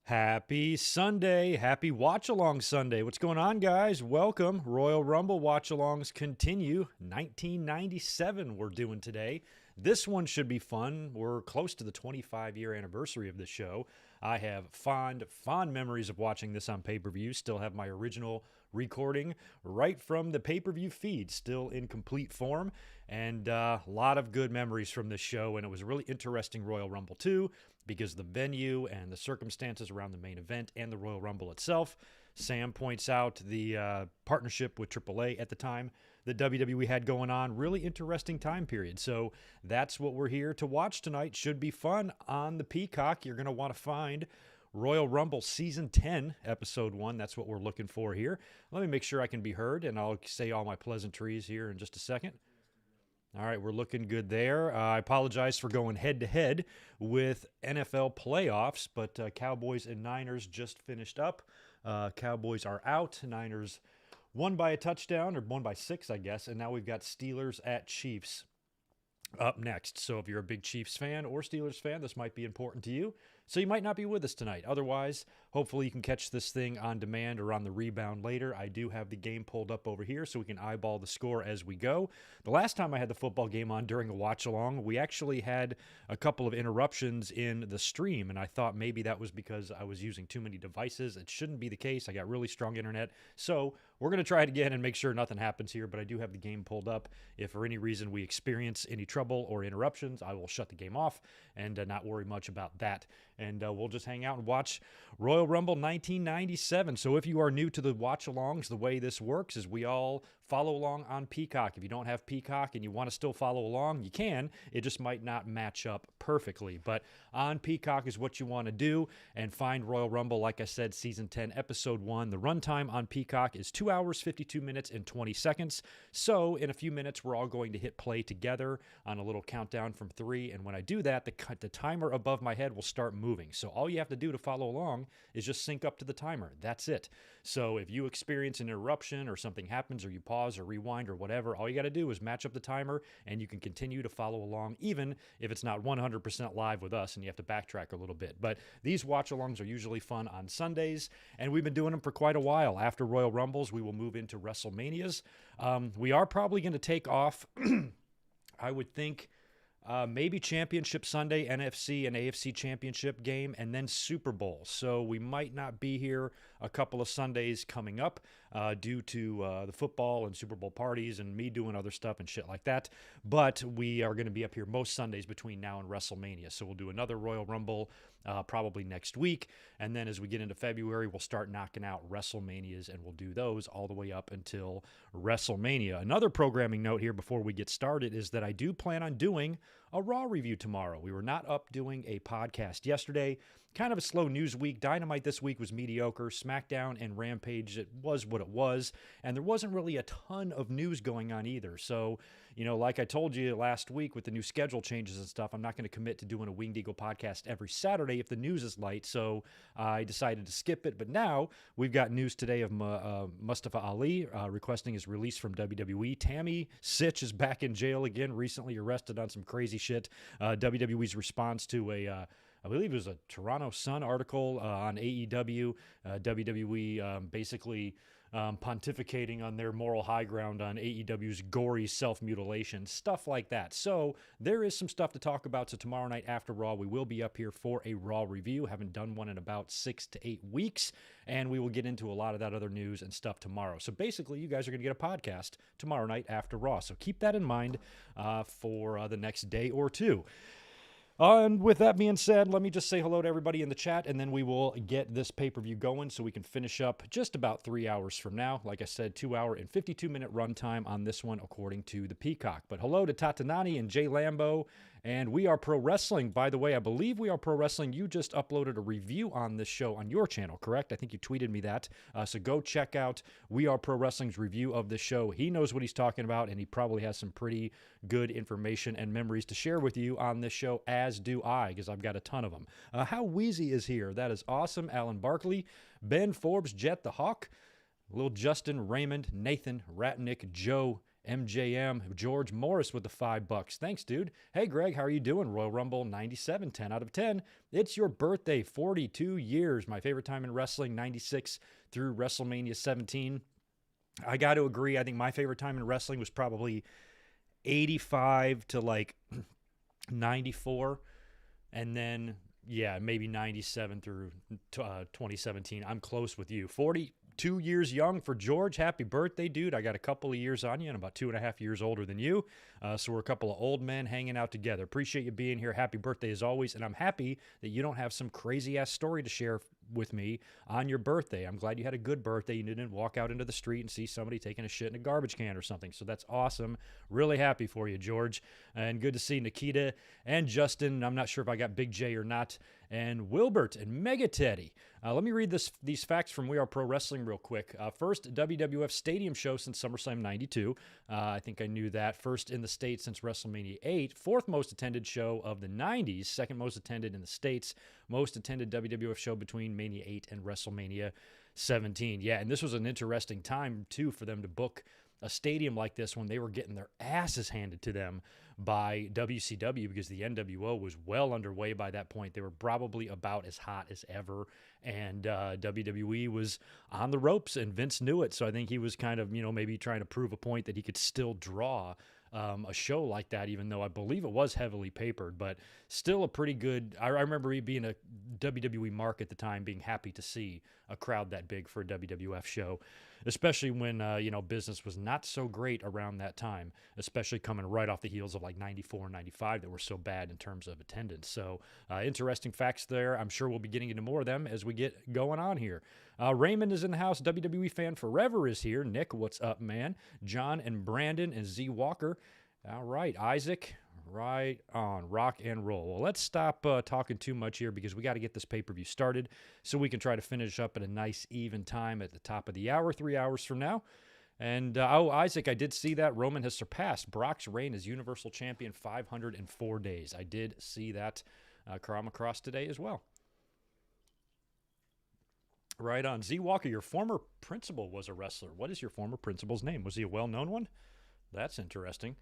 Happy Sunday. Happy Watch Along Sunday. What's going on, guys? Welcome. Royal Rumble Watch Alongs continue. 1997 we're doing today. This one should be fun. We're close to the 25-year anniversary of this show. I have fond memories of watching this on pay-per-view. Still have my original recording right from the pay-per-view feed, still in complete form. And a lot of good memories from this show. And it was a really interesting Royal Rumble, too, because the venue and the circumstances around the main event and the Royal Rumble itself. Sam points out the partnership with AAA at the time that WWE had going on. Really interesting time period. So that's what we're here to watch tonight. Should be fun on the Peacock. You're going to want to find Royal Rumble Season 10, Episode 1. That's what we're looking for here. Let me make sure I can be heard, and I'll say all my pleasantries here in just a second. All right, we're looking good there. I apologize for going head-to-head with NFL playoffs, but Cowboys and Niners just finished up. Cowboys are out. Niners won by a touchdown, or won by 6, I guess, and now we've got Steelers at Chiefs up next. So if you're a big Chiefs fan or Steelers fan, this might be important to you. So you might not be with us tonight. Otherwise, hopefully you can catch this thing on demand or on the rebound later. I do have the game pulled up over here so we can eyeball the score as we go. The last time I had the football game on during a watch-along, we actually had a couple of interruptions in the stream, and I thought maybe that was because I was using too many devices. It shouldn't be the case. I got really strong internet. So we're going to try it again and make sure nothing happens here, but I do have the game pulled up. If for any reason we experience any trouble or interruptions, I will shut the game off and not worry much about that. And we'll just hang out and watch Royal Rumble 1997. So if you are new to the watch-alongs, the way this works is we all follow along on Peacock. If you don't have Peacock and you want to still follow along, you can. It just might not match up perfectly. But on Peacock is what you want to do, and find Royal Rumble, like I said, Season 10, Episode 1. The runtime on Peacock is 2 hours, 52 minutes, and 20 seconds. So in a few minutes, we're all going to hit play together on a little countdown from 3. And when I do that, the timer above my head will start moving. So all you have to do to follow along is just sync up to the timer. That's it. So if you experience an interruption or something happens or you pause or rewind or whatever, all you got to do is match up the timer and you can continue to follow along, even if it's not 100% live with us and you have to backtrack a little bit. But these watch-alongs are usually fun on Sundays, and we've been doing them for quite a while. After Royal Rumbles, we will move into WrestleManias. We are probably going to take off, I would think, maybe Championship Sunday, NFC and AFC Championship game, and then Super Bowl. So we might not be here a couple of Sundays coming up due to the football and Super Bowl parties and me doing other stuff and shit like that. But we are going to be up here most Sundays between now and WrestleMania. So we'll do another Royal Rumble probably next week. And then as we get into February, we'll start knocking out WrestleManias, and we'll do those all the way up until WrestleMania. Another programming note here before we get started is that I do plan on doing a Raw review tomorrow. We were not up doing a podcast yesterday. Kind of a slow news week. Dynamite this week was mediocre. SmackDown and Rampage, it was what it was. And there wasn't really a ton of news going on either. So, like I told you last week with the new schedule changes and stuff, I'm not going to commit to doing a Winged Eagle podcast every Saturday if the news is light. So I decided to skip it. But now we've got news today of Mustafa Ali requesting his release from WWE. Tammy Sitch is back in jail again, recently arrested on some crazy shit. WWE's response to I believe it was a Toronto Sun article on AEW, WWE basically pontificating on their moral high ground on AEW's gory self-mutilation, stuff like that. So there is some stuff to talk about. So tomorrow night after Raw, we will be up here for a Raw review. Haven't done one in about 6 to 8 weeks, and we will get into a lot of that other news and stuff tomorrow. So basically, you guys are going to get a podcast tomorrow night after Raw. So keep that in mind for the next day or two. And with that being said, let me just say hello to everybody in the chat, and then we will get this pay-per-view going so we can finish up just about 3 hours from now. Like I said, 2 hour and 52-minute runtime on this one, according to the Peacock. But hello to Tatanani and Jay Lambo, and We Are Pro Wrestling. By the way, I believe We Are Pro Wrestling, you just uploaded a review on this show on your channel, correct? I think you tweeted me that. So go check out We Are Pro Wrestling's review of the show. He knows what he's talking about, and he probably has some pretty good information and memories to share with you on this show, as do I, because I've got a ton of them. How Wheezy is here. That is awesome. Alan Barkley, Ben Forbes, Jet the Hawk, Little Justin, Raymond, Nathan, Ratnick, Joe, MJM, George Morris with the $5. Thanks, dude. Hey, Greg, how are you doing? Royal Rumble 97, 10 out of 10. It's your birthday, 42 years. My favorite time in wrestling, 96 through WrestleMania 17. I got to agree. I think my favorite time in wrestling was probably 85 to like 94. And then, yeah, maybe 97 through 2017. I'm close with you. 42 years young for George. Happy birthday, dude. I got a couple of years on you and about 2.5 years older than you. So we're a couple of old men hanging out together. Appreciate you being here. Happy birthday as always. And I'm happy that you don't have some crazy ass story to share with me on your birthday. I'm glad you had a good birthday. You didn't walk out into the street and see somebody taking a shit in a garbage can or something. So that's awesome. Really happy for you, George. And good to see Nikita and Justin. I'm not sure if I got Big J or not. And Wilbert and Mega Teddy. Let me read these facts from We Are Pro Wrestling real quick. First WWF Stadium show since SummerSlam 92. I think I knew that. First in the States since WrestleMania 8. Fourth most attended show of the 90s. Second most attended in the States. Most attended WWF show between Mania 8 and WrestleMania 17. Yeah, and this was an interesting time, too, for them to book a stadium like this when they were getting their asses handed to them by WCW because the NWO was well underway by that point. They were probably about as hot as ever, and WWE was on the ropes, and Vince knew it. So I think he was kind of, maybe trying to prove a point that he could still draw a show like that, even though I believe it was heavily papered, but still a pretty good. I remember me being a WWE mark at the time, being happy to see a crowd that big for a WWF show, especially when, business was not so great around that time, especially coming right off the heels of like 94 and 95 that were so bad in terms of attendance. So interesting facts there. I'm sure we'll be getting into more of them as we get going on here. Raymond is in the house. WWE fan forever is here. Nick, what's up, man? John and Brandon and Z Walker. All right, Isaac, right on. Rock and roll. Well, let's stop talking too much here because we got to get this pay-per-view started so we can try to finish up at a nice even time at the top of the hour, 3 hours from now. And, Isaac, I did see that Roman has surpassed Brock's reign as Universal Champion 504 days. I did see that come across today as well. Right on. Z Walker, your former principal was a wrestler. What is your former principal's name? Was he a well-known one? That's interesting.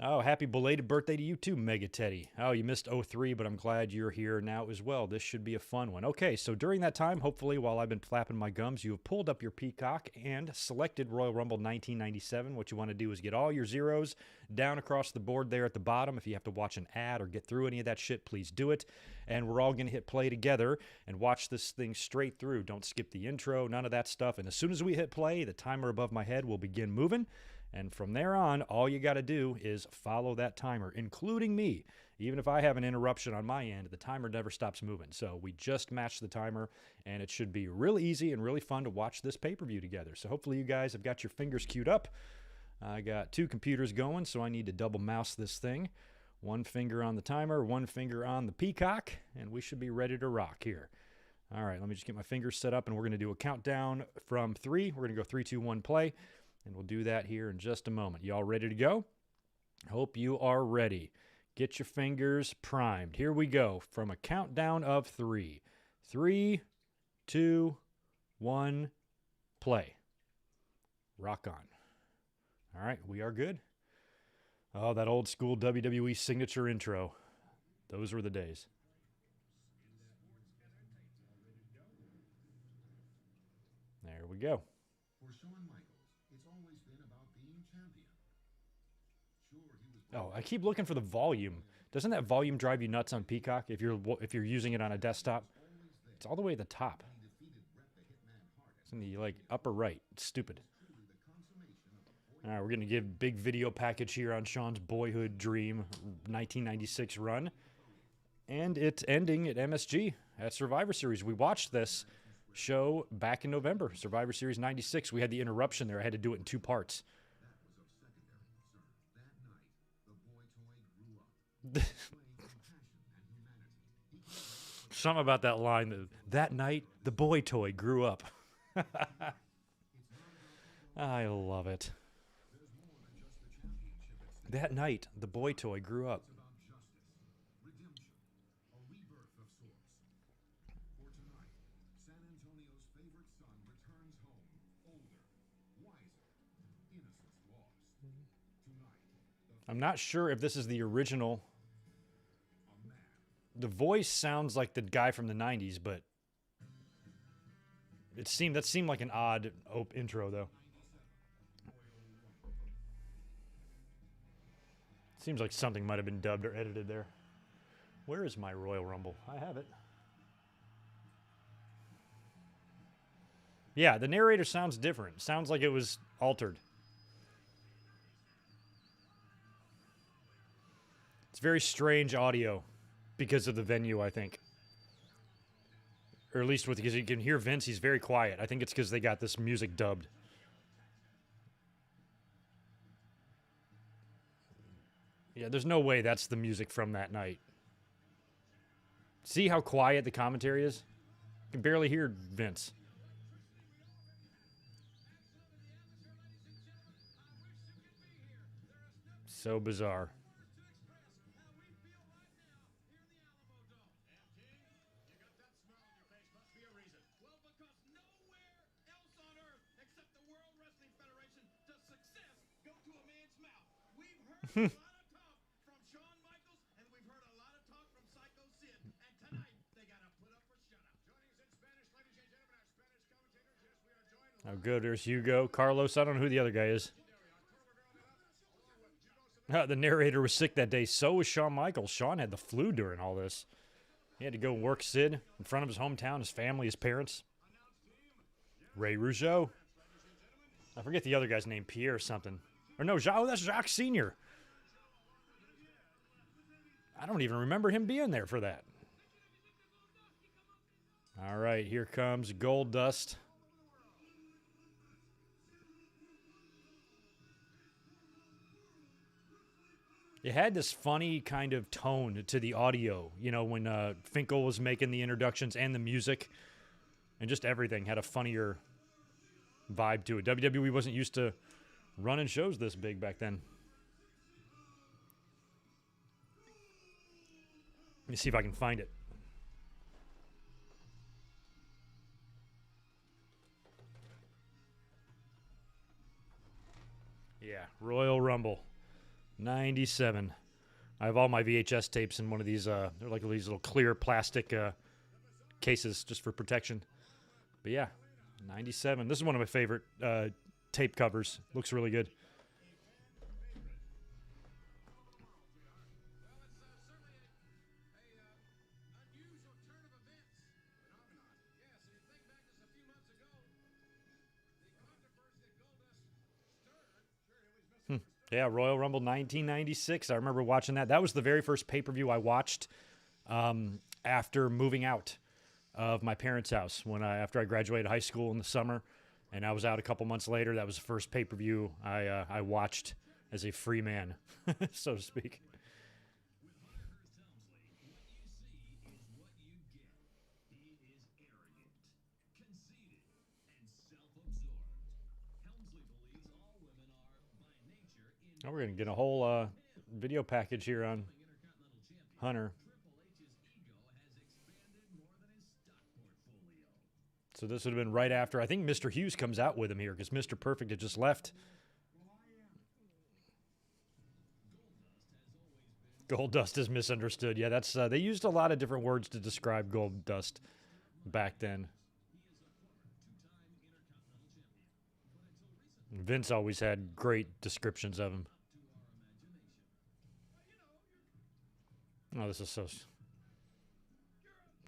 Oh, happy belated birthday to you too, Mega Teddy. Oh, you missed 03, but I'm glad you're here now as well. This should be a fun one. Okay, so during that time, hopefully while I've been flapping my gums, you have pulled up your Peacock and selected Royal Rumble 1997. What you want to do is get all your zeros down across the board there at the bottom. If you have to watch an ad or get through any of that shit, please do it. And we're all going to hit play together and watch this thing straight through. Don't skip the intro, none of that stuff. And as soon as we hit play, the timer above my head will begin moving. And from there on, all you got to do is follow that timer, including me. Even if I have an interruption on my end, the timer never stops moving. So we just match the timer, and it should be really easy and really fun to watch this pay-per-view together. So hopefully you guys have got your fingers queued up. I got two computers going, so I need to double mouse this thing. One finger on the timer, one finger on the Peacock, and we should be ready to rock here. All right, let me just get my fingers set up, and we're going to do a countdown from 3. We're going to go 3, 2, 1, play. And we'll do that here in just a moment. You all ready to go? Hope you are ready. Get your fingers primed. Here we go from a countdown of 3. 3, 2, 1, play. Rock on. All right, we are good. Oh, that old school WWE signature intro. Those were the days. There we go. For Shawn Michaels, it's always been about being champion. Sure, he was. Oh, I keep looking for the volume. Doesn't that volume drive you nuts on Peacock if you're using it on a desktop? It's all the way at the top. It's in the upper right. It's stupid. All right, we're going to give big video package here on Shawn's boyhood dream 1996 run. And it's ending at MSG at Survivor Series. We watched this show back in November, Survivor Series 96. We had the interruption there. I had to do it in 2 parts. Something about that line. That night, the boy toy grew up. I love it. That night, the boy toy grew up. I'm not sure if this is the original. The voice sounds like the guy from the 90s, but that seemed like an odd intro, though. Seems like something might have been dubbed or edited there. Where is my Royal Rumble? I have it. Yeah, the narrator sounds different. Sounds like it was altered. It's very strange audio because of the venue, I think. Or at least because you can hear Vince, he's very quiet. I think it's because they got this music dubbed. Yeah, there's no way that's the music from that night. See how quiet the commentary is? You can barely hear Vince. So bizarre. We've heard a lot of talk from Shawn Michaels, and we've heard a lot of talk from Psycho Sid. And tonight, they got to put up or shut up. Joining us in Spanish, ladies and gentlemen, our Spanish commentators. Yes, we are joined. Oh, good. There's Hugo. Carlos, I don't know who the other guy is. The narrator was sick that day. So was Shawn Michaels. Shawn had the flu during all this. He had to go work Sid in front of his hometown, his family, his parents. Ray Rougeau. I forget the other guy's name, Pierre or something. Or no, that's Jacques Sr. I don't even remember him being there for that. All right, here comes Goldust. It had this funny kind of tone to the audio, you know, when Finkel was making the introductions and the music, and just everything had a funnier vibe to it. WWE wasn't used to running shows this big back then. Let me see if I can find it. Yeah, Royal Rumble. 97. I have all my VHS tapes in one of these, they're like these little clear plastic cases just for protection. But yeah, 97. This is one of my favorite tape covers. Looks really good. Yeah, Royal Rumble 1996. I remember watching that. That was the very first pay-per-view I watched after moving out of my parents' house after I graduated high school in the summer, and I was out a couple months later. That was the first pay-per-view I watched as a free man, so to speak. Oh, we're going to get a whole video package here on Hunter. So this would have been right after. I think Mr. Hughes comes out with him here because Mr. Perfect had just left. Goldust is misunderstood. Yeah, that's they used a lot of different words to describe Goldust back then. Vince always had great descriptions of him. Oh, this is so...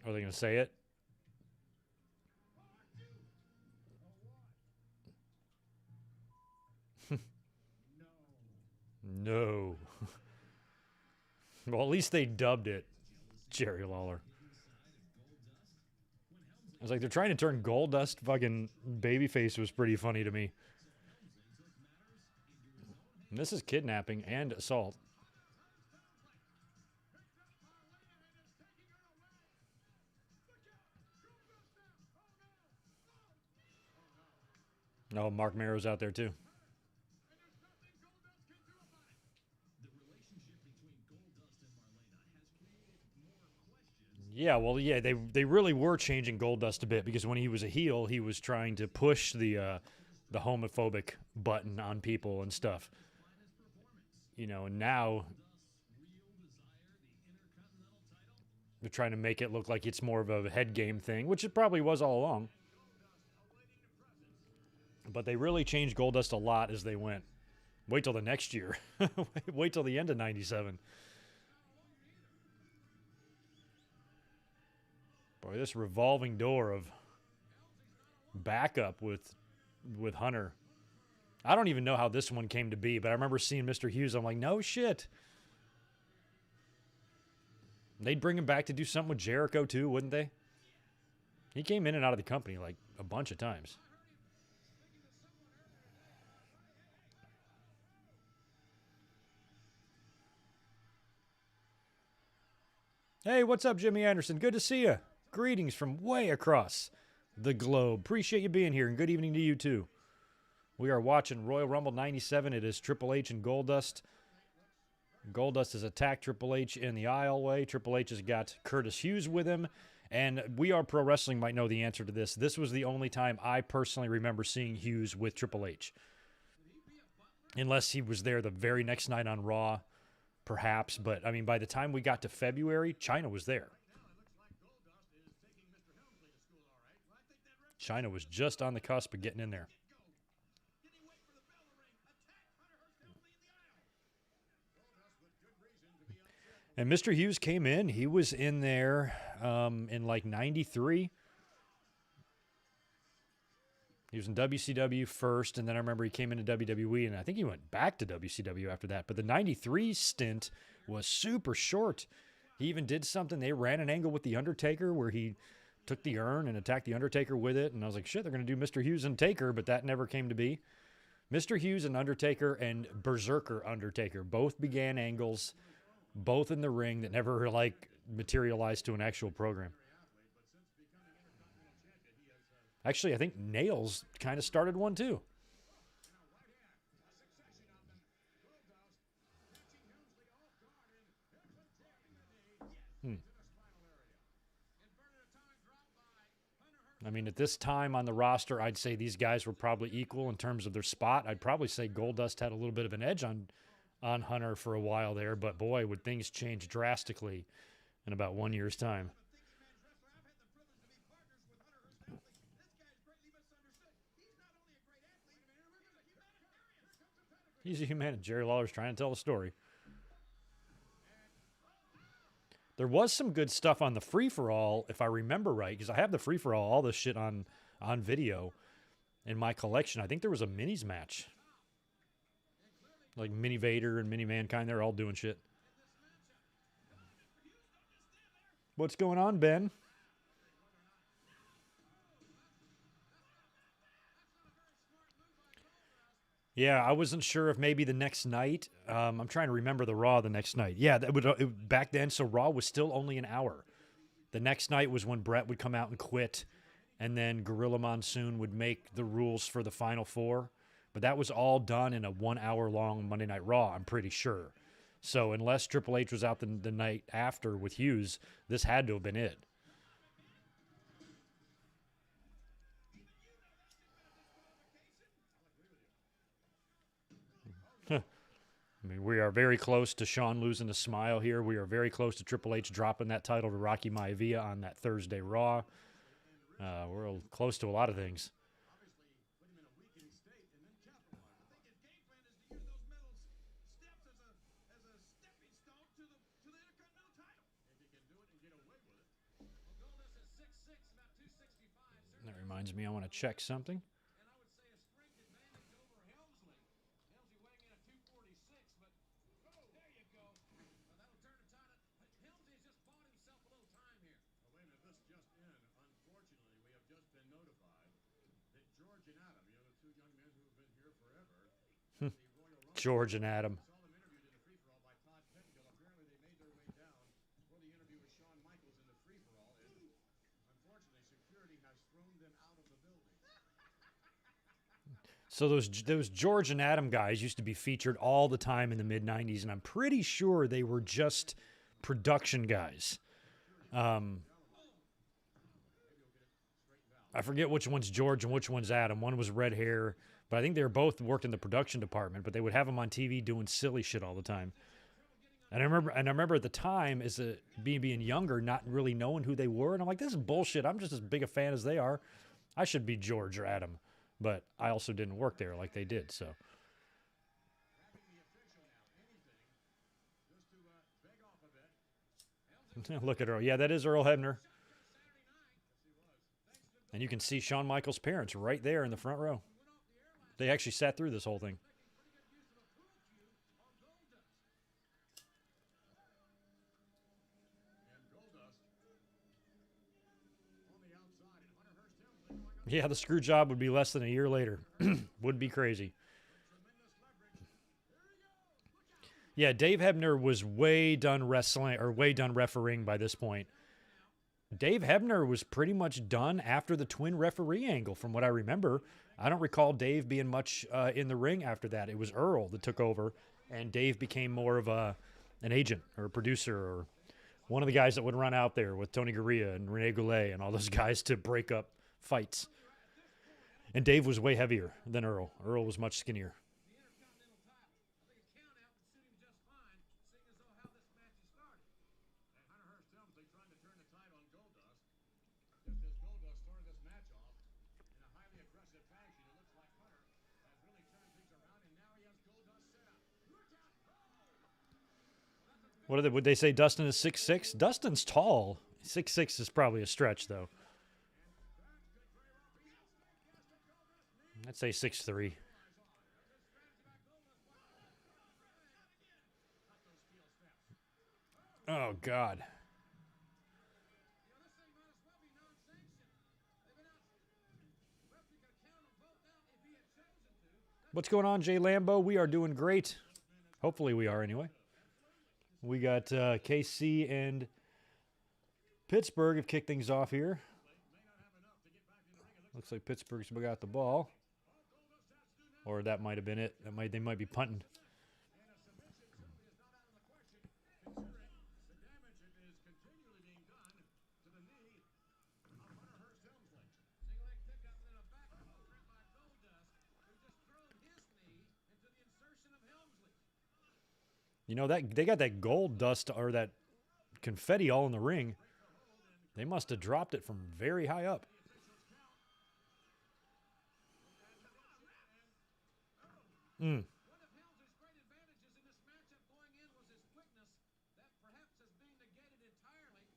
Are they going to say it? No. Well, at least they dubbed it Jerry Lawler. I was like, they're trying to turn Goldust fucking babyface. Was pretty funny to me. And this is kidnapping and assault. No, Mark Merrow's out there too. Yeah, well, yeah, they really were changing Goldust a bit because when he was a heel, he was trying to push the homophobic button on people and stuff. you know, and now they're trying to make it look like it's more of a head game thing, which it probably was all along. But they really changed Goldust a lot as they went. Wait till the next year. Wait till the end of 97. Boy, this revolving door of backup with Hunter. I don't even know how this one came to be, but I remember seeing Mr. Hughes. I'm like, no shit. They'd bring him back to do something with Jericho too, wouldn't they? He came in and out of the company like a bunch of times. Hey, what's up, Jimmy Anderson? Good to see you. Greetings from way across the globe. Appreciate you being here, and good evening to you, too. We are watching Royal Rumble 97. It is Triple H and Goldust. Goldust has attacked Triple H in the aisleway. Triple H has got Curtis Hughes with him. And We Are Pro Wrestling might know the answer to this. This was the only time I personally remember seeing Hughes with Triple H. Unless he was there the very next night on Raw, perhaps. But, I mean, by the time we got to February, China was there. China was just on the cusp of getting in there. And Mr. Hughes came in. He was in there in like 93. He was in WCW first, and then I remember he came into WWE, and I think he went back to WCW after that. But the 93 stint was super short. He even did something. They ran an angle with The Undertaker where he took the urn and attacked The Undertaker with it. And I was like, shit, they're going to do Mr. Hughes and Taker, but that never came to be. Mr. Hughes and Undertaker and Berserker Undertaker both began angles, both in the ring, that never like materialized to an actual program. Actually, I think Nails kind of started one too. I mean, at this time on the roster, I'd say these guys were probably equal in terms of their spot. I'd probably say Goldust had a little bit of an edge on Hunter for a while there, but boy, would things change drastically in about 1 year's time. He's a humanitarian. Jerry Lawler's trying to tell the story. There was some good stuff on the free-for-all, if I remember right, because I have the free-for-all, all this shit on video in my collection. I think there was a minis match. Like Mini Vader and Mini Mankind, they're all doing shit. What's going on, Ben? Yeah, I wasn't sure if maybe the next night. I'm trying to remember the Raw the next night. Yeah, that would back then. So Raw was still only an hour. The next night was when Brett would come out and quit, and then Gorilla Monsoon would make the rules for the Final Four. But that was all done in a 1 hour long Monday Night Raw, I'm pretty sure. So unless Triple H was out the night after with Hughes, this had to have been it. I mean, we are very close to Shawn losing a smile here. We are very close to Triple H dropping that title to Rocky Maivia on that Thursday Raw. We're close to a lot of things. That reminds me, I want to check something. George and Adam. So those George and Adam guys used to be featured all the time in the mid-90s, and I'm pretty sure they were just production guys. I forget which one's George and which one's Adam. One was red hair, but I think they were both worked in the production department. But they would have them on TV doing silly shit all the time. And I remember at the time, as a being younger, not really knowing who they were, and I'm like, this is bullshit. I'm just as big a fan as they are. I should be George or Adam, but I also didn't work there like they did. So. Look at Earl. Yeah, that is Earl Hebner. And you can see Shawn Michaels' parents right there in the front row. They actually sat through this whole thing. Yeah, the screw job would be less than a year later. Would be crazy. Yeah, Dave Hebner was way done wrestling or way done refereeing by this point. Dave Hebner was pretty much done after the twin referee angle, from what I remember. I don't recall Dave being much in the ring after that. It was Earl that took over, and Dave became more of an agent or a producer or one of the guys that would run out there with Tony Gurria and Rene Goulet and all those guys to break up fights. And Dave was way heavier than Earl. Earl was much skinnier. Would they say Dustin is 6'6"? Dustin's tall. 6'6" is probably a stretch, though. I'd say 6'3". Oh, God. What's going on, Jay Lambo? We are doing great. Hopefully we are, anyway. We got KC and Pittsburgh have kicked things off here. Looks like Pittsburgh's got the ball. Or that might have been it. They might be punting. You know, that they got that gold dust or that confetti all in the ring. They must have dropped it from very high up. One of Helms' great advantages in this matchup going in was his quickness that perhaps is being negated entirely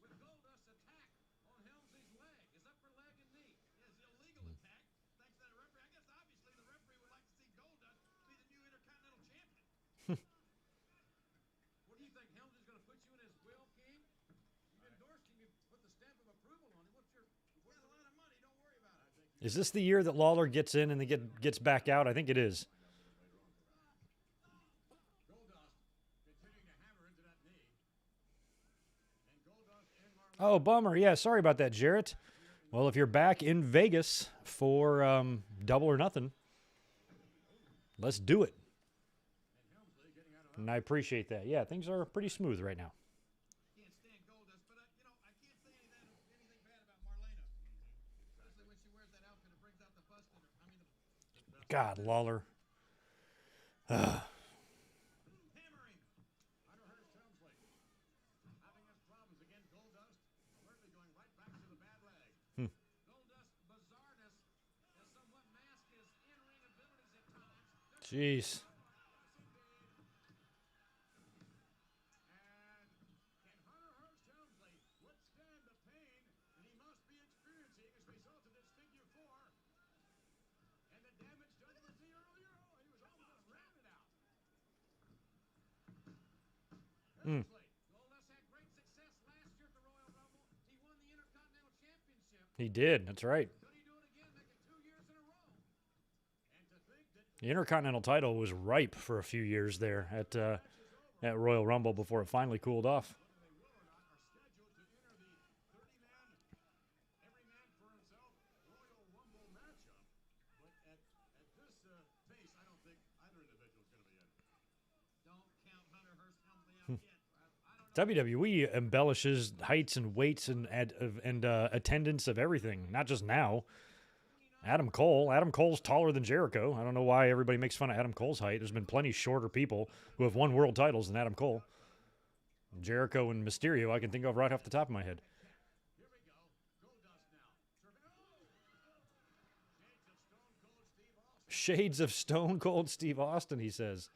with Goldust's attack on Helms' leg, his upper leg and knee. It's an illegal attack. Thanks to that referee. I guess obviously the referee would like to see Goldust be the new Intercontinental Champion. What do you think? Helms is going to put you in his will, King? You've endorsed him. You've put the stamp of approval on him. What's a lot of money. Don't worry about it. Is this the year that Lawler gets in and gets back out? I think it is. Oh, bummer. Yeah, sorry about that, Jarrett. Well, if you're back in Vegas for Double or Nothing, let's do it. And I appreciate that. Yeah, things are pretty smooth right now. Can't stand Goldust, but I can't say anything bad about Marlena. Especially when she wears that outfit and brings out the bust in her. God, Lawler. Hammering. Having his problems again. Goldust alertly going right back to the bad leg. Goldust's bizarreness has somewhat masked his in-ring abilities at times. Jeez. Goldust had great success last year at the Royal Rumble. He won the Intercontinental Championship. He did. That's right. Could he do it again, make it 2 years in a row? And to think that The Intercontinental title was ripe for a few years there at Royal Rumble before it finally cooled off. they will or not are scheduled to enter the 30-man, every man for himself Royal Rumble matchup. But at this pace, I don't think either individual is going to be in. Don't count Hunter Hearst Helmsley out yet. I don't WWE embellishes heights and weights and attendance of everything, not just now. Adam Cole's taller than Jericho. I don't know why everybody makes fun of Adam Cole's height. There's been plenty shorter people who have won world titles than Adam Cole. Jericho and Mysterio I can think of right off the top of my head. Here we go. Goldust now. Shades of Stone Cold Steve Austin, he says.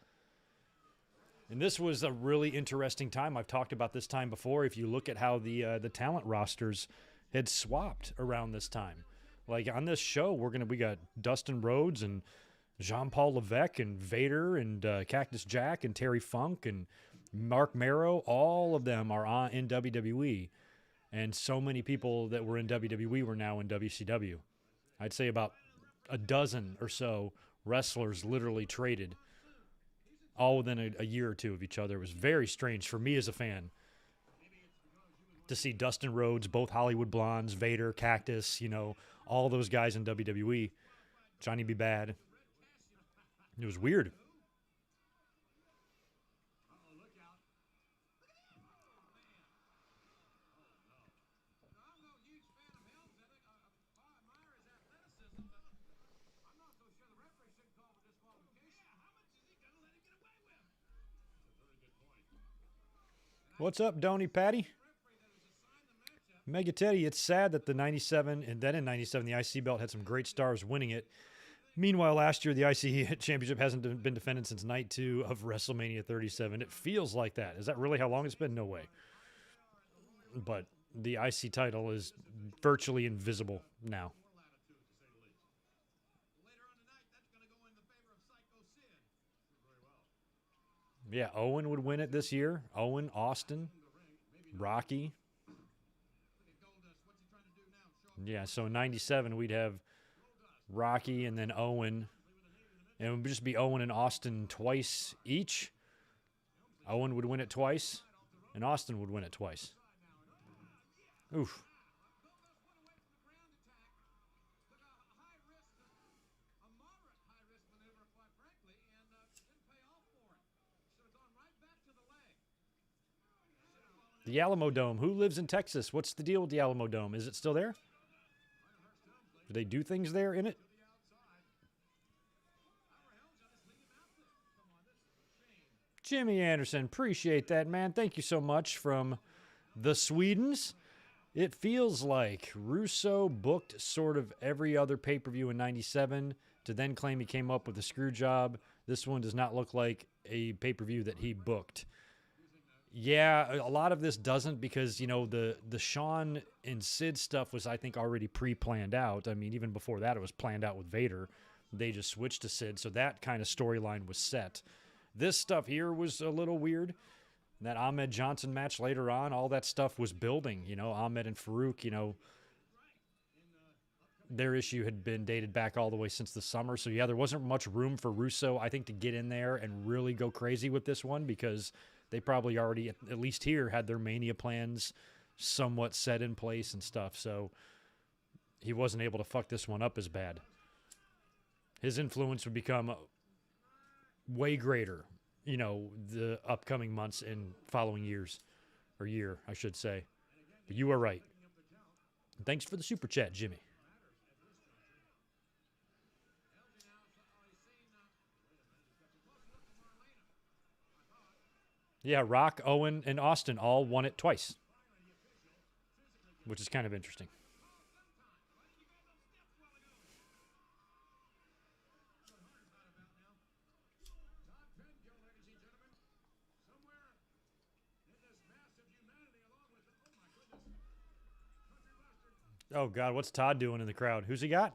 And this was a really interesting time. I've talked about this time before. If you look at how the talent rosters had swapped around this time. Like on this show, we got Dustin Rhodes and Jean-Paul Levesque and Vader and Cactus Jack and Terry Funk and Mark Marrow. All of them are in WWE. And so many people that were in WWE were now in WCW. I'd say about a dozen or so wrestlers literally traded all within a year or two of each other. It was very strange for me as a fan to see Dustin Rhodes, both Hollywood Blondes, Vader, Cactus, all those guys in WWE. Johnny B. Bad. It was weird. What's up, Donny Patty? Mega Teddy, it's sad that the 97, and then in 97, the IC belt had some great stars winning it. Meanwhile, last year, the IC championship hasn't been defended since night 2 of WrestleMania 37. It feels like that. Is that really how long it's been? No way. But the IC title is virtually invisible now. Yeah, Owen would win it this year. Owen, Austin, Rocky. Yeah, so in 97, we'd have Rocky and then Owen. And it would just be Owen and Austin twice each. Owen would win it twice, and Austin would win it twice. Oof. The Alamo Dome. Who lives in Texas? What's the deal with the Alamo Dome? Is it still there? Do they do things there in it? Jimmy Anderson, appreciate that, man. Thank you so much from the Swedens. It feels like Russo booked sort of every other pay-per-view in 97 to then claim he came up with a screw job. This one does not look like a pay-per-view that he booked. Yeah, a lot of this doesn't because, the Shawn and Sid stuff was, I think, already pre-planned out. I mean, even before that, it was planned out with Vader. They just switched to Sid, so that kind of storyline was set. This stuff here was a little weird. That Ahmed Johnson match later on, all that stuff was building. Ahmed and Farooq, their issue had been dated back all the way since the summer. So, yeah, there wasn't much room for Russo, I think, to get in there and really go crazy with this one because they probably already, at least here, had their Mania plans somewhat set in place and stuff. So he wasn't able to fuck this one up as bad. His influence would become way greater, the upcoming months and following years. Or year, I should say. But you are right. Thanks for the super chat, Jimmy. Yeah, Rock, Owen, and Austin all won it twice, which is kind of interesting. Oh, God, what's Todd doing in the crowd? Who's he got?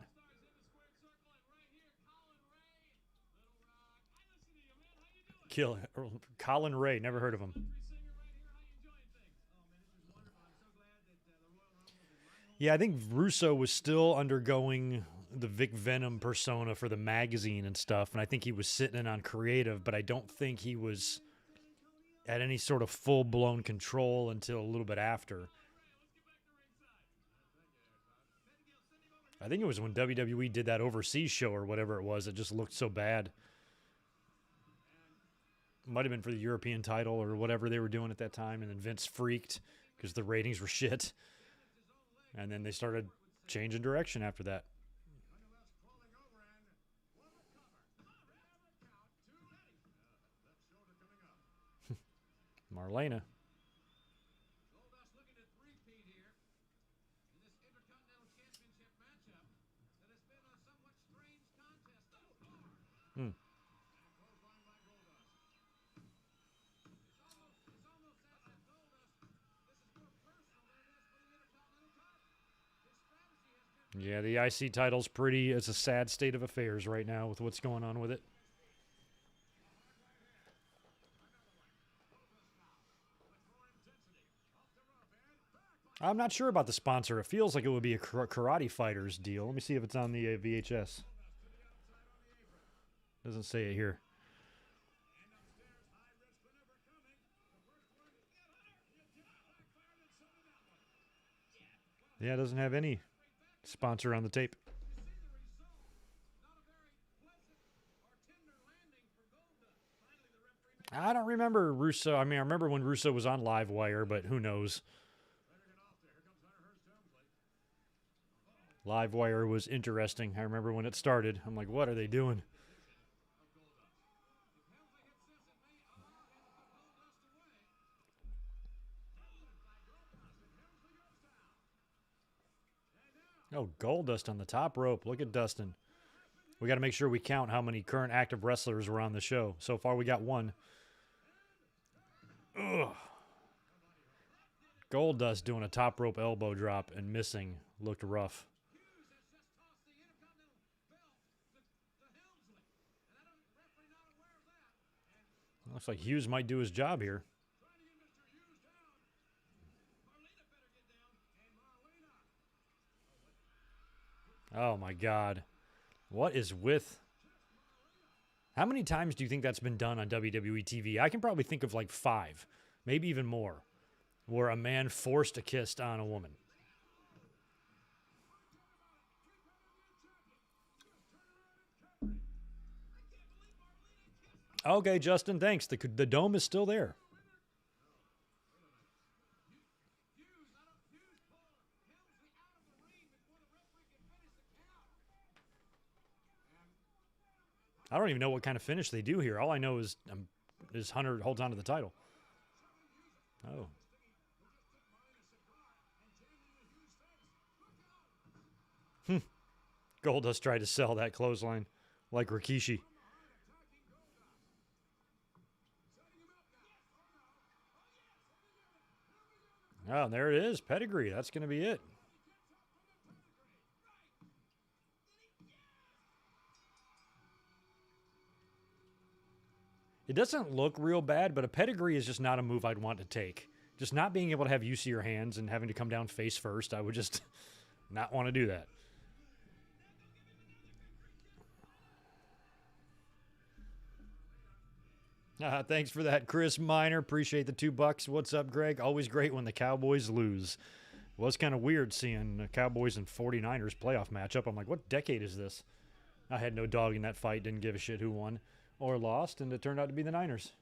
Colin Ray. Never heard of him. Yeah, I think Russo was still undergoing the Vic Venom persona for the magazine and stuff, and I think he was sitting in on creative, but I don't think he was at any sort of full-blown control until a little bit after. I think it was when WWE did that overseas show or whatever it was. It just looked so bad. Might have been for the European title or whatever they were doing at that time, and then Vince freaked because the ratings were shit. And then they started changing direction after that. Marlena. Goldust looking to three-peat here in this Intercontinental Championship matchup that has been a somewhat strange contest so far. Hmm. And a clothesline by Goldust. It's almost as if Goldust, this is more personal than it is for the Intercontinental title. His strategy has been Yeah, the IC title's pretty. It's a sad state of affairs right now with what's going on with it. I'm not sure about the sponsor. It feels like it would be a karate fighters deal. Let me see if it's on the VHS. Doesn't say it here. Yeah, it doesn't have any sponsor on the tape. I don't remember Russo. I mean, I remember when Russo was on Livewire, but who knows? Livewire was interesting. I remember when it started. I'm like, what are they doing? Oh, Goldust on the top rope. Look at Dustin. We got to make sure we count how many current active wrestlers were on the show. So far, we got one. Ugh. Goldust doing a top rope elbow drop and missing looked rough. Looks like Hughes might do his job here. Oh, my God. What is with... How many times do you think that's been done on WWE TV? I can probably think of like 5, maybe even more, where a man forced a kiss on a woman. Okay, Justin, thanks. The dome is still there. I don't even know what kind of finish they do here. All I know is Hunter holds on to the title. Oh. Goldust tried to sell that clothesline like Rikishi. Oh, there it is. Pedigree. That's going to be it. It doesn't look real bad, but a pedigree is just not a move I'd want to take. Just not being able to have use of your hands and having to come down face first, I would just not want to do that. Thanks for that, Chris Miner. Appreciate the $2. What's up, Greg? Always great when the Cowboys lose. Was kind of weird seeing the Cowboys and 49ers playoff matchup. I'm like, what decade is this? I had no dog in that fight. Didn't give a shit who won or lost, and it turned out to be the Niners.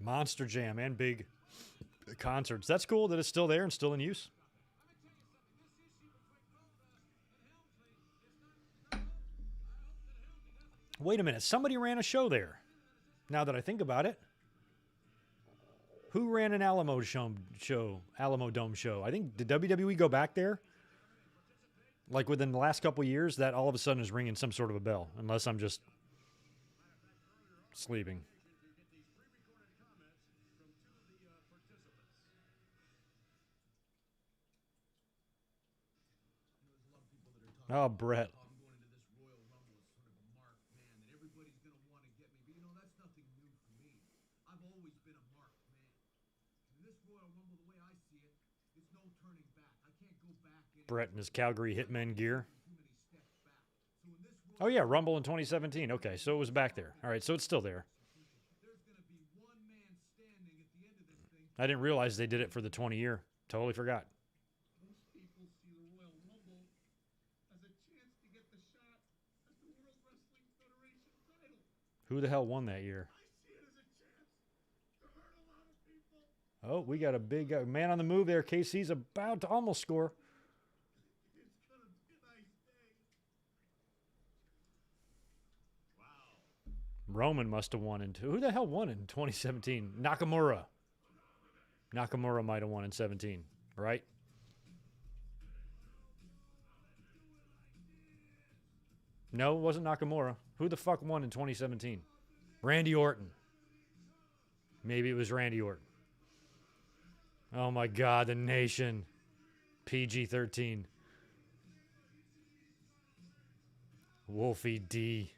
Monster Jam and big concerts. That's cool that it's still there and still in use. Wait a minute. Somebody ran a show there. Now that I think about it. Who ran an Alamo Dome show? I think, did WWE go back there? Like within the last couple of years, that all of a sudden is ringing some sort of a bell. Unless I'm just sleeping. Oh, Brett. Brett in his Calgary Hitmen gear. Oh, yeah, Rumble in 2017. Okay, so it was back there. All right, so it's still there. I didn't realize they did it for the 20-year. Totally forgot. Who the hell won that year? I see it as a chance to hurt a lot of people. Oh, we got a big man on the move there. KC's about to almost score. It's gonna be a nice day. Wow. Roman must have won in two. Who the hell won in 2017? Nakamura. Nakamura might have won in 17, right? No, it wasn't Nakamura. Who the fuck won in 2017? Randy Orton. Maybe it was Randy Orton. Oh my God, the nation. PG-13. Wolfie D.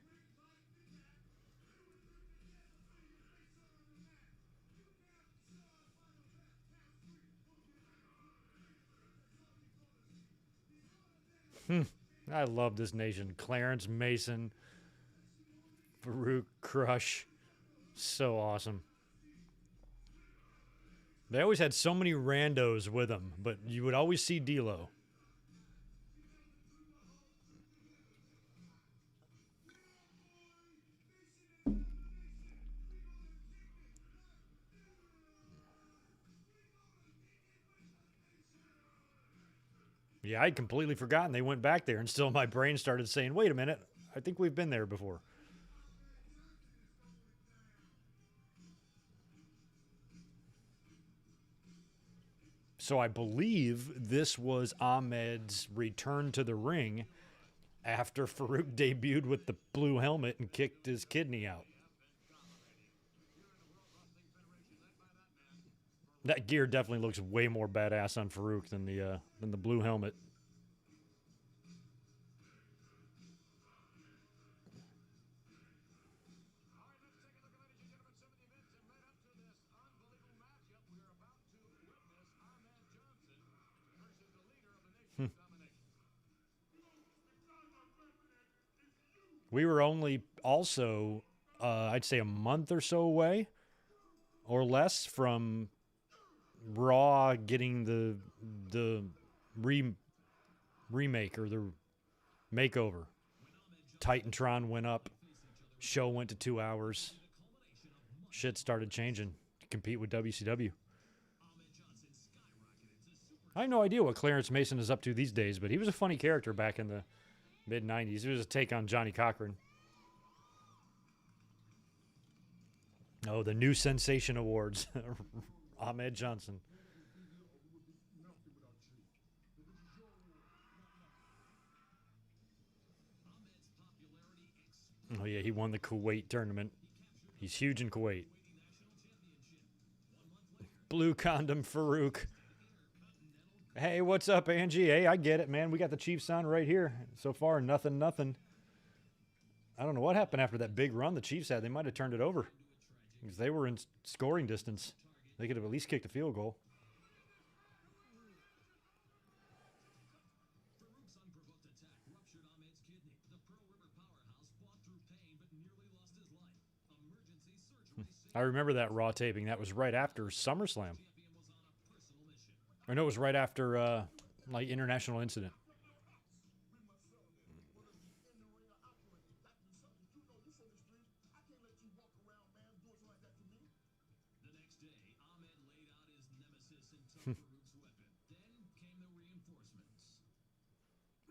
I love this nation. Clarence Mason. Farooq Crush. So awesome. They always had so many randos with them, but you would always see D'Lo. Yeah, I'd completely forgotten they went back there, and still my brain started saying, wait a minute, I think we've been there before. So I believe this was Ahmed's return to the ring after Farooq debuted with the blue helmet and kicked his kidney out. That gear definitely looks way more badass on Farooq than the blue helmet. We were only also, I'd say, a month or so away, or less, from Raw getting the remake or the makeover. Titantron went up. Show went to 2 hours. Shit started changing to compete with WCW. I have no idea what Clarence Mason is up to these days, but he was a funny character back in the mid-90s. He was a take on Johnny Cochran. Oh, the new Sensation Awards. Ahmed Johnson. Oh, yeah, he won the Kuwait tournament. He's huge in Kuwait. Blue condom Farooq. Hey, what's up, Angie? Hey, I get it, man. We got the Chiefs on right here. So far, nothing. I don't know what happened after that big run the Chiefs had. They might have turned it over because they were in scoring distance. They could have at least kicked a field goal. I remember that Raw taping. That was right after SummerSlam. Or no, it was right after like International Incident.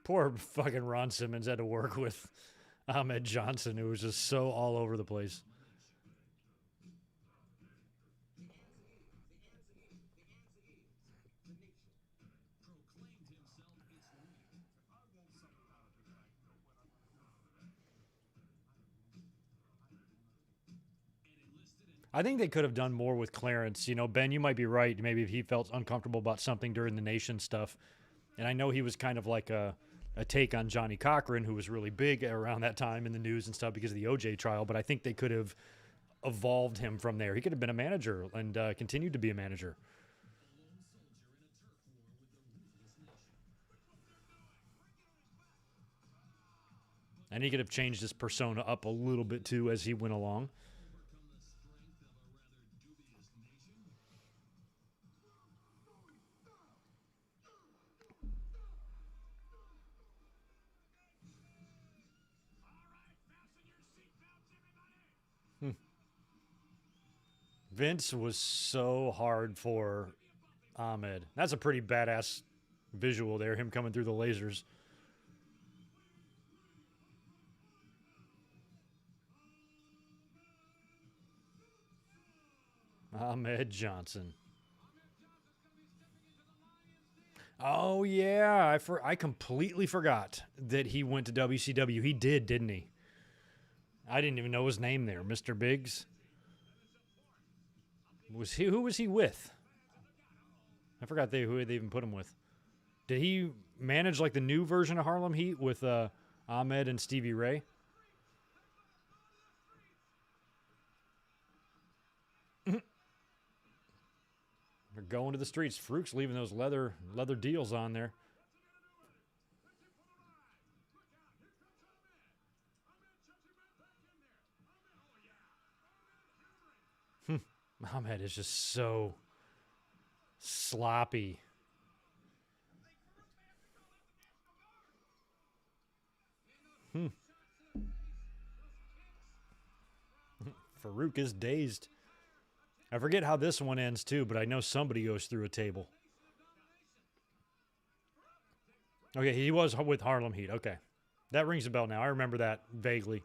Poor fucking Ron Simmons had to work with Ahmed Johnson, who was just so all over the place. I think they could have done more with Clarence. You know, Ben, you might be right. Maybe if he felt uncomfortable about something during the Nation stuff. And I know he was kind of like a take on Johnny Cochran, who was really big around that time in the news and stuff because of the OJ trial. But I think they could have evolved him from there. He could have been a manager and continued to be a manager. And he could have changed his persona up a little bit too as he went along. Vince was so hard for Ahmed. That's a pretty badass visual there, him coming through the lasers. Ahmed Johnson. Oh yeah, I completely forgot that he went to WCW. He did, didn't he? I didn't even know his name there, Mr. Biggs. Who was he with? I forgot who they even put him with. Did he manage like the new version of Harlem Heat with Ahmed and Stevie Ray? They're going to the streets. Farooq's leaving those leather deals on there. Ahmed is just so sloppy. Farooq is dazed. I forget how this one ends too, but I know somebody goes through a table. Okay, he was with Harlem Heat. Okay. That rings a bell now. I remember that vaguely.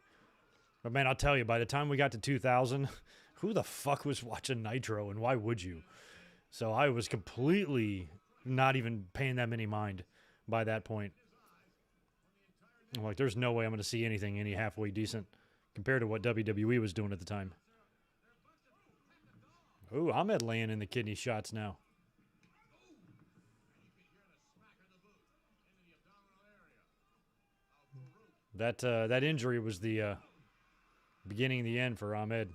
But man, I'll tell you, by the time we got to 2000, who the fuck was watching Nitro and why would you? So I was completely not even paying that many mind by that point. I'm like, there's no way I'm going to see anything any halfway decent compared to what WWE was doing at the time. Ooh, Ahmed laying in the kidney shots now. That injury was the beginning of the end for Ahmed.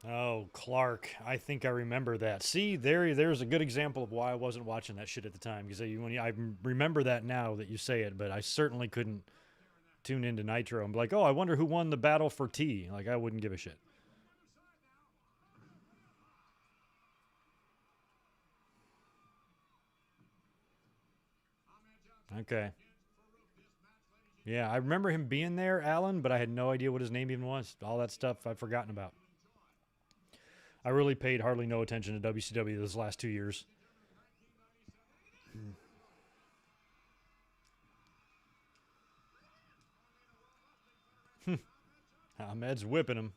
Oh, Clark. I think I remember that. See, there's a good example of why I wasn't watching that shit at the time. Because I remember that now that you say it, but I certainly couldn't tune into Nitro and be like, oh, I wonder who won the battle for T. Like, I wouldn't give a shit. Okay. Yeah, I remember him being there, Alan, but I had no idea what his name even was. All that stuff I've forgotten about. I really paid hardly no attention to WCW those last 2 years. Ahmed's whipping him.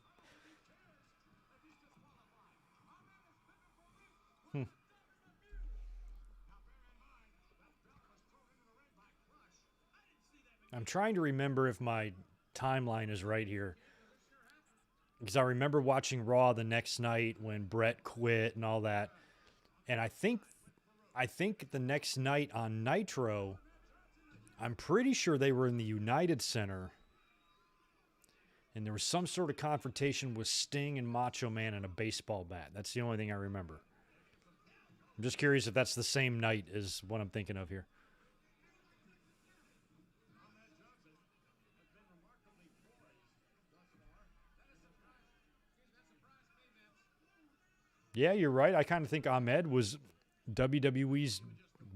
I'm trying to remember if my timeline is right here. Because I remember watching Raw the next night when Brett quit and all that. And I think the next night on Nitro, I'm pretty sure they were in the United Center. And there was some sort of confrontation with Sting and Macho Man and a baseball bat. That's the only thing I remember. I'm just curious if that's the same night as what I'm thinking of here. Yeah, you're right. I kind of think Ahmed was WWE's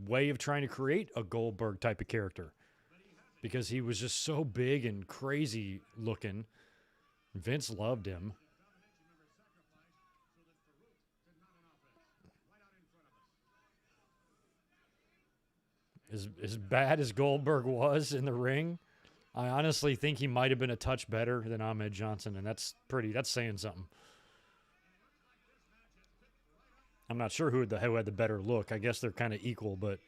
way of trying to create a Goldberg type of character because he was just so big and crazy looking. Vince loved him. As bad as Goldberg was in the ring, I honestly think he might have been a touch better than Ahmed Johnson, and that's saying something. I'm not sure who had the better look. I guess they're kind of equal, but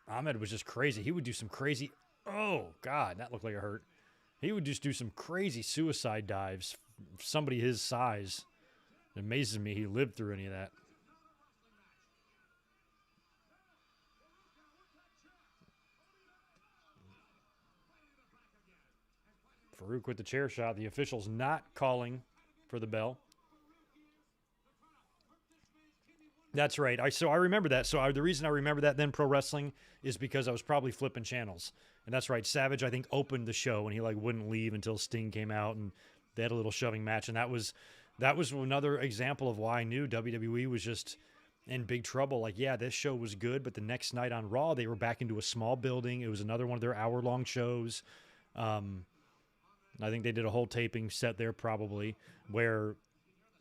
Ahmed was just crazy. He would do some crazy... Oh, God, that looked like it hurt. He would just do some crazy suicide dives. Somebody his size. It amazes me he lived through any of that. Farooq with the chair shot. The official's not calling for the bell. That's right. I remember that. So the reason I remember that then pro wrestling is because I was probably flipping channels. And that's right. Savage, I think, opened the show and he like wouldn't leave until Sting came out and they had a little shoving match. And that was That was another example of why I knew WWE was just in big trouble. Like, yeah, this show was good, but the next night on Raw, they were back into a small building. It was another one of their hour-long shows. I think they did a whole taping set there probably, where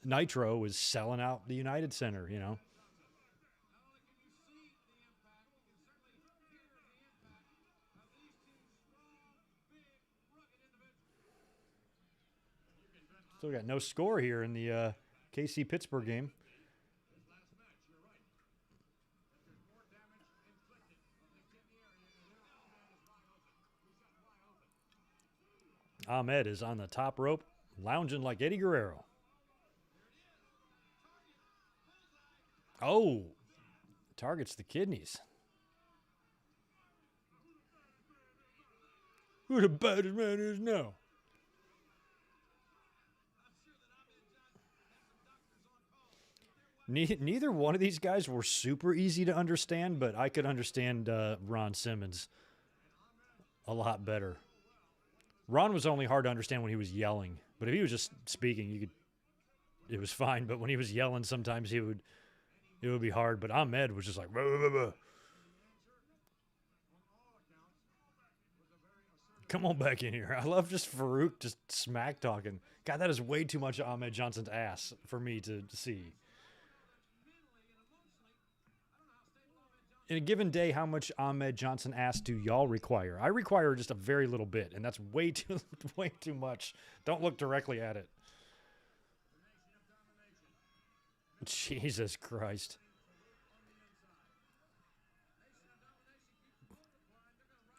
Nitro was selling out the United Center, you know. Still got no score here in the KC Pittsburgh game. Ahmed is on the top rope, lounging like Eddie Guerrero. Oh, targets the kidneys. Who the baddest man is now? Neither one of these guys were super easy to understand, but I could understand Ron Simmons a lot better. Ron was only hard to understand when he was yelling, but if he was just speaking, it was fine. But when he was yelling, sometimes it would be hard. But Ahmed was just like, "Blah, blah, blah." Come on back in here. I love just Farooq just smack talking. God, that is way too much Ahmed Johnson's ass for me to see. In a given day, how much Ahmed Johnson ass do y'all require? I require just a very little bit, and that's way too much. Don't look directly at it. Jesus Christ.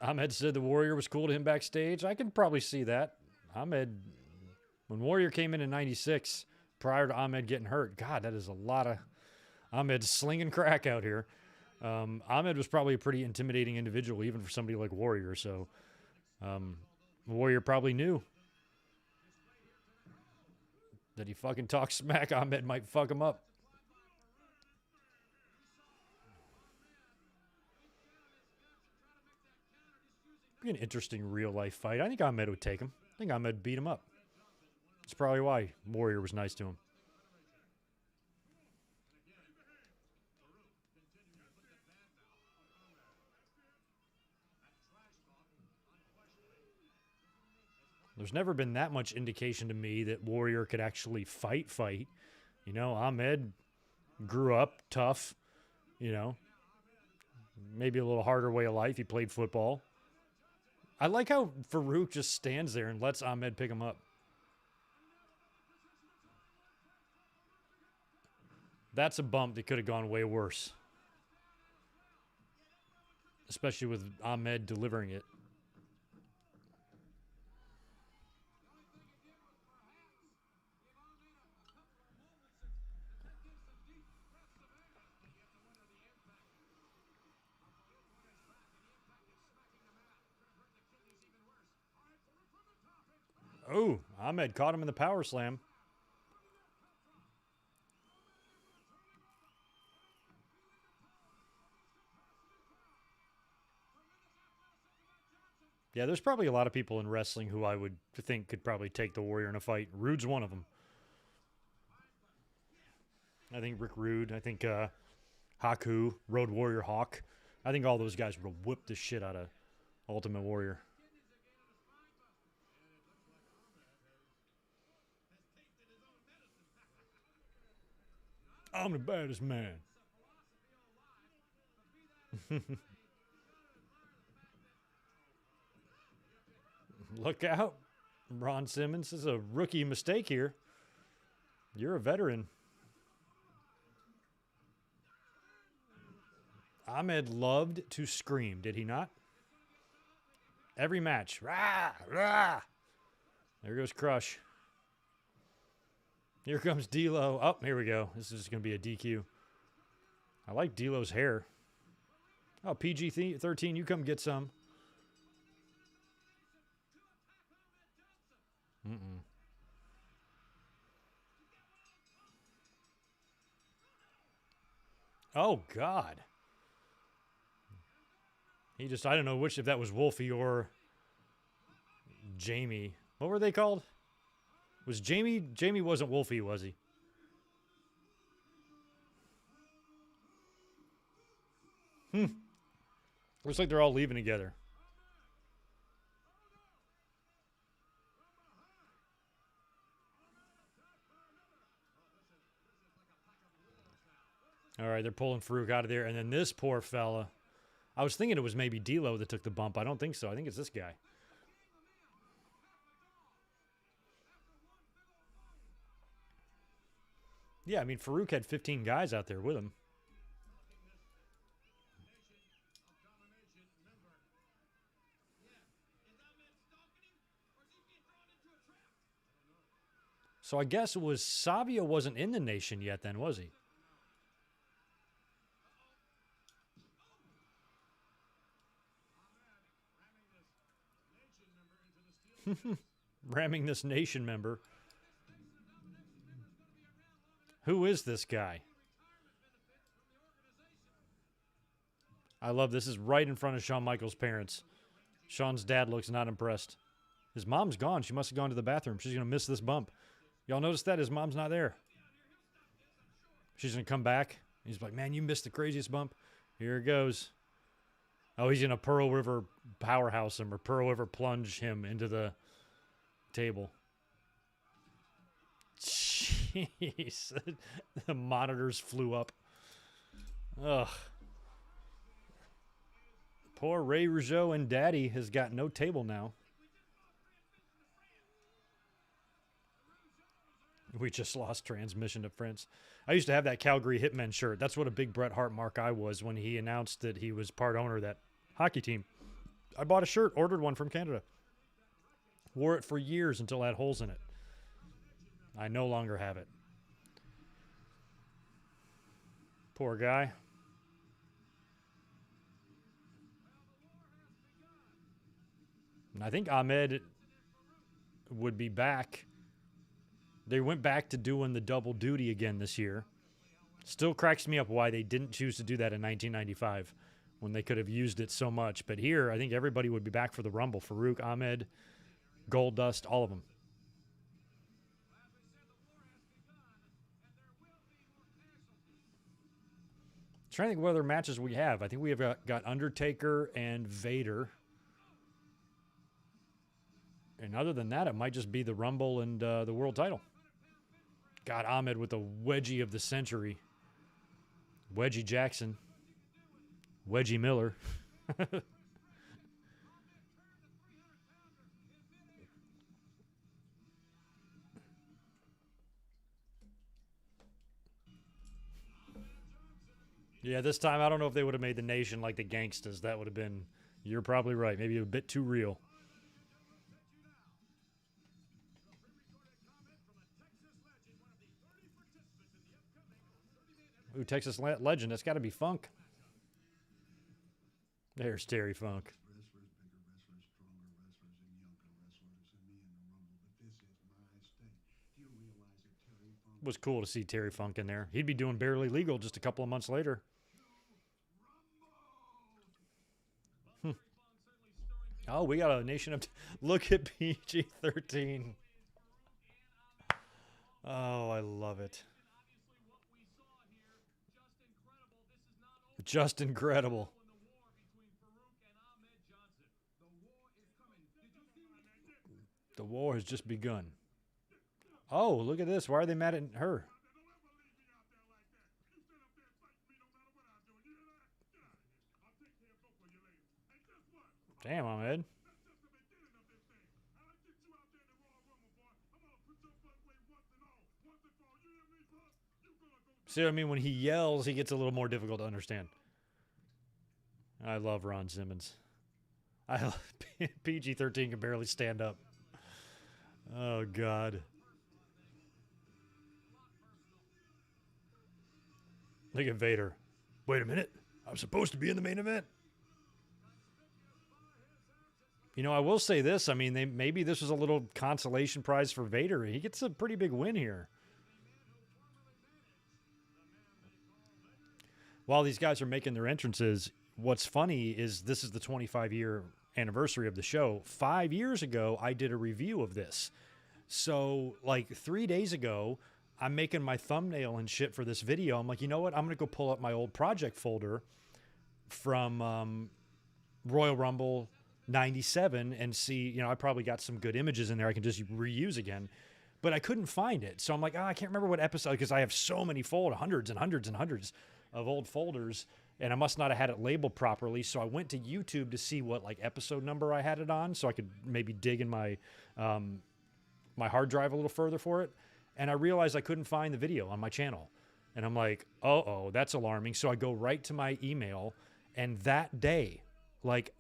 Ahmed said the Warrior was cool to him backstage. I can probably see that. Ahmed, when Warrior came in 96, prior to Ahmed getting hurt, God, that is a lot of Ahmed slinging crack out here. Ahmed was probably a pretty intimidating individual, even for somebody like Warrior. So, Warrior probably knew that he fucking talked smack. Ahmed might fuck him up. Be an interesting real life fight. I think Ahmed would take him. I think Ahmed beat him up. That's probably why Warrior was nice to him. There's never been that much indication to me that Warrior could actually fight. You know, Ahmed grew up tough, you know, maybe a little harder way of life. He played football. I like how Farooq just stands there and lets Ahmed pick him up. That's a bump that could have gone way worse. Especially with Ahmed delivering it. Oh, Ahmed caught him in the power slam. Yeah, there's probably a lot of people in wrestling who I would think could probably take the Warrior in a fight. Rude's one of them. I think Rick Rude. I think Haku, Road Warrior Hawk. I think all those guys would have whipped the shit out of Ultimate Warrior. I'm the baddest man. Look out. Ron Simmons, this is a rookie mistake here. You're a veteran. Ahmed loved to scream, did he not? Every match. Rah, rah. There goes Crush. Here comes D'Lo. Oh, here we go. This is just going to be a DQ. I like D'Lo's hair. Oh, PG-13, you come get some. Oh, God. He just, I don't know which, if that was Wolfie or Jamie. What were they called? Was Jamie wasn't Wolfie, was he? Looks like they're all leaving together. All right, they're pulling Farooq out of there. And then this poor fella. I was thinking it was maybe D'Lo that took the bump. I don't think so. I think it's this guy. Yeah, I mean, Farooq had 15 guys out there with him. So I guess it was Savio wasn't in the Nation yet then, was he? Ramming this Nation member. Who is this guy? I love this. Is right in front of Shawn Michaels' parents. Shawn's dad looks not impressed. His mom's gone. She must have gone to the bathroom. She's going to miss this bump. Y'all notice that? His mom's not there. She's going to come back. He's like, man, you missed the craziest bump. Here it goes. Oh, he's going to Pearl River powerhouse him or Pearl River plunge him into the table. Jeez. The monitors flew up. Ugh. Poor Ray Rougeau and Daddy has got no table now. We just lost transmission to France. I used to have that Calgary Hitmen shirt. That's what a big Bret Hart mark I was when he announced that he was part owner of that hockey team. I bought a shirt, ordered one from Canada. Wore it for years until it had holes in it. I no longer have it. Poor guy. And I think Ahmed would be back. They went back to doing the double duty again this year. Still cracks me up why they didn't choose to do that in 1995 when they could have used it so much. But here, I think everybody would be back for the Rumble. Farooq, Ahmed, Goldust, all of them. Trying to think what other matches we have. I think we have got Undertaker and Vader. And other than that, it might just be the Rumble and the world title. Got Ahmed with the wedgie of the century. Wedgie Jackson. Wedgie Miller. Yeah, this time I don't know if they would have made the Nation like the Gangstas. That would have been, you're probably right, maybe a bit too real. Ooh, Texas legend. That's got to be Funk. There's Terry Funk. It was cool to see Terry Funk in there. He'd be doing Barely Legal just a couple of months later. Oh, we got a Nation of... Look at PG-13. Oh, I love it. Just incredible. The war has just begun. Oh, look at this. Why are they mad at her? Damn, Ahmed. See what I mean? When he yells, he gets a little more difficult to understand. I love Ron Simmons. I love PG-13 can barely stand up. Oh, God. Look at Vader. Wait a minute. I'm supposed to be in the main event. You know, I will say this. I mean, maybe this was a little consolation prize for Vader. He gets a pretty big win here. While these guys are making their entrances, what's funny is this is the 25-year anniversary of the show. 5 years ago, I did a review of this. So like 3 days ago, I'm making my thumbnail and shit for this video. I'm like, you know what? I'm going to go pull up my old project folder from Royal Rumble 97 and see, you know, I probably got some good images in there I can just reuse again. But I couldn't find it. So I'm like, I can't remember what episode, because I have so many hundreds and hundreds and hundreds of old folders, and I must not have had it labeled properly. So I went to YouTube to see what like episode number I had it on, so I could maybe dig in my my hard drive a little further for it. And I realized I couldn't find the video on my channel. And I'm like, uh-oh, that's alarming. So I go right to my email, and that day, like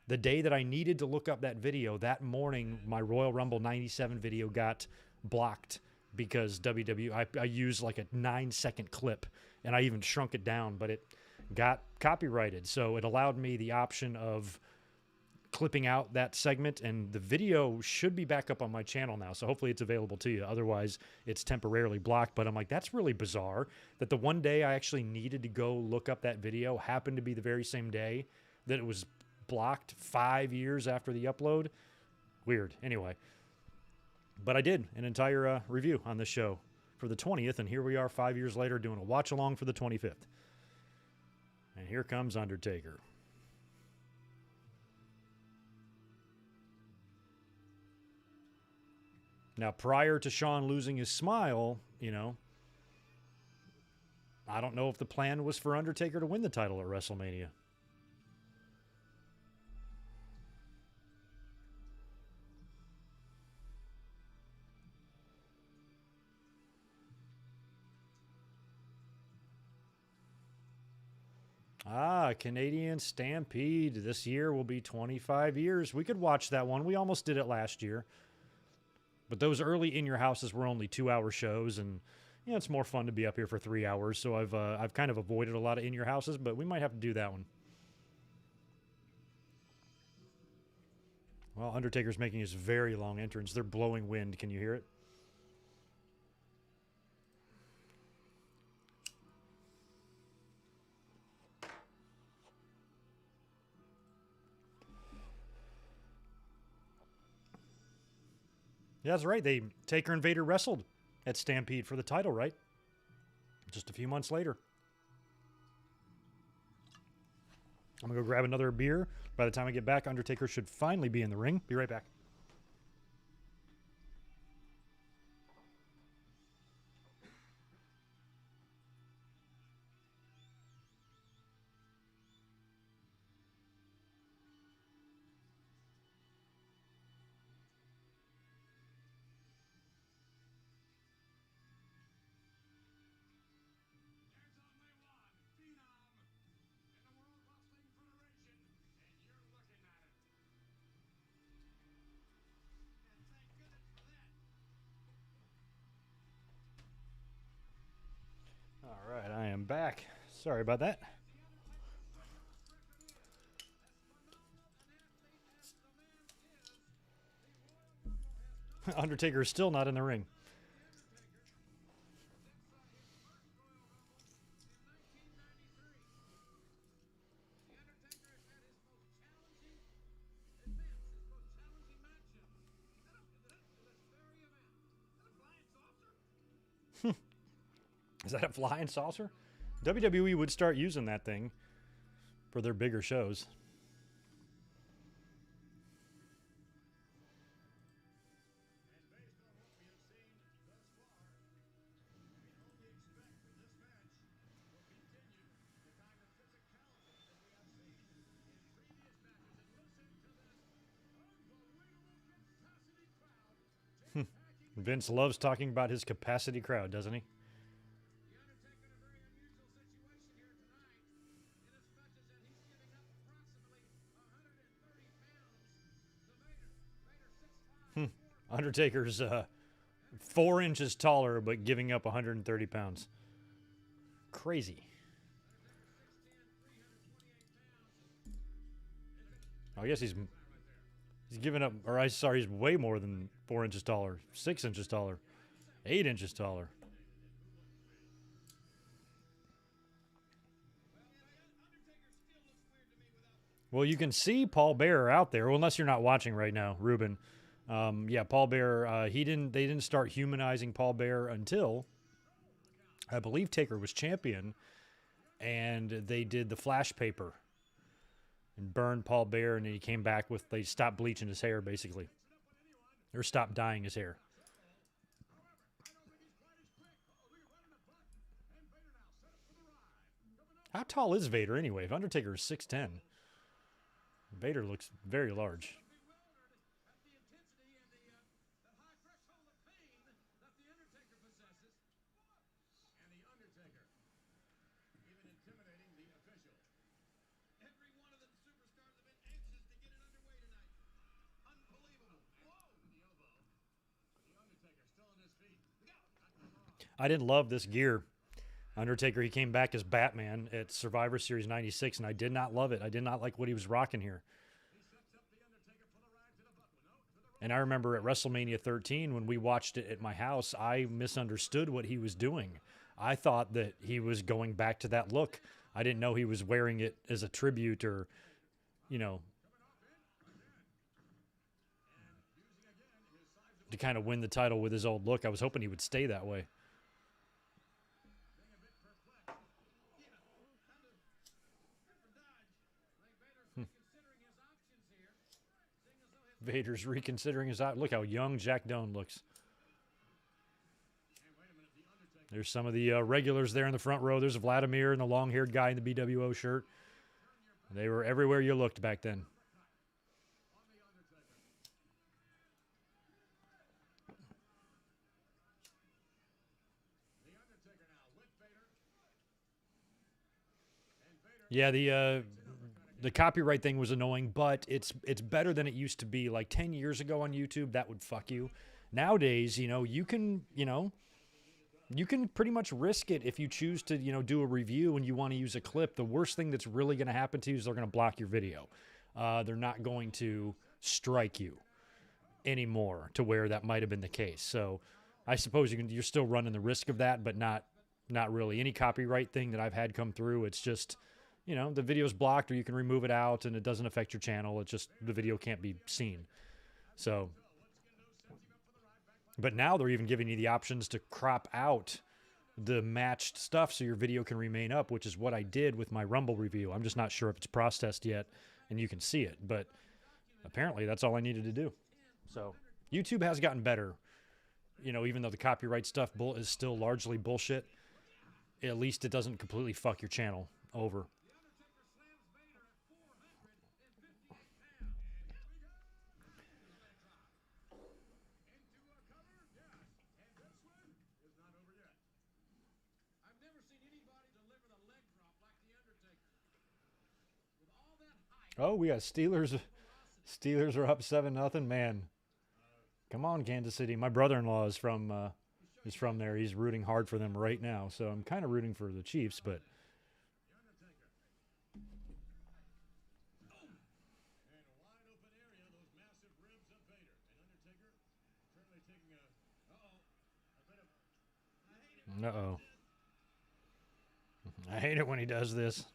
the day that I needed to look up that video, that morning, my Royal Rumble 97 video got blocked because WWE, I used like a 9-second clip, and I even shrunk it down, but it got copyrighted. So it allowed me the option of clipping out that segment, and the video should be back up on my channel now. So hopefully it's available to you. Otherwise it's temporarily blocked. But I'm like, that's really bizarre that the one day I actually needed to go look up that video happened to be the very same day that it was blocked 5 years after the upload. Weird. Anyway, but I did an entire review on this show for the 20th, and here we are 5 years later doing a watch along for the 25th. And here comes Undertaker. Now, prior to Shawn losing his smile, you know, I don't know if the plan was for Undertaker to win the title at WrestleMania. Canadian Stampede. This year will be 25 years. We could watch that one. We almost did it last year. But those early In Your Houses were only 2-hour shows, and you know, it's more fun to be up here for 3 hours. So I've kind of avoided a lot of In Your Houses, but we might have to do that one. Well, Undertaker's making his very long entrance. They're blowing wind. Can you hear it? Yeah, that's right. Taker and Vader wrestled at Stampede for the title, right? Just a few months later. I'm going to go grab another beer. By the time I get back, Undertaker should finally be in the ring. Be right back. All right, I am back. Sorry about that. Undertaker is still not in the ring. Is that a flying saucer? WWE would start using that thing for their bigger shows. Vince loves talking about his capacity crowd, doesn't he? Undertaker's 4 inches taller, but giving up 130 pounds. Crazy. Oh, I guess he's giving up, or sorry, he's way more than 4 inches taller. 6 inches taller. 8 inches taller. Well, you can see Paul Bearer out there, well, unless you're not watching right now, Ruben. Yeah, Paul Bearer. They didn't start humanizing Paul Bearer until I believe Taker was champion, and they did the flash paper and burned Paul Bearer, and then he came back with they stopped bleaching his hair basically, or stopped dyeing his hair. How tall is Vader anyway? If Undertaker is 6'10", Vader looks very large. I didn't love this gear. Undertaker, he came back as Batman at Survivor Series 96, and I did not love it. I did not like what he was rocking here. And I remember at WrestleMania 13, when we watched it at my house, I misunderstood what he was doing. I thought that he was going back to that look. I didn't know he was wearing it as a tribute or, you know, to kind of win the title with his old look. I was hoping he would stay that way. Vader's reconsidering his options. Look how young Jack Doan looks. There's some of the regulars there in the front row. There's Vladimir and the long-haired guy in the BWO shirt. They were everywhere you looked back then. Yeah, the copyright thing was annoying, but it's better than it used to be. Like 10 years ago on YouTube, that would fuck you. Nowadays, you can pretty much risk it if you choose to, do a review and you want to use a clip. The worst thing that's really going to happen to you is they're going to block your video. They're not going to strike you anymore to where that might have been the case. So I suppose you're still running the risk of that, but not really. Any copyright thing that I've had come through, it's just, the video's blocked or you can remove it out and it doesn't affect your channel. It's just the video can't be seen. So, but now they're even giving you the options to crop out the matched stuff so your video can remain up, which is what I did with my Rumble review. I'm just not sure if it's processed yet and you can see it, but apparently that's all I needed to do. So YouTube has gotten better. Even though the copyright stuff is still largely bullshit, at least it doesn't completely fuck your channel over. Oh, we got Steelers. Steelers are up 7-0. Man, come on, Kansas City. My brother-in-law is from there. He's rooting hard for them right now. So I'm kind of rooting for the Chiefs, but uh-oh. I hate it when he does this.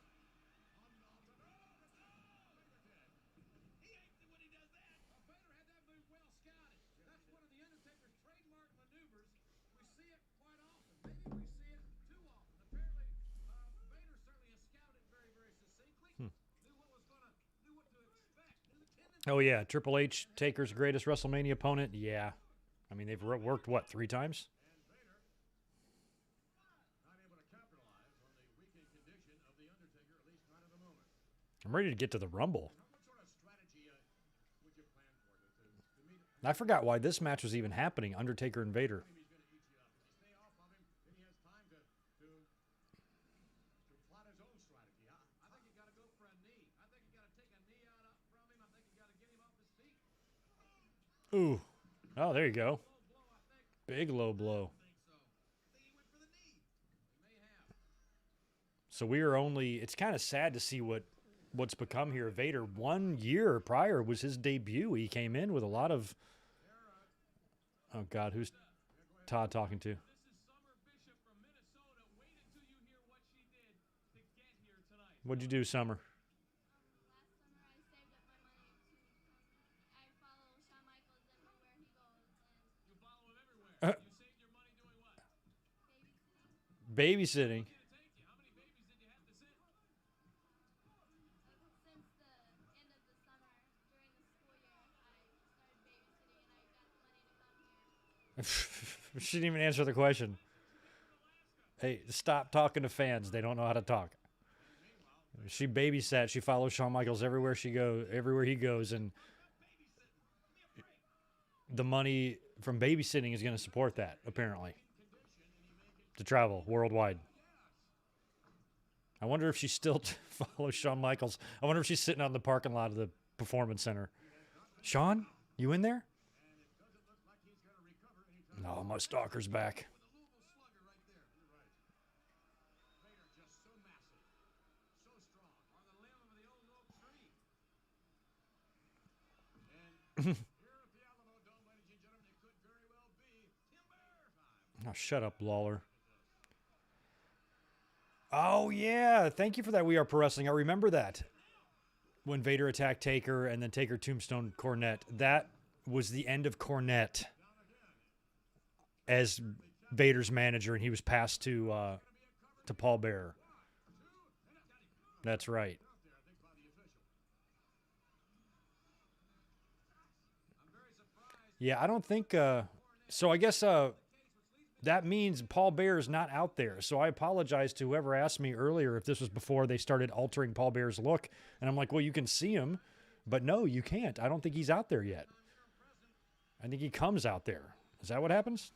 Oh, yeah. Triple H, Taker's greatest WrestleMania opponent. Yeah. I mean, they've worked, what, 3 times? I'm ready to get to the Rumble. I forgot why this match was even happening, Undertaker and Vader. Ooh. Oh, there you go. Big low blow. So we are only, it's kind of sad to see what's become here. Vader, 1 year prior was his debut. He came in with a lot of, oh God, who's Todd talking to? What'd you do, Summer? Last summer I saved up my money to I follow Shawn Michaels and wear babysitting. How many babies did you have to sit? Since the end of the summer, during the school year, I started babysitting and I got the money to come here. She didn't even answer the question. Hey, stop talking to fans. They don't know how to talk. She babysat. She follows Shawn Michaels everywhere everywhere he goes, and the money from babysitting is going to support that, apparently, to travel worldwide. I wonder if she still follows Shawn Michaels. I wonder if she's sitting out in the parking lot of the Performance Center. Shawn, you in there? No, my stalker's back. Oh, shut up, Lawler. Oh, yeah. Thank you for that, We Are Pro Wrestling. I remember that. When Vader attacked Taker and then Taker tombstone Cornette. That was the end of Cornette as Vader's manager, and he was passed to Paul Bearer. That's right. Yeah, I don't think... so I guess... that means Paul Bearer is not out there. So I apologize to whoever asked me earlier if this was before they started altering Paul Bearer's look. And I'm like, well, you can see him, but no, you can't. I don't think he's out there yet. I think he comes out there. Is that what happens?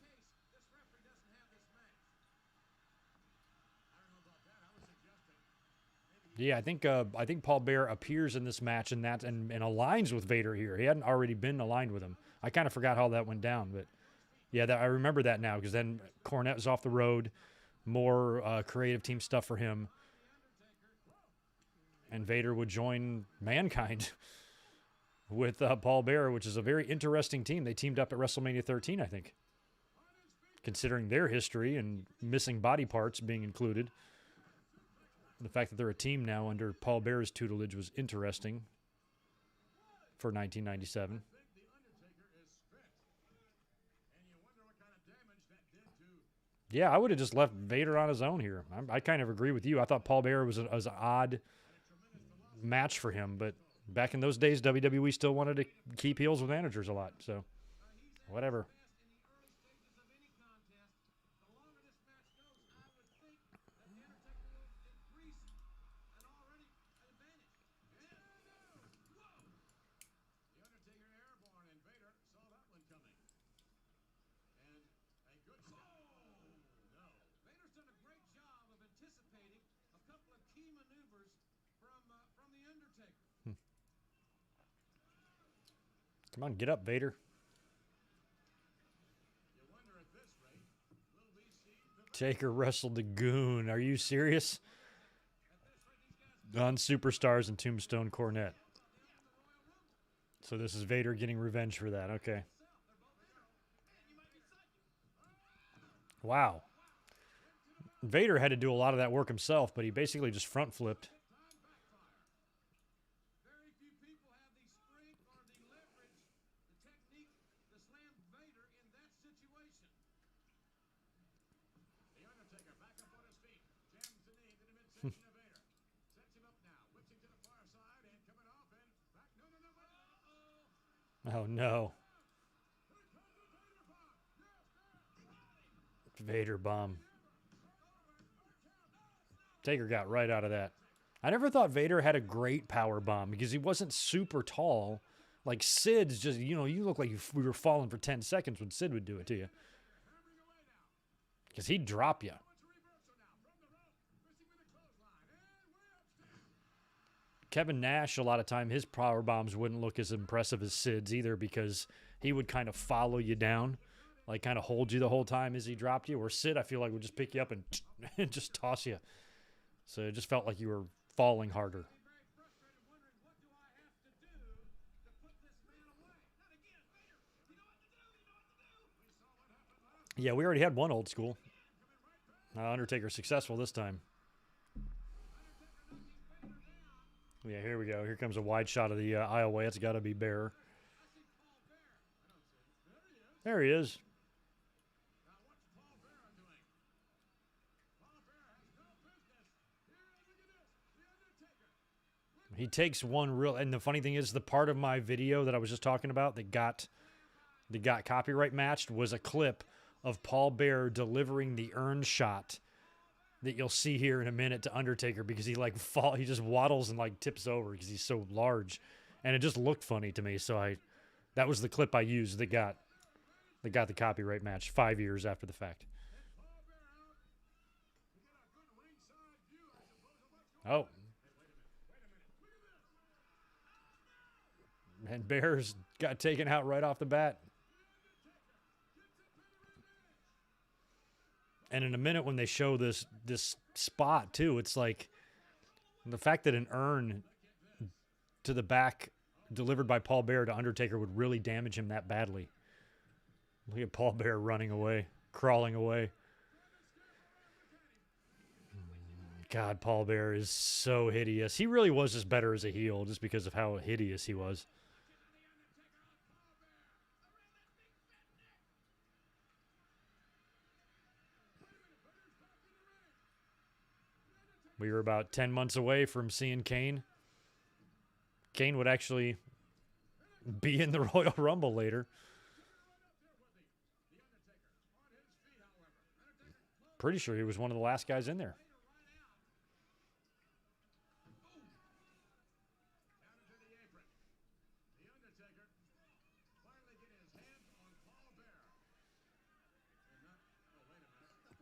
Yeah, I think Paul Bearer appears in this match and aligns with Vader here. He hadn't already been aligned with him. I kind of forgot how that went down, but yeah, I remember that now because then Cornette was off the road. More creative team stuff for him. And Vader would join Mankind with Paul Bearer, which is a very interesting team. They teamed up at WrestleMania 13, I think. Considering their history and missing body parts being included. The fact that they're a team now under Paul Bearer's tutelage was interesting for 1997. Yeah, I would have just left Vader on his own here. I kind of agree with you. I thought Paul Bearer was an odd match for him, but back in those days, WWE still wanted to keep heels with managers a lot, so whatever. Come on, get up, Vader. Taker wrestled the Goon. Are you serious? On Superstars and Tombstone Cornette. So this is Vader getting revenge for that. Okay. Wow. Vader had to do a lot of that work himself, but he basically just front flipped. Oh, no. Vader bomb. Taker got right out of that. I never thought Vader had a great power bomb because he wasn't super tall. Like Sid's just, you look like we were falling for 10 seconds when Sid would do it to you. Because he'd drop you. Kevin Nash, a lot of time, his power bombs wouldn't look as impressive as Sid's either because he would kind of follow you down, like kind of hold you the whole time as he dropped you. Where Sid, I feel like, would just pick you up and just toss you. So it just felt like you were falling harder. Yeah, we already had one old school. Undertaker successful this time. Yeah, here we go. Here comes a wide shot of the aisleway. It's got to be Bearer. There he is. He takes one real, and the funny thing is, the part of my video that I was just talking about that got copyright matched was a clip of Paul Bearer delivering the urn shot that you'll see here in a minute to Undertaker, because he like he just waddles and like tips over because he's so large, and it just looked funny to me. So that was the clip I used that got the copyright match 5 years after the fact. Oh. And Bears got taken out right off the bat. And in a minute when they show this spot too, it's like the fact that an urn to the back delivered by Paul Bearer to Undertaker would really damage him that badly. Look at Paul Bearer running away, crawling away. God, Paul Bearer is so hideous. He really was just better as a heel just because of how hideous he was. We were about 10 months away from seeing Kane. Kane would actually be in the Royal Rumble later. Pretty sure he was one of the last guys in there.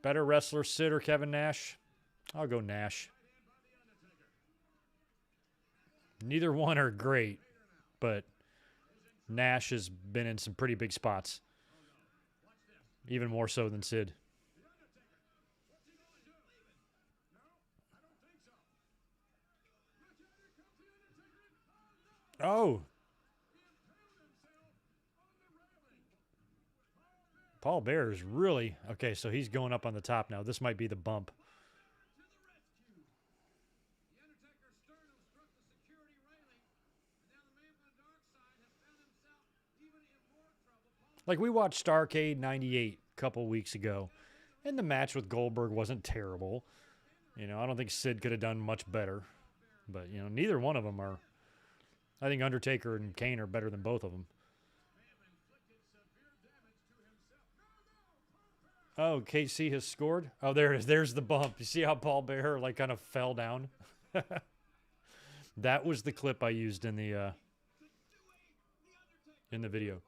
Better wrestler, Sid or Kevin Nash? I'll go Nash. Neither one are great, but Nash has been in some pretty big spots. Even more so than Sid. Oh. Paul Bearer is really... Okay, so he's going up on the top now. This might be the bump. Like, we watched Starrcade 98 a couple weeks ago, and the match with Goldberg wasn't terrible. You know, I don't think Sid could have done much better. But, you know, neither one of them are... I think Undertaker and Kane are better than both of them. Oh, KC has scored? Oh, there it is. There's the bump. You see how Paul Bearer, like, kind of fell down? That was the clip I used in the video.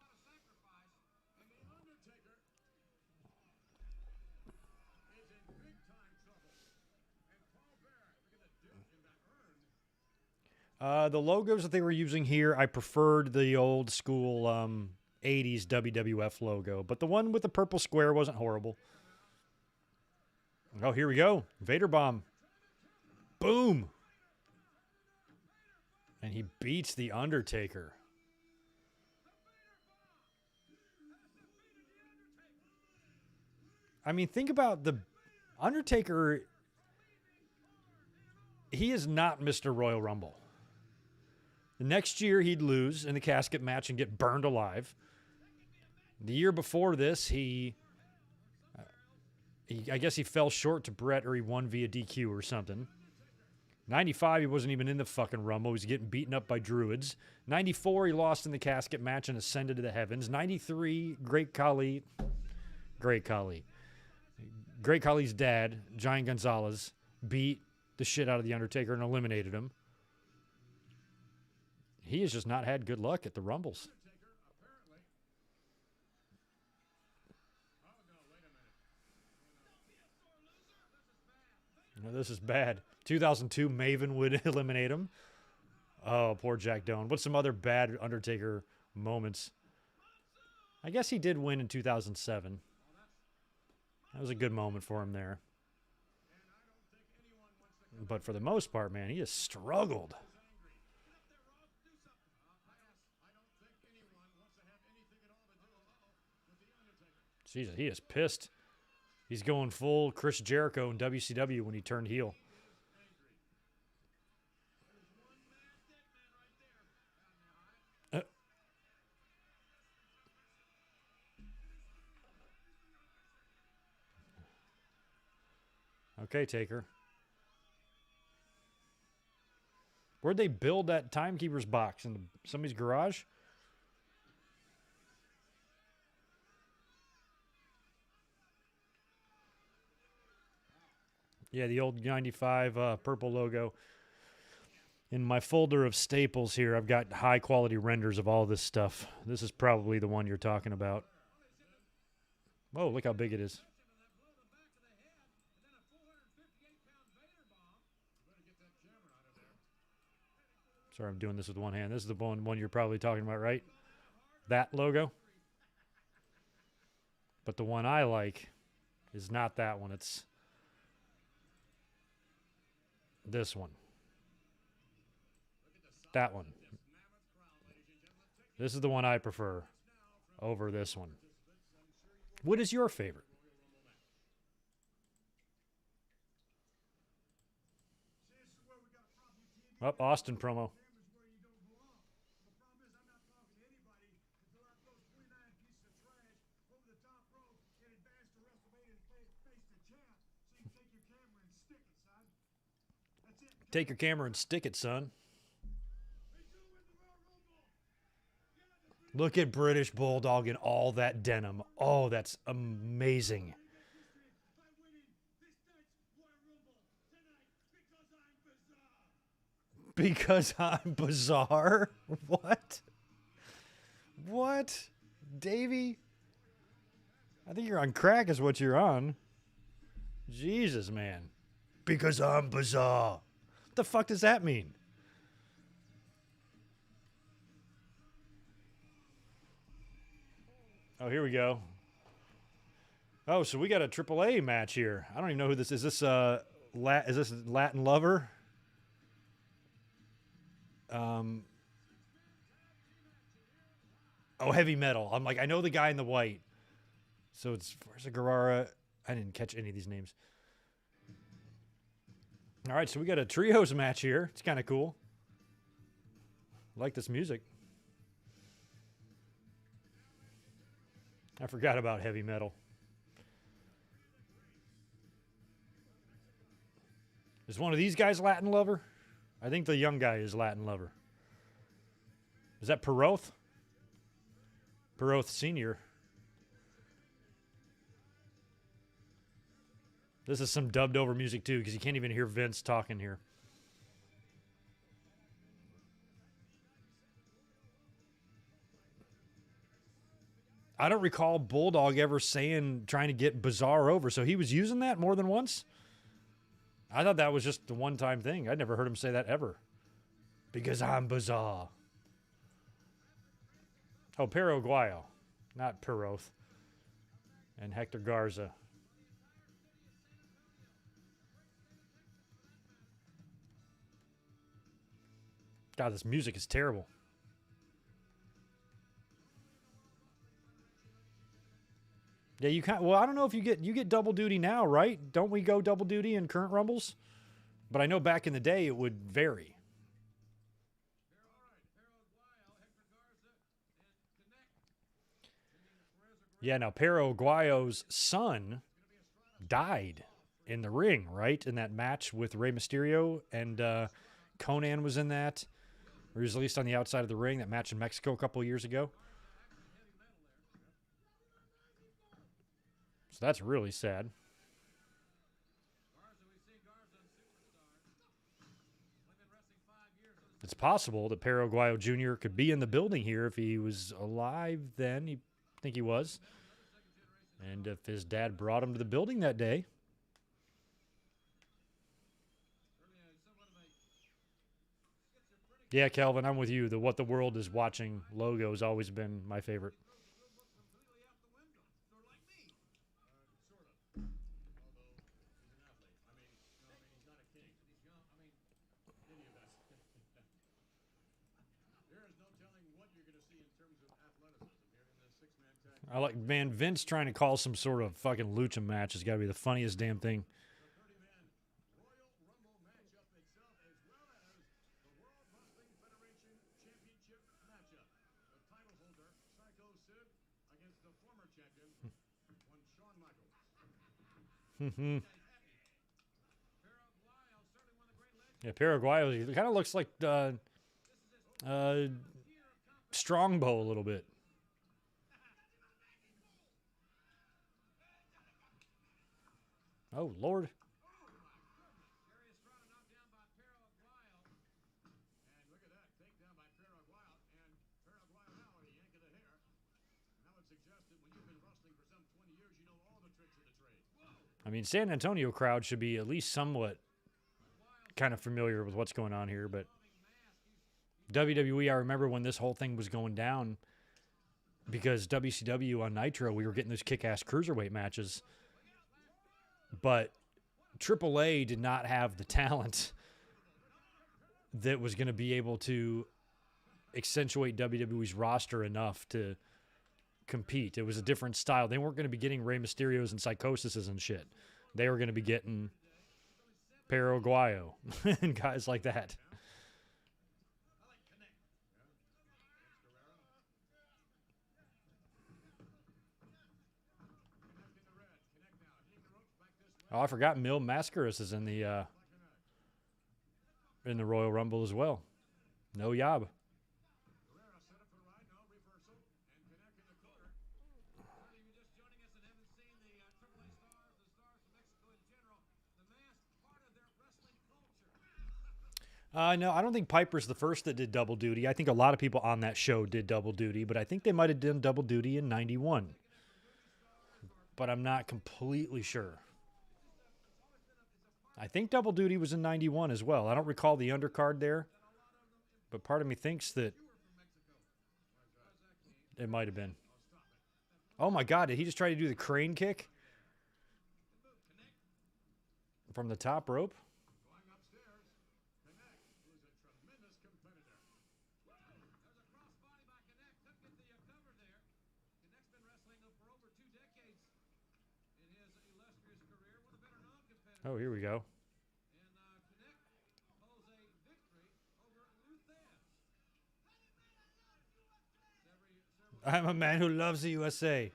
The logos that they were using here, I preferred the old school 80s WWF logo, but the one with the purple square wasn't horrible. Oh, here we go. Vader bomb. Boom. And he beats the Undertaker. I mean, think about the Undertaker. He is not Mr. Royal Rumble. The next year, he'd lose in the casket match and get burned alive. The year before this, I guess he fell short to Brett, or he won via DQ or something. 95, he wasn't even in the fucking Rumble. He was getting beaten up by Druids. 94, he lost in the casket match and ascended to the heavens. 93, Great Khali's dad, Giant Gonzalez, beat the shit out of the Undertaker and eliminated him. He has just not had good luck at the Rumbles. No, this is bad. 2002, Maven would eliminate him. Oh, poor Jack Doan. What's some other bad Undertaker moments? I guess he did win in 2007. That was a good moment for him there. But for the most part, man, he has struggled. Jesus, he is pissed. He's going full Chris Jericho in WCW when he turned heel. Okay, Taker. Where'd they build that timekeeper's box? In somebody's garage? Yeah, the old 95 purple logo. In my folder of staples here, I've got high-quality renders of all this stuff. This is probably the one you're talking about. Oh, look how big it is. Sorry, I'm doing this with one hand. This is the one you're probably talking about, right? That logo. But the one I like is not that one. It's this one. That one. This is the one I prefer over this one. What is your favorite? Oh, Austin promo. Take your camera and stick it, son. Look at British Bulldog in all that denim. Oh, that's amazing. Because I'm bizarre? What? What? Davey? I think you're on crack is what you're on. Jesus, man. Because I'm bizarre. What the fuck does that mean? Oh, here we go. Oh, so we got a AAA match here. I don't even know who this is. Is this Latin Lover? Oh, Heavy Metal. I'm like, I know the guy in the white. So it's where's the Guerrera? I didn't catch any of these names. All right, so we got a trios match here. It's kind of cool. I like this music. I forgot about Heavy Metal. Is one of these guys Latin Lover? I think the young guy is Latin Lover. Is that Perroth? Perroth Sr. This is some dubbed over music too, because you can't even hear Vince talking here. I don't recall Bulldog ever trying to get Bizarre over, so he was using that more than once? I thought that was just the one-time thing. I'd never heard him say that ever. Because I'm bizarre. Oh, Paraguayo, not Perroth. And Hector Garza. God, this music is terrible. Yeah, you can't. Well, I don't know if you get double duty now, right? Don't we go double duty in current Rumbles? But I know back in the day it would vary. Yeah, now Paraguayo's son died in the ring, right? In that match with Rey Mysterio, and Conan was in that. Or he was at least on the outside of the ring, that match in Mexico a couple years ago. So that's really sad. It's possible that Paraguayo Jr. could be in the building here if he was alive then. I think he was. And if his dad brought him to the building that day. Yeah, Calvin, I'm with you. The What the World is Watching logo has always been my favorite. I like, man, Vince trying to call some sort of fucking lucha match has got to be the funniest damn thing. Yeah, Paraguay, he kind of looks like Strongbow a little bit. Oh, Lord. And look at that, takedown by Paraguay. And Paraguay now with a yank of the hair. And I would suggest that when you've been wrestling for some 20 years, you know all the tricks of the trade. I mean, San Antonio crowd should be at least somewhat kind of familiar with what's going on here, but WWE, I remember when this whole thing was going down, because WCW on Nitro, we were getting those kick-ass cruiserweight matches, but AAA did not have the talent that was going to be able to accentuate WWE's roster enough to compete. It was a different style. They weren't going to be getting Rey Mysterios and Psychosises and shit. They were going to be getting Paraguayo and guys like that. Oh, I forgot Mil Mascaras is in the Royal Rumble as well. No Yob. No, I don't think Piper's the first that did double duty. I think a lot of people on that show did double duty, but I think they might have done double duty in 91. But I'm not completely sure. I think double duty was in 91 as well. I don't recall the undercard there, but part of me thinks that it might have been. Oh my God, did he just try to do the crane kick from the top rope? Oh, here we go. I'm a man who loves the USA.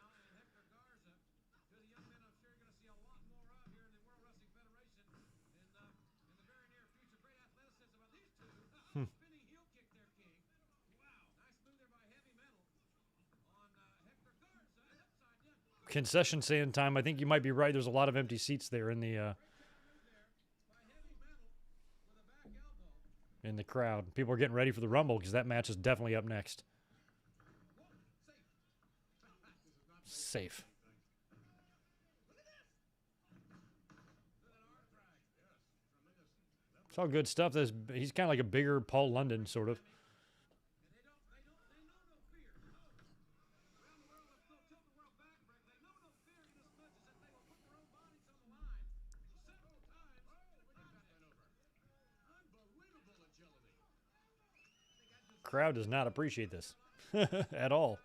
Concession stand time. I think you might be right. There's a lot of empty seats there in the crowd. People are getting ready for the Rumble because that match is definitely up next. Safe. It's all good stuff. He's kind of like a bigger Paul London, sort of. Crowd does not appreciate this at all.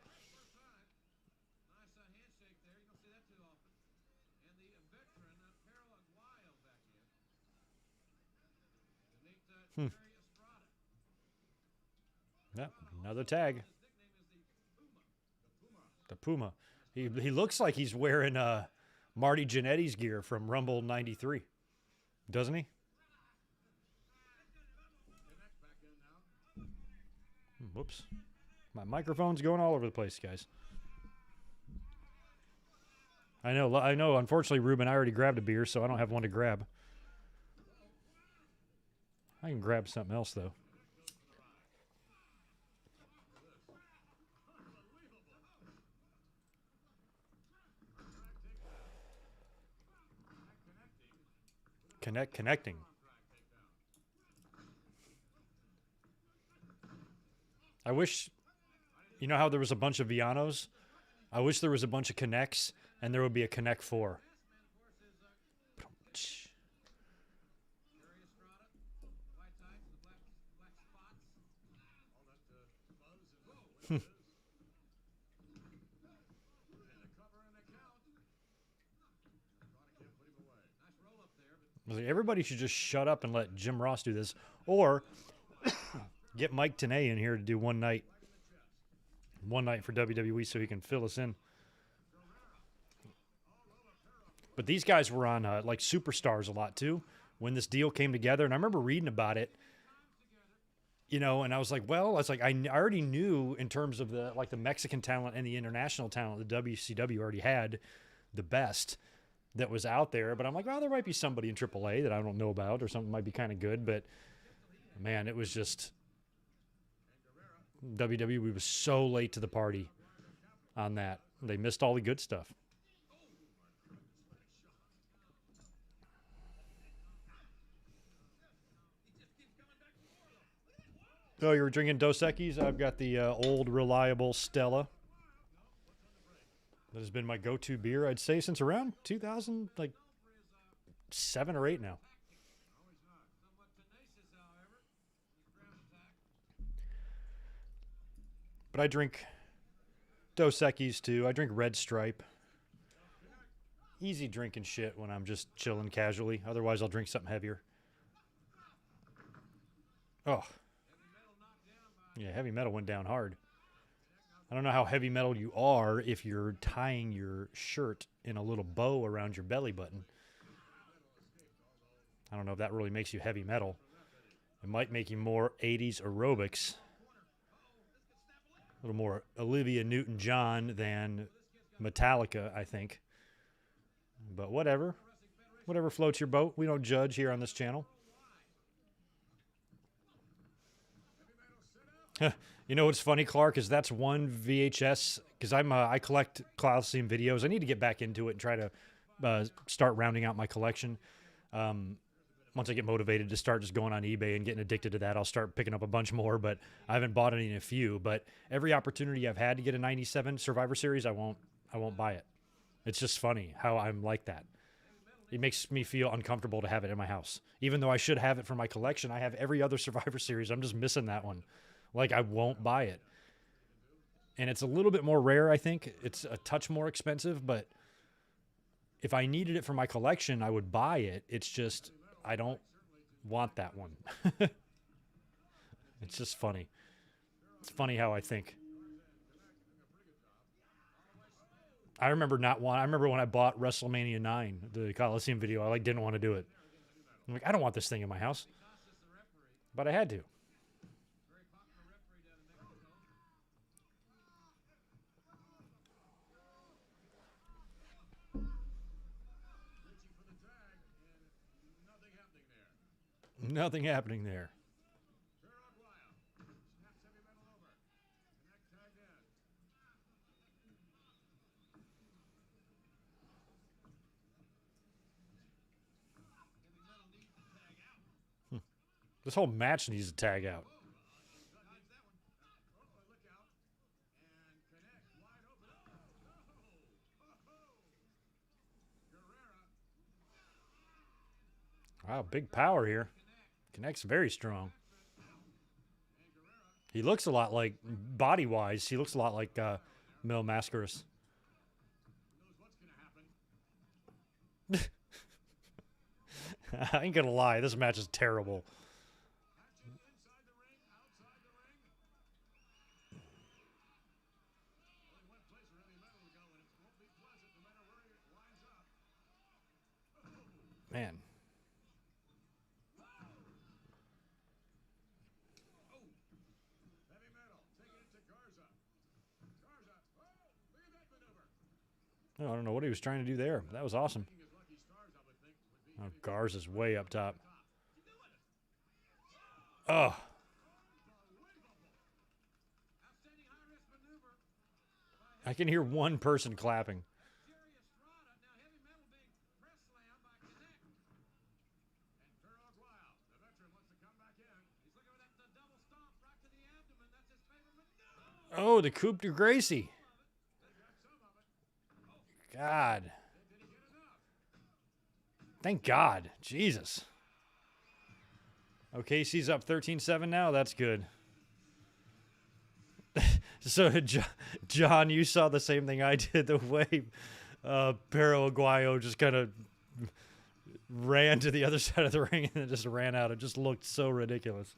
Yep, another tag. The Puma. He looks like he's wearing Marty Jannetty's gear from Rumble 93. Doesn't he? Whoops. My microphone's going all over the place, guys. I know. Unfortunately, Ruben, I already grabbed a beer, so I don't have one to grab. I can grab something else, though. Connecting. I wish, you know how there was a bunch of Vianos? I wish there was a bunch of Connects, and there would be a Connect 4. Everybody should just shut up and let Jim Ross do this. Or get Mike Tenay in here to do one night for WWE so he can fill us in. But these guys were on like Superstars a lot too, when this deal came together. And I remember reading about it, you know, and I was like, well, I already knew in terms of the Mexican talent and the international talent, the WCW already had the best that was out there. But I'm like, well, there might be somebody in AAA that I don't know about, or something might be kind of good. But man, it was just WWE was so late to the party on that. They missed all the good stuff. Oh, you were drinking Dos Equis? I've got the old, reliable Stella. That has been my go-to beer, I'd say, since around 2000, like 7 or 8 now. But I drink Dos Equis, too. I drink Red Stripe. Easy drinking shit when I'm just chilling casually. Otherwise, I'll drink something heavier. Oh. Yeah, heavy metal went down hard. I don't know how heavy metal you are if you're tying your shirt in a little bow around your belly button. I don't know if that really makes you heavy metal. It might make you more 80s aerobics. A little more Olivia Newton-John than Metallica, I think. But whatever. Whatever floats your boat. We don't judge here on this channel. You know what's funny, Clark, is that's one VHS, because I collect Coliseum videos. I need to get back into it and try to start rounding out my collection. Once I get motivated to start just going on eBay and getting addicted to that, I'll start picking up a bunch more, but I haven't bought any in a few. But every opportunity I've had to get a 97 Survivor Series, I won't buy it. It's just funny how I'm like that. It makes me feel uncomfortable to have it in my house. Even though I should have it for my collection, I have every other Survivor Series. I'm just missing that one. Like, I won't buy it. And it's a little bit more rare, I think. It's a touch more expensive, but if I needed it for my collection, I would buy it. It's just, I don't want that one. It's just funny. It's funny how I think. I remember when I bought WrestleMania 9, the Coliseum video, I didn't want to do it. I'm like, I don't want this thing in my house. But I had to. Nothing happening there. This whole match needs to tag out. Wow, big power here. Connects very strong. He looks a lot like, body-wise, he looks a lot like Mil Mascaras. I ain't gonna lie, this match is terrible. Man. Oh, I don't know what he was trying to do there. That was awesome. Oh, Garza's way up top. Oh. I can hear one person clapping. Oh, the coup de Gracie. God. Thank God. Jesus. Okay, he's up 13-7 now. That's good. So, John, you saw the same thing I did. The way Perro Aguayo just kind of ran to the other side of the ring and then just ran out. It just looked so ridiculous.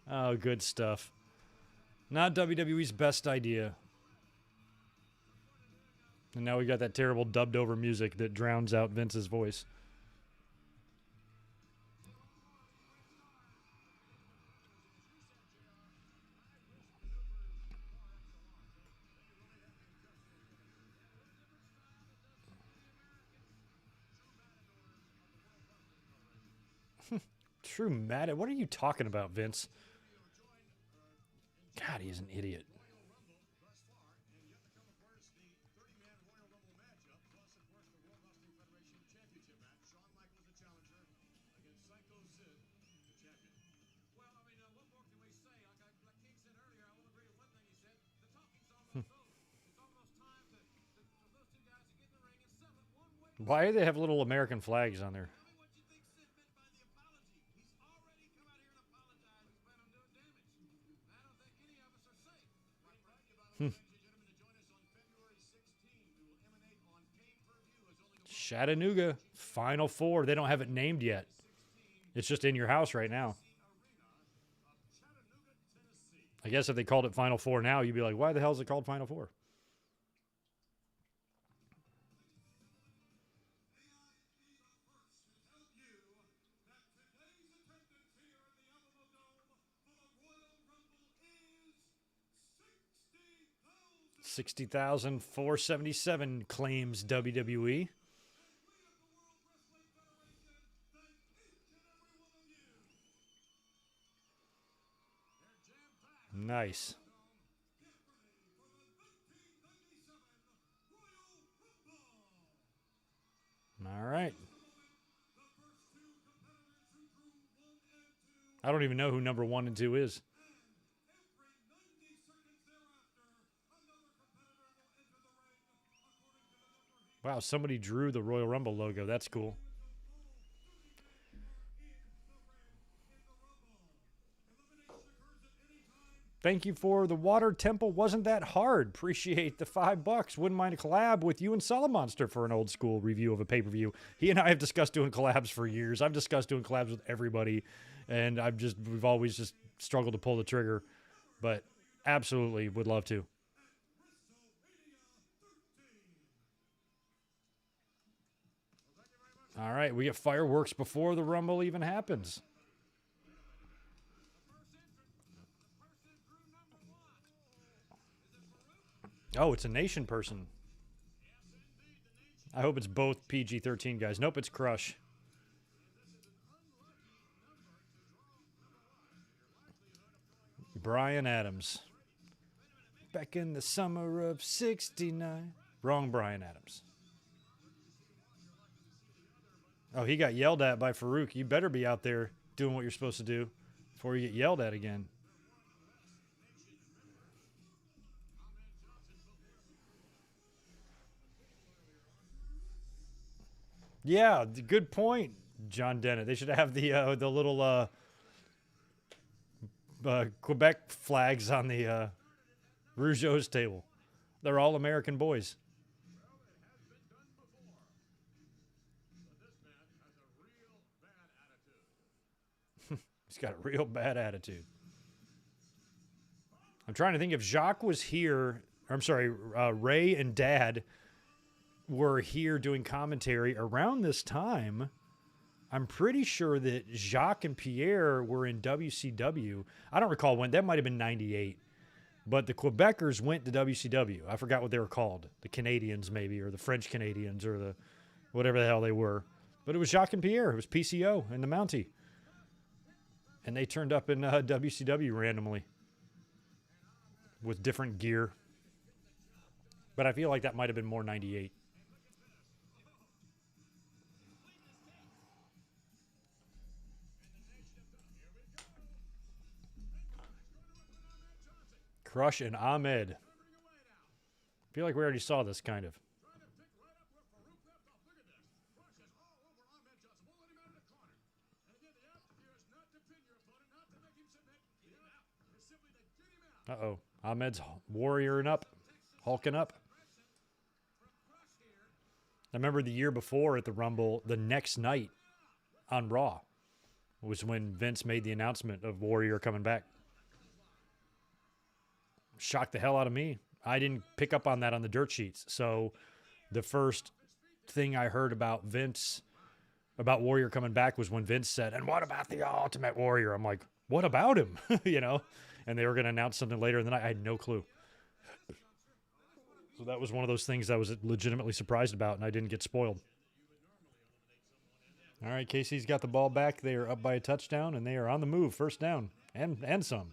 Oh, good stuff. Not WWE's best idea. And now we got that terrible dubbed over music that drowns out Vince's voice. True mad. What are you talking about, Vince? God, he's an idiot. Well, I mean, what more can we say? Like King said earlier, I will agree with one thing he said. The talking's almost over. It's almost time for those two guys to get in the ring and settle it one way. Why do they have little American flags on there? Tell me what you think Sid meant by the apology. He's already come out here and apologized. He's planning on doing damage. I don't think any of us are safe. We invite you, by the way, ladies and gentlemen, to join us on February 16. We will emanate on pay-per-view as only the Chattanooga, Final Four. They don't have it named yet. It's just in your house right now. I guess if they called it Final Four now, you'd be like, why the hell is it called Final Four? $60,477 claims WWE. Nice. All right. I don't even know who number 1 and 2 is. Wow, somebody drew the Royal Rumble logo. That's cool. Thank you for the water temple. Wasn't that hard? Appreciate the $5. Wouldn't mind a collab with you and Salamonster for an old school review of a pay-per-view. He and I have discussed doing collabs for years. I've discussed doing collabs with everybody, and we've always just struggled to pull the trigger, but absolutely would love to. All right, we get fireworks before the Rumble even happens. Oh, it's a nation person. I hope it's both PG-13 guys. Nope, it's Crush. Brian Adams. Back in the summer of '69. Wrong Brian Adams. Oh, he got yelled at by Farooq. You better be out there doing what you're supposed to do before you get yelled at again. Yeah, good point, John Dennett. They should have the little Quebec flags on the Rougeau's table. They're all American boys. He's got a real bad attitude. I'm trying to think if Jacques was here. I'm sorry, Ray and Dad were here doing commentary around this time. I'm pretty sure that Jacques and Pierre were in WCW. I don't recall when. That might have been 98. But the Quebecers went to WCW. I forgot what they were called. The Canadians, maybe, or the French Canadians, or the whatever the hell they were. But it was Jacques and Pierre. It was PCO and the Mountie. And they turned up in WCW randomly with different gear. But I feel like that might have been more 98. Crush and Ahmed. I feel like we already saw this kind of. Uh-oh. Ahmed's warrioring up, hulking up. I remember the year before at the Rumble, the next night on Raw was when Vince made the announcement of Warrior coming back. Shocked the hell out of me. I didn't pick up on that on the dirt sheets. So the first thing I heard about Vince, about Warrior coming back, was when Vince said, "And what about the Ultimate Warrior?" I'm like, what about him? You know? And they were going to announce something later in the night. I had no clue. So that was one of those things I was legitimately surprised about, and I didn't get spoiled. All right, KC's got the ball back. They are up by a touchdown, and they are on the move. First down and some.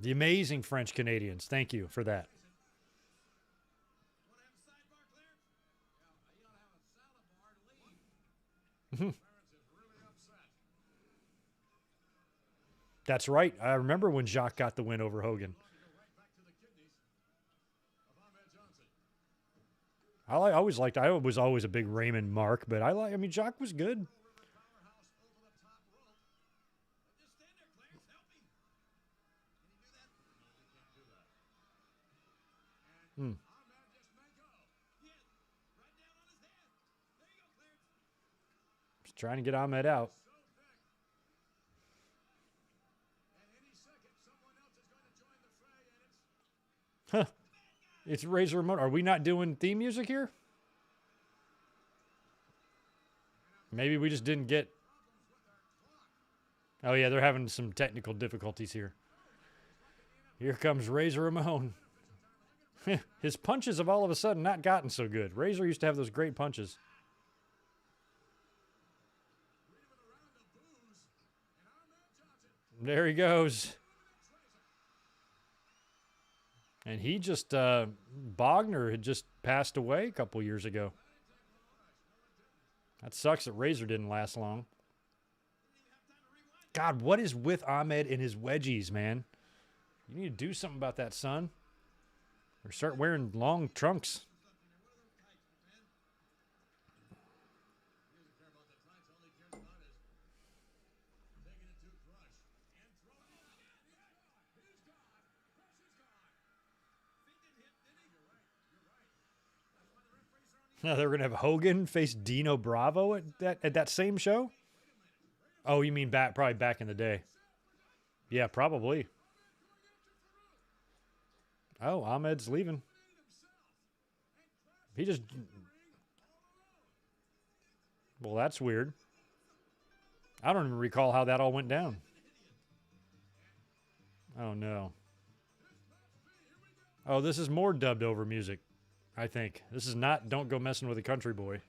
The amazing French Canadians. Thank you for that. Want to have a sidebar, Clarence? Yeah, you ought to have a salad bar to leave. Clarence is really upset. That's right. I remember when Jacques got the win over Hogan. To go right back to the kidneys of Ahmed Johnson. I was always a big Raymond Mark, but I mean, Jacques was good. River powerhouse over the top rope. Just stand there, Clarence. Help him. Can you do that? No, you can't do that. And Ahmed just may go. Yes. Right down on his head. There you go, Clarence. Just trying to get Ahmed out. So big. And any second, someone else is going to join the fray, and it's It's Razor Ramon. Are we not doing theme music here? Maybe we just didn't get. Oh, yeah, they're having some technical difficulties here. Here comes Razor Ramon. His punches have all of a sudden not gotten so good. Razor used to have those great punches. There he goes. And he just, Bogner had just passed away a couple years ago. That sucks that Razor didn't last long. God, what is with Ahmed and his wedgies, man? You need to do something about that, son. Or start wearing long trunks. They were going to have Hogan face Dino Bravo at that same show? Oh, you mean probably back in the day. Yeah, probably. Oh, Ahmed's leaving. He just... Well, that's weird. I don't even recall how that all went down. Oh, no. Oh, this is more dubbed over music, I think. This is not Don't Go Messing with a Country Boy.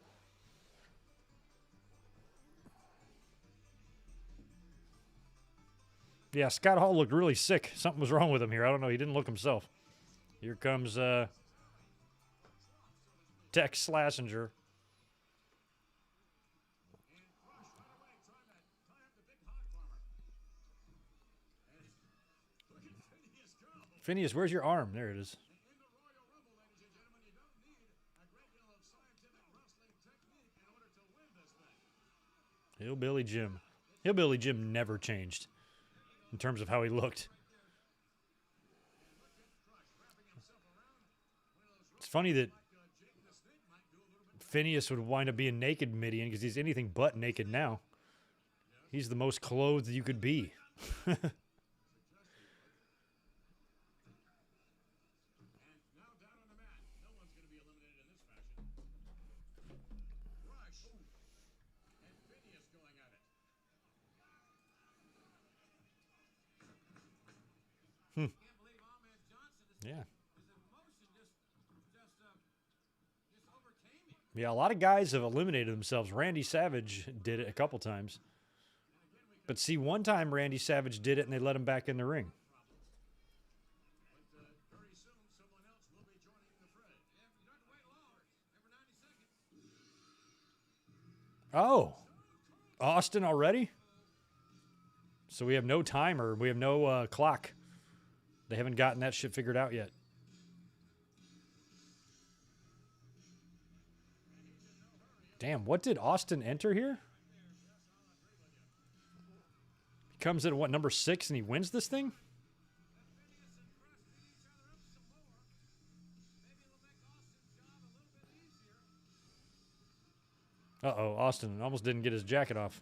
Yeah, Scott Hall looked really sick. Something was wrong with him here. I don't know. He didn't look himself. Here comes Tex Slazenger. Phineas, where's your arm? There it is. Hillbilly Jim. Hillbilly Jim never changed in terms of how he looked. It's funny that Phineas would wind up being naked Midian because he's anything but naked now. He's the most clothed you could be. Yeah. Yeah, a lot of guys have eliminated themselves. Randy Savage did it a couple times. But see, one time Randy Savage did it and they let him back in the ring. Oh, Austin already? So we have no timer. We have no clock. They haven't gotten that shit figured out yet. Damn, what did Austin enter here? He comes in at what, number 6, and he wins this thing? Uh-oh, Austin almost didn't get his jacket off.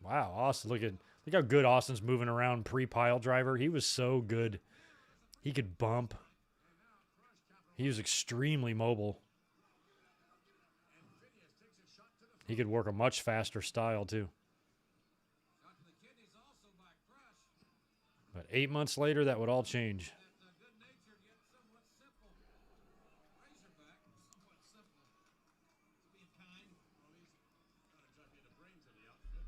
Wow, Austin, look how good Austin's moving around pre-pile driver. He was so good. He could bump. He was extremely mobile. He could work a much faster style, too. But 8 months later, that would all change. That good-natured yet somewhat simple Razorback, somewhat simple. He's being kind. Well, he's not exactly the brains of the outfit.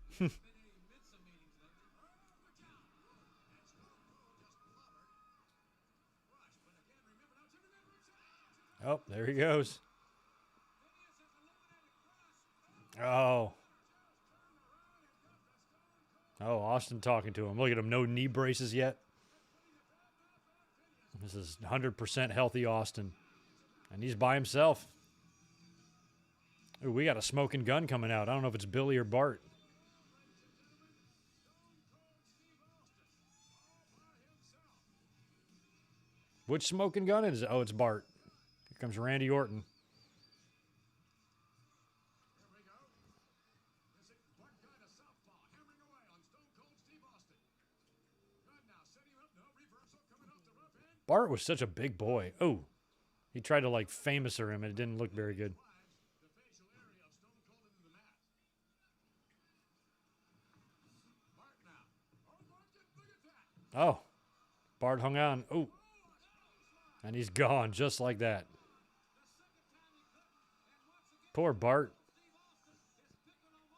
He's been in Mensa meetings lately. Oh, watch out! And Stone Cold just clobbered Rush. But again, remember now, Jimmy Van Rush. Oh, there he goes. Phineas has eliminated Crush. Oh. Oh, Austin talking to him. Look at him. No knee braces yet. This is 100% healthy Austin. And he's by himself. Ooh, we got a smoking gun coming out. I don't know if it's Billy or Bart. Which smoking gun is it? Oh, it's Bart. Here comes Randy Orton. Here we go. This is Bart Gunn, a southpaw, hammering away on Stone Cold Steve Austin. Gunn now setting him up. No reversal coming off the rough end. Bart was such a big boy. Oh, he tried to like famouser him and it didn't look very good. The facial area of Stone Cold into the mat. Bart now. Oh, Bart, look at that. Oh, Bart hung on. Oh, and he's gone just like that. Poor Bart.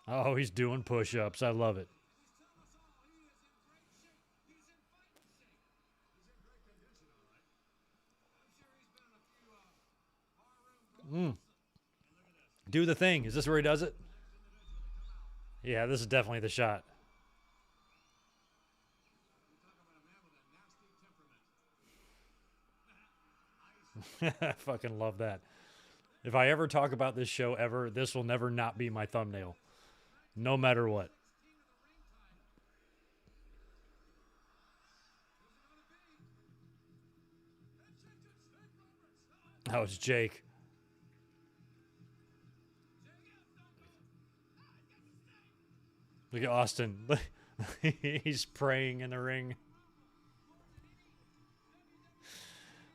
Oh, he's doing push-ups. I love it. Do the thing. Is this where he does it? Yeah, this is definitely the shot. I fucking love that. If I ever talk about this show ever, this will never not be my thumbnail. No matter what. Oh, it's Jake. Look at Austin. He's praying in the ring.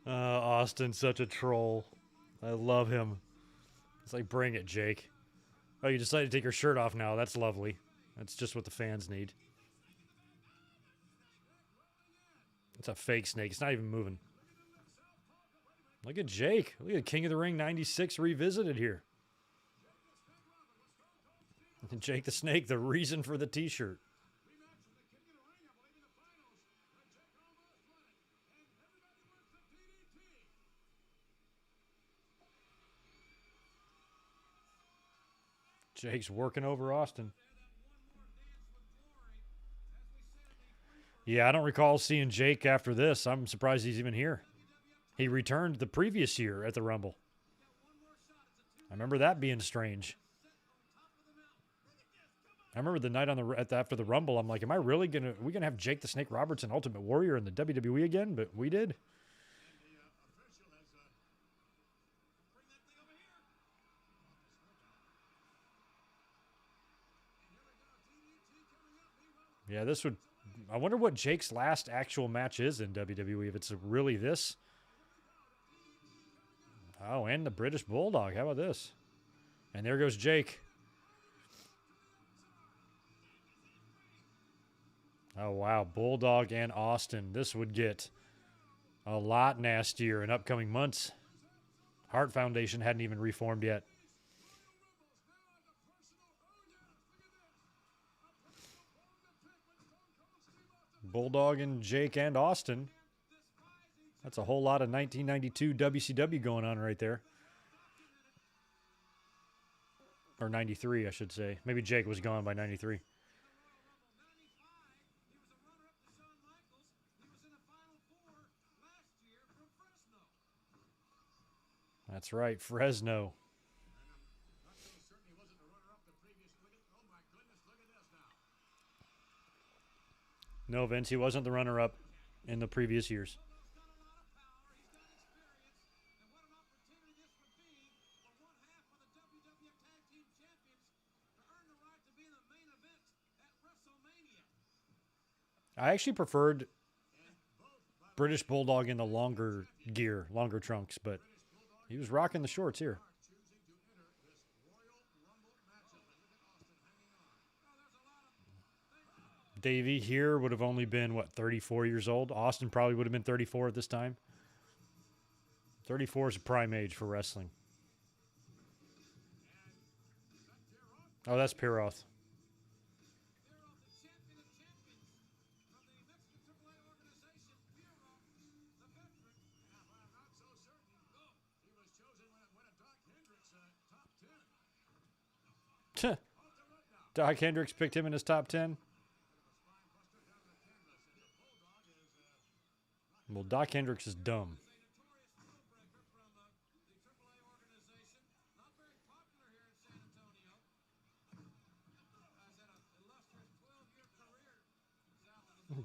Austin's such a troll. I love him. It's like, bring it, Jake. Oh, you decided to take your shirt off now. That's lovely. That's just what the fans need. It's a fake snake. It's not even moving. Look at Jake. Look at King of the Ring 96 revisited here. And Jake the Snake, the reason for the t-shirt. Jake's working over Austin. Yeah, I don't recall seeing Jake after this. I'm surprised he's even here. He returned the previous year at the Rumble. I remember that being strange. I remember the night on after the Rumble, I'm like, am I really gonna have Jake the Snake Roberts and Ultimate Warrior in the WWE again? But we did. Yeah, this would... I wonder what Jake's last actual match is in WWE, if it's really this. Oh, and the British Bulldog. How about this? And there goes Jake. Oh, wow. Bulldog and Austin. This would get a lot nastier in upcoming months. Hart Foundation hadn't even reformed yet. Bulldog and Jake and Austin. That's a whole lot of 1992 WCW going on right there. Or 93, I should say. Maybe Jake was gone by 93. That's right, Fresno. No, Vince, he wasn't the runner-up in the previous years. I actually preferred British Bulldog in the longer gear, longer trunks, but he was rocking the shorts here. Davey here would have only been, what, 34 years old? Austin probably would have been 34 at this time. 34 is a prime age for wrestling. Oh, that's Piroth. Doc Hendricks picked him in his top 10. Well, Doc Hendricks is dumb.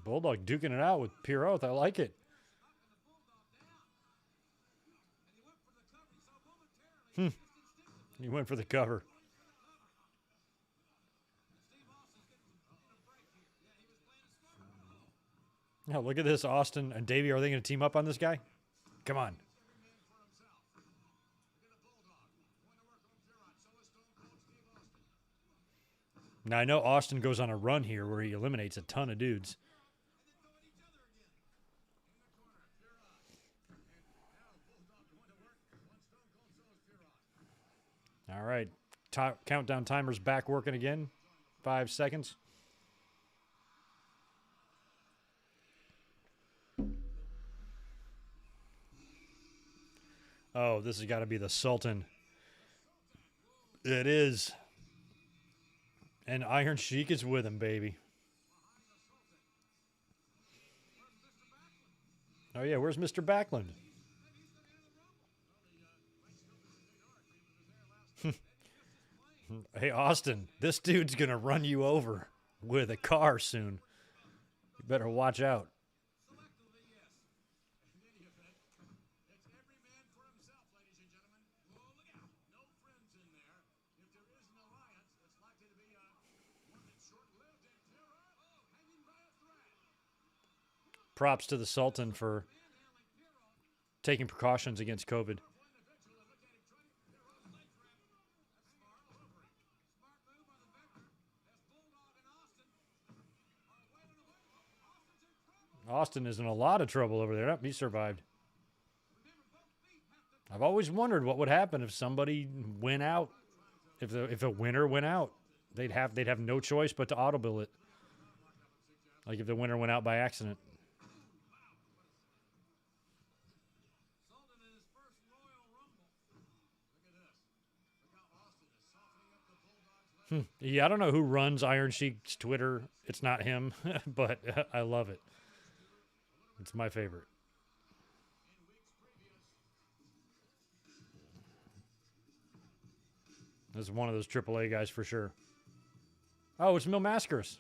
Bulldog duking it out with Piroth. I like it. He went for the cover. Oh, look at this. Austin and Davey, are they going to team up on this guy? Come on. Now, I know Austin goes on a run here where he eliminates a ton of dudes. All right. Countdown timer's back working again. 5 seconds. Oh, this has got to be the Sultan. It is. And Iron Sheik is with him, baby. Oh, yeah, where's Mr. Backlund? Hey, Austin, this dude's going to run you over with a car soon. You better watch out. Props to the Sultan for taking precautions against COVID. Austin is in a lot of trouble over there. He survived. I've always wondered what would happen if somebody went out. If a winner went out, they'd have no choice but to audible it. Like if the winner went out by accident. Yeah, I don't know who runs Iron Sheik's Twitter. It's not him, but I love it. It's my favorite. This is one of those AAA guys for sure. Oh, it's Mil Mascaras.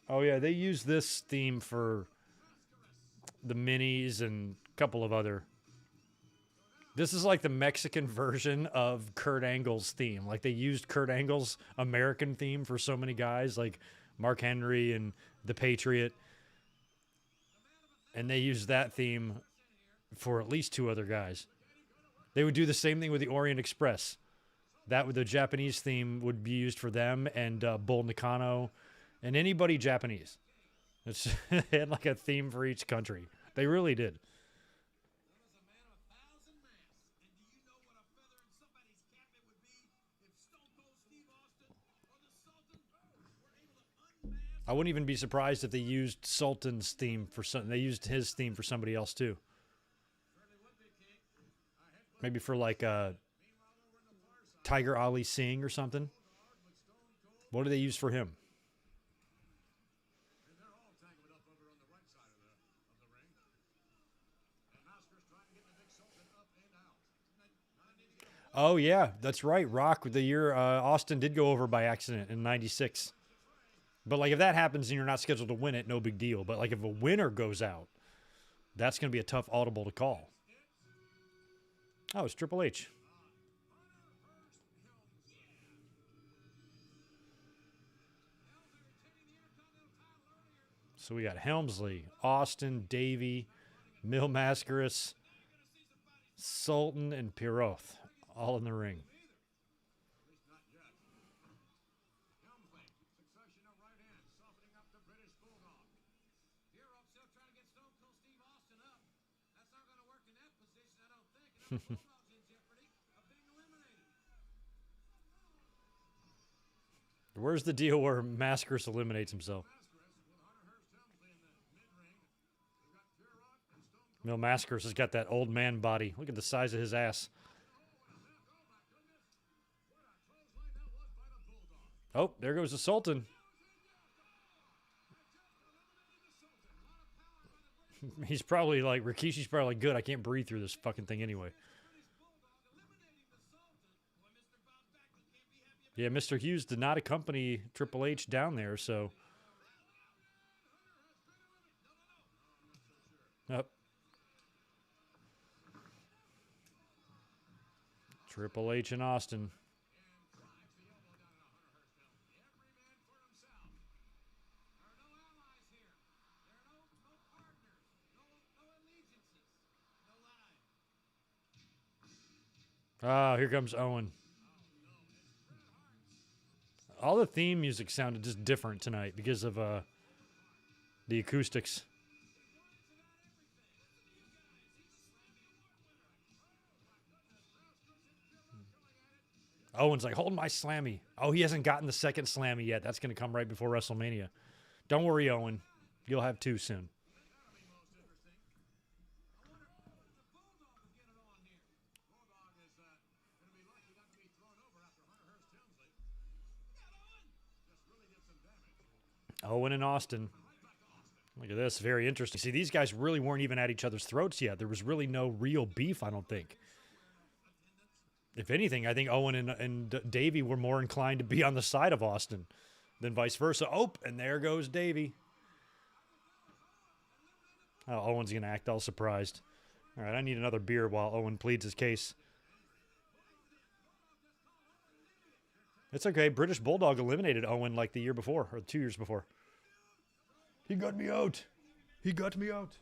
Oh, yeah, they use this theme for the minis and a couple of other. This is like the Mexican version of Kurt Angle's theme. Like they used Kurt Angle's American theme for so many guys like Mark Henry and The Patriot. And they used that theme for at least 2 other guys. They would do the same thing with the Orient Express. The Japanese theme would be used for them and Bull Nakano and anybody Japanese. It's they had like a theme for each country. They really did. I wouldn't even be surprised if they used Sultan's theme for something. They used his theme for somebody else too. Maybe for like Tiger Ali Singh or something. What do they use for him? Oh, yeah, that's right. Rock, the year Austin did go over by accident in 96. But, like, if that happens and you're not scheduled to win it, no big deal. But, like, if a winner goes out, that's going to be a tough audible to call. Oh, it's Triple H. So we got Helmsley, Austin, Davey, Mil Mascaras, Sultan, and Piroth all in the ring. Where's the deal where Mascaris eliminates himself? Mil Mascaris has got that old man body. Look at the size of his ass. Oh, there goes the Sultan. He's probably like, Rikishi's probably like, good, I can't breathe through this fucking thing anyway. Yeah, Mr. Hughes did not accompany Triple H down there, so. Yep. Triple H in Austin. Ah, here comes Owen. All the theme music sounded just different tonight because of the acoustics. Owen's like, hold my slammy. Oh, he hasn't gotten the second slammy yet. That's going to come right before WrestleMania. Don't worry, Owen. You'll have two soon. Owen and Austin. Look at this. Very interesting. See, these guys really weren't even at each other's throats yet. There was really no real beef, I don't think. If anything, I think Owen and Davey were more inclined to be on the side of Austin than vice versa. Oh, and there goes Davey. Oh, Owen's going to act all surprised. All right, I need another beer while Owen pleads his case. It's okay. British Bulldog eliminated Owen like the year before, or 2 years before. He got me out. He got me out.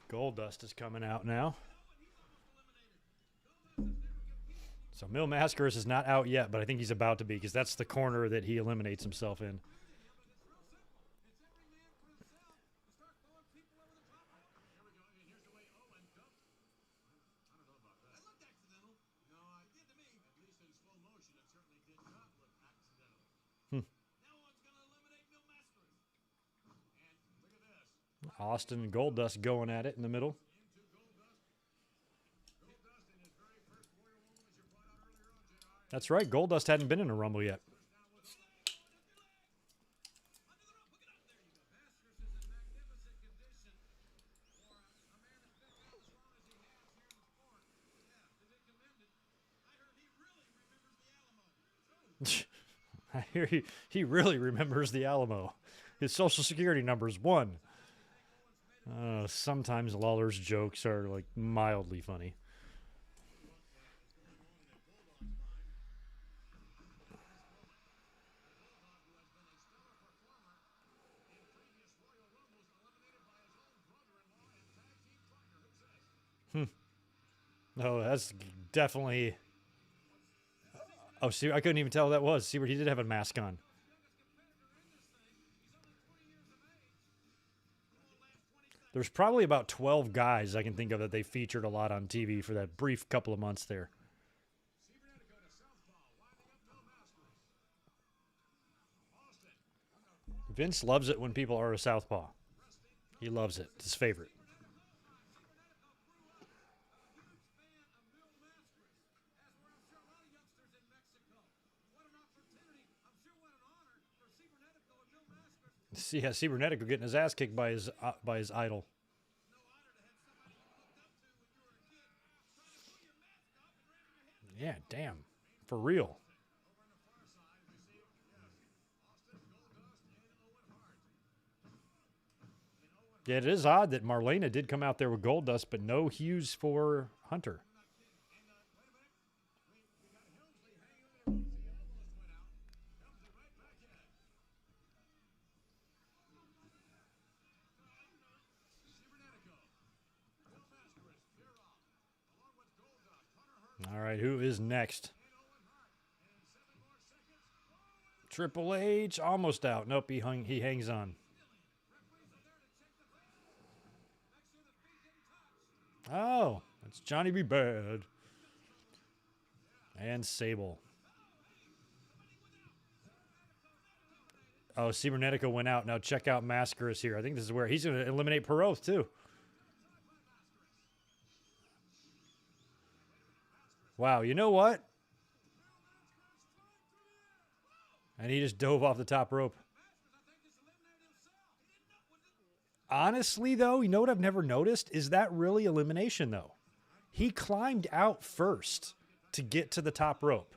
Goldust is coming out now. So Mil Mascaris is not out yet, but I think he's about to be because that's the corner that he eliminates himself in. Austin and Goldust going at it in the middle. That's right. Goldust hadn't been in a Rumble yet. I hear he really remembers the Alamo. His social security number is 1. Sometimes Lawler's jokes are like mildly funny. Oh, that's definitely. Oh, see, I couldn't even tell who that was. See, where he did have a mask on. There's probably about 12 guys I can think of that they featured a lot on TV for that brief couple of months there. Vince loves it when people are a southpaw. He loves it. It's his favorite. See, yeah, Cibernetico getting his ass kicked by his idol. Yeah, damn. For real. Yeah, it is odd that Marlena did come out there with Goldust, but no Hughes for Hunter. All right, who is next? Triple H, almost out. Nope, he hangs on. Oh, that's Johnny B. Bad. And Sable. Oh, Cybernetico went out. Now check out Mascaras here. I think this is where he's going to eliminate Peroth, too. Wow, you know what? And he just dove off the top rope. Honestly, though, you know what I've never noticed? Is that really elimination, though? He climbed out first to get to the top rope.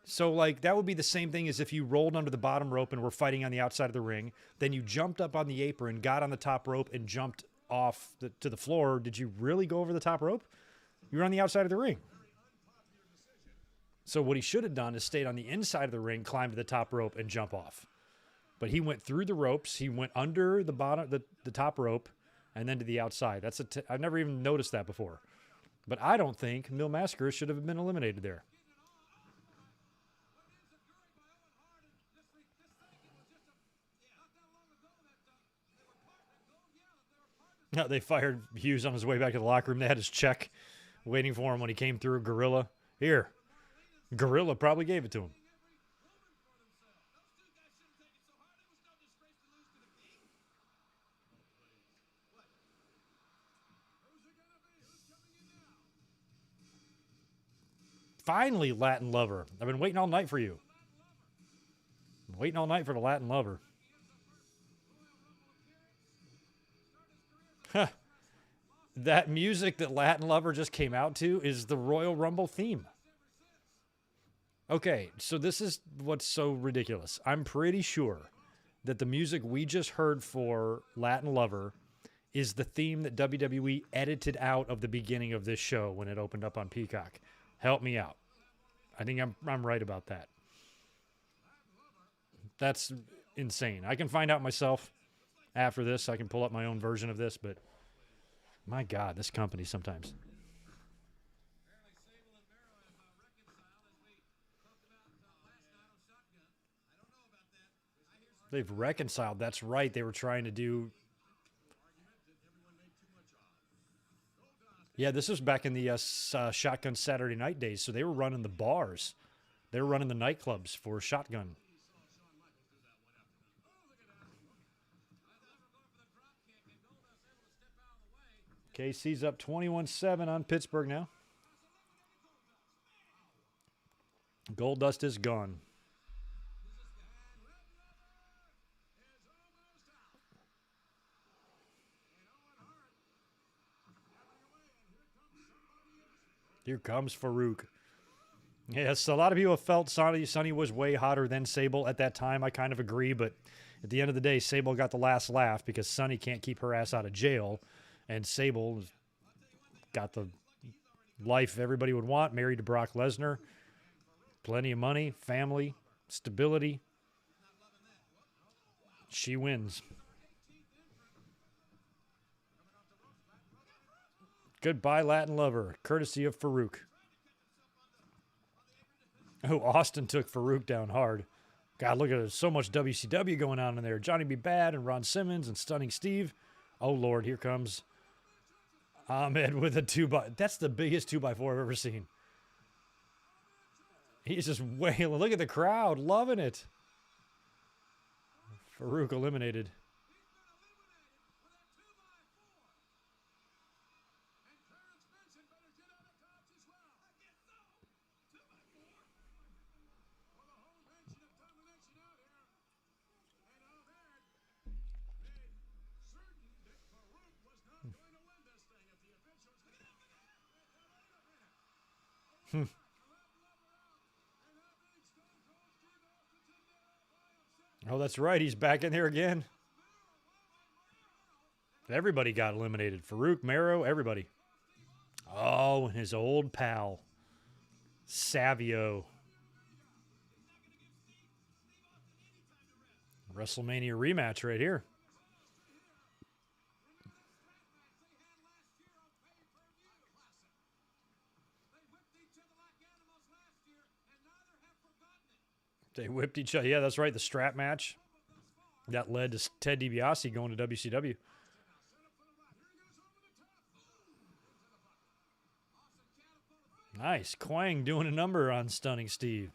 So, like, that would be the same thing as if you rolled under the bottom rope and were fighting on the outside of the ring. Then you jumped up on the apron, got on the top rope, and jumped off to the floor. Did you really go over the top rope? You were on the outside of the ring. So what he should have done is stayed on the inside of the ring, climbed to the top rope, and jump off. But he went through the ropes. He went under the bottom, the top rope, and then to the outside. I've never even noticed that before. But I don't think Mil Mascaras should have been eliminated there. No, they fired Hughes on his way back to the locker room. They had his check waiting for him when he came through. Gorilla. Here. Gorilla probably gave it to him. Finally, Latin Lover. I've been waiting all night for you. I'm waiting all night for the Latin Lover. Huh. That music that Latin Lover just came out to is the Royal Rumble theme. Okay, so this is what's so ridiculous. I'm pretty sure that the music we just heard for Latin Lover is the theme that WWE edited out of the beginning of this show when it opened up on Peacock. Help me out. I think I'm right about that. That's insane. I can find out myself after this. I can pull up my own version of this, but my God, this company sometimes. They've reconciled. That's right. They were trying to do. Yeah, this was back in the Shotgun Saturday Night days. So they were running the bars. They were running the nightclubs for Shotgun. KC's up 21-7 on Pittsburgh now. Goldust is gone. Here comes Farooq. Yes, a lot of people have felt Sonny was way hotter than Sable at that time. I kind of agree, but at the end of the day, Sable got the last laugh because Sonny can't keep her ass out of jail, and Sable got the life everybody would want, married to Brock Lesnar, plenty of money, family, stability. She wins. Goodbye, Latin Lover, courtesy of Farooq. Oh, Austin took Farooq down hard. God, look at it. So much WCW going on in there. Johnny B. Bad and Ron Simmons and Stunning Steve. Oh, Lord, here comes Ahmed with a 2x. That's the biggest 2x4 I've ever seen. He's just wailing. Look at the crowd, loving it. Farooq eliminated. Oh, that's right. He's back in there again. Everybody got eliminated. Farooq, Mero, everybody. Oh, and his old pal, Savio. WrestleMania rematch right here. They whipped each other. Yeah, that's right. The strap match that led to Ted DiBiase going to WCW. Nice. Quang doing a number on Stunning Steve.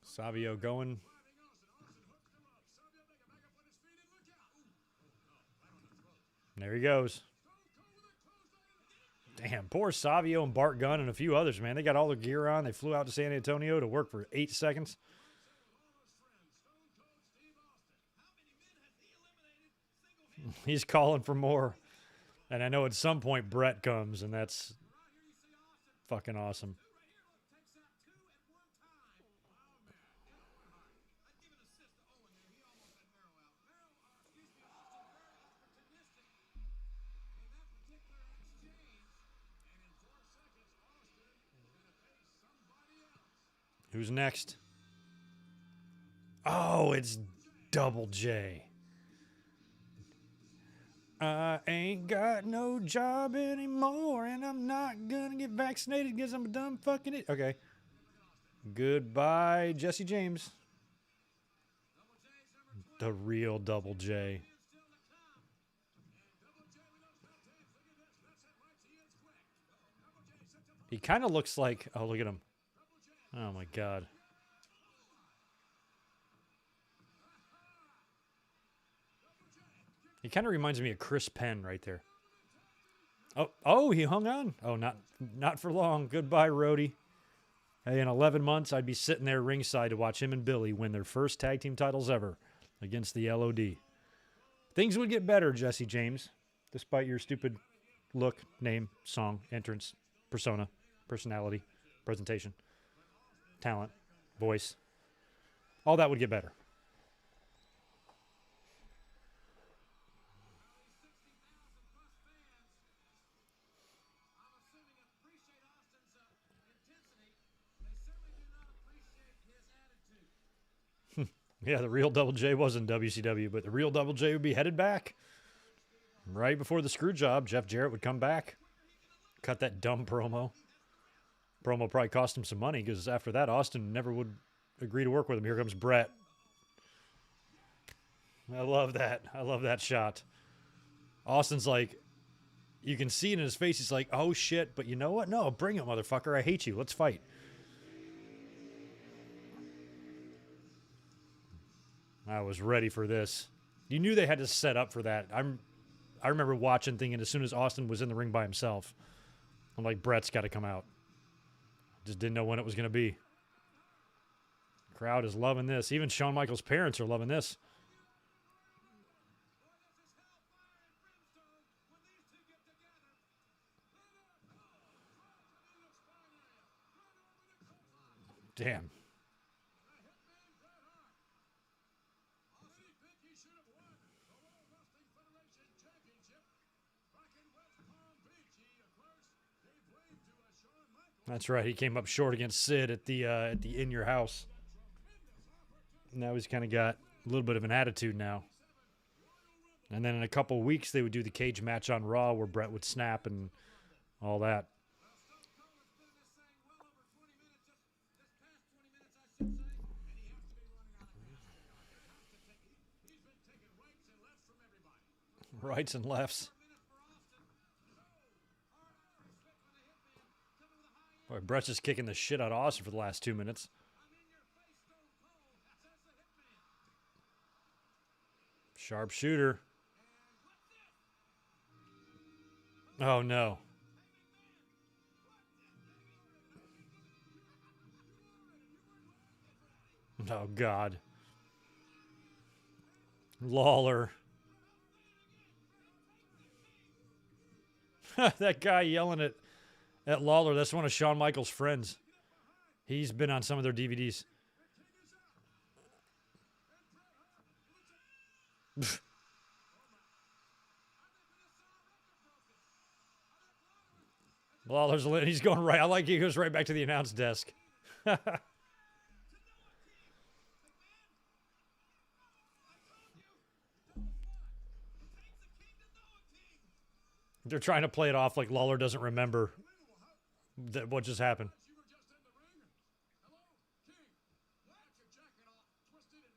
Savio going. There he goes. Damn, poor Savio and Bart Gunn and a few others, man. They got all their gear on. They flew out to San Antonio to work for 8 seconds. He's calling for more. And I know at some point Brett comes, and that's fucking awesome. Who's next? Oh, it's Double J. I ain't got no job anymore, and I'm not gonna get vaccinated because I'm a dumb fucking it. Okay. Goodbye, Jesse James. The real Double J. He kind of looks like... Oh, look at him. Oh, my God. He kind of reminds me of Chris Penn right there. Oh, he hung on. Oh, not for long. Goodbye, Rhodey. Hey, in 11 months, I'd be sitting there ringside to watch him and Billy win their first tag team titles ever against the LOD. Things would get better, Jesse James, despite your stupid look, name, song, entrance, persona, personality, presentation, talent, voice. All that would get better. Yeah, the real Double J was in WCW, but the real Double J would be headed back. Right before the screw job, Jeff Jarrett would come back. Cut that dumb promo. Promo probably cost him some money because after that, Austin never would agree to work with him. Here comes Brett. I love that. I love that shot. Austin's like, you can see it in his face. He's like, oh, shit. But you know what? No, bring it, motherfucker. I hate you. Let's fight. I was ready for this. You knew they had to set up for that. I remember watching, thinking as soon as Austin was in the ring by himself, I'm like, Brett's got to come out. Just didn't know when it was going to be. Crowd is loving this. Even Shawn Michaels' parents are loving this. Damn. That's right. He came up short against Sid at the In Your House. Now he's kind of got a little bit of an attitude now. And then in a couple of weeks, they would do the cage match on Raw where Brett would snap and all that. Rights and lefts. Boy, Brett's just kicking the shit out of Austin for the last 2 minutes. Sharpshooter. Oh, no. Oh, God. Lawler. That guy yelling at At Lawler, that's one of Shawn Michaels' friends. He's been on some of their DVDs. Lawler's lit. He's going right. I like he goes right back to the announce desk. They're trying to play it off like Lawler doesn't remember what just happened. You were just in the ring. Hello, King. Why your jacket all twisted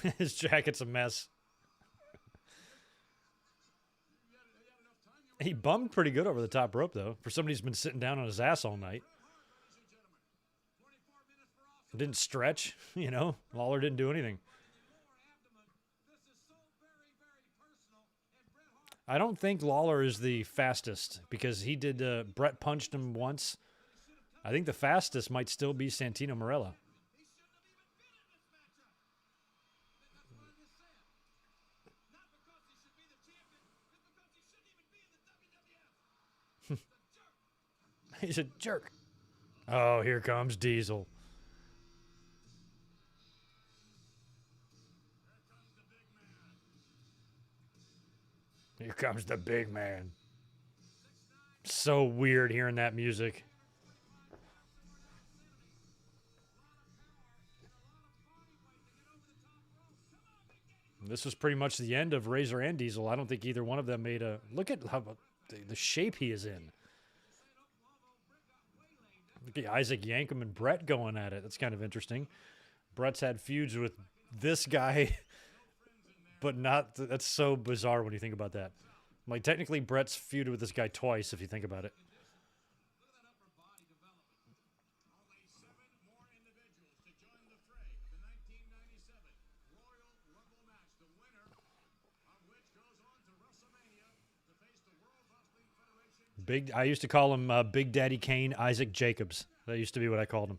and His jacket's a mess. you had enough time? You He bummed pretty good over the top rope, though, for somebody who's been sitting down on his ass all night. ladies and gentlemen. 24 minutes for Austin. Didn't stretch, you know. Lawler didn't do anything. Lower abdomen. This is so very, very personal. And Bret Hart I don't think Lawler is the fastest because he did. Brett punched him once. I think the fastest might still be Santino Marella. he shouldn't have even been in this matchup. That's what I just said. Not because he should be the champion, it's because he shouldn't even be in the WWF. The jerk. He's a jerk. Oh, here comes Diesel. Here comes the big man. So weird hearing that music. This was pretty much the end of Razor and Diesel. I don't think either one of them made a... Look at how the shape he is in. Look at Isaac Yankem and Brett going at it. That's kind of interesting. Brett's had feuds with this guy, but not... That's so bizarre when you think about that. Like, technically, Brett's feuded with this guy twice, if you think about it. Look at that upper body development. Only 7 more individuals to join the fray of the 1997 Royal Rumble match. The winner of which goes on to WrestleMania to face the World Wrestling Federation. I used to call him Big Daddy Kane, Isaac Jacobs. That used to be what I called him.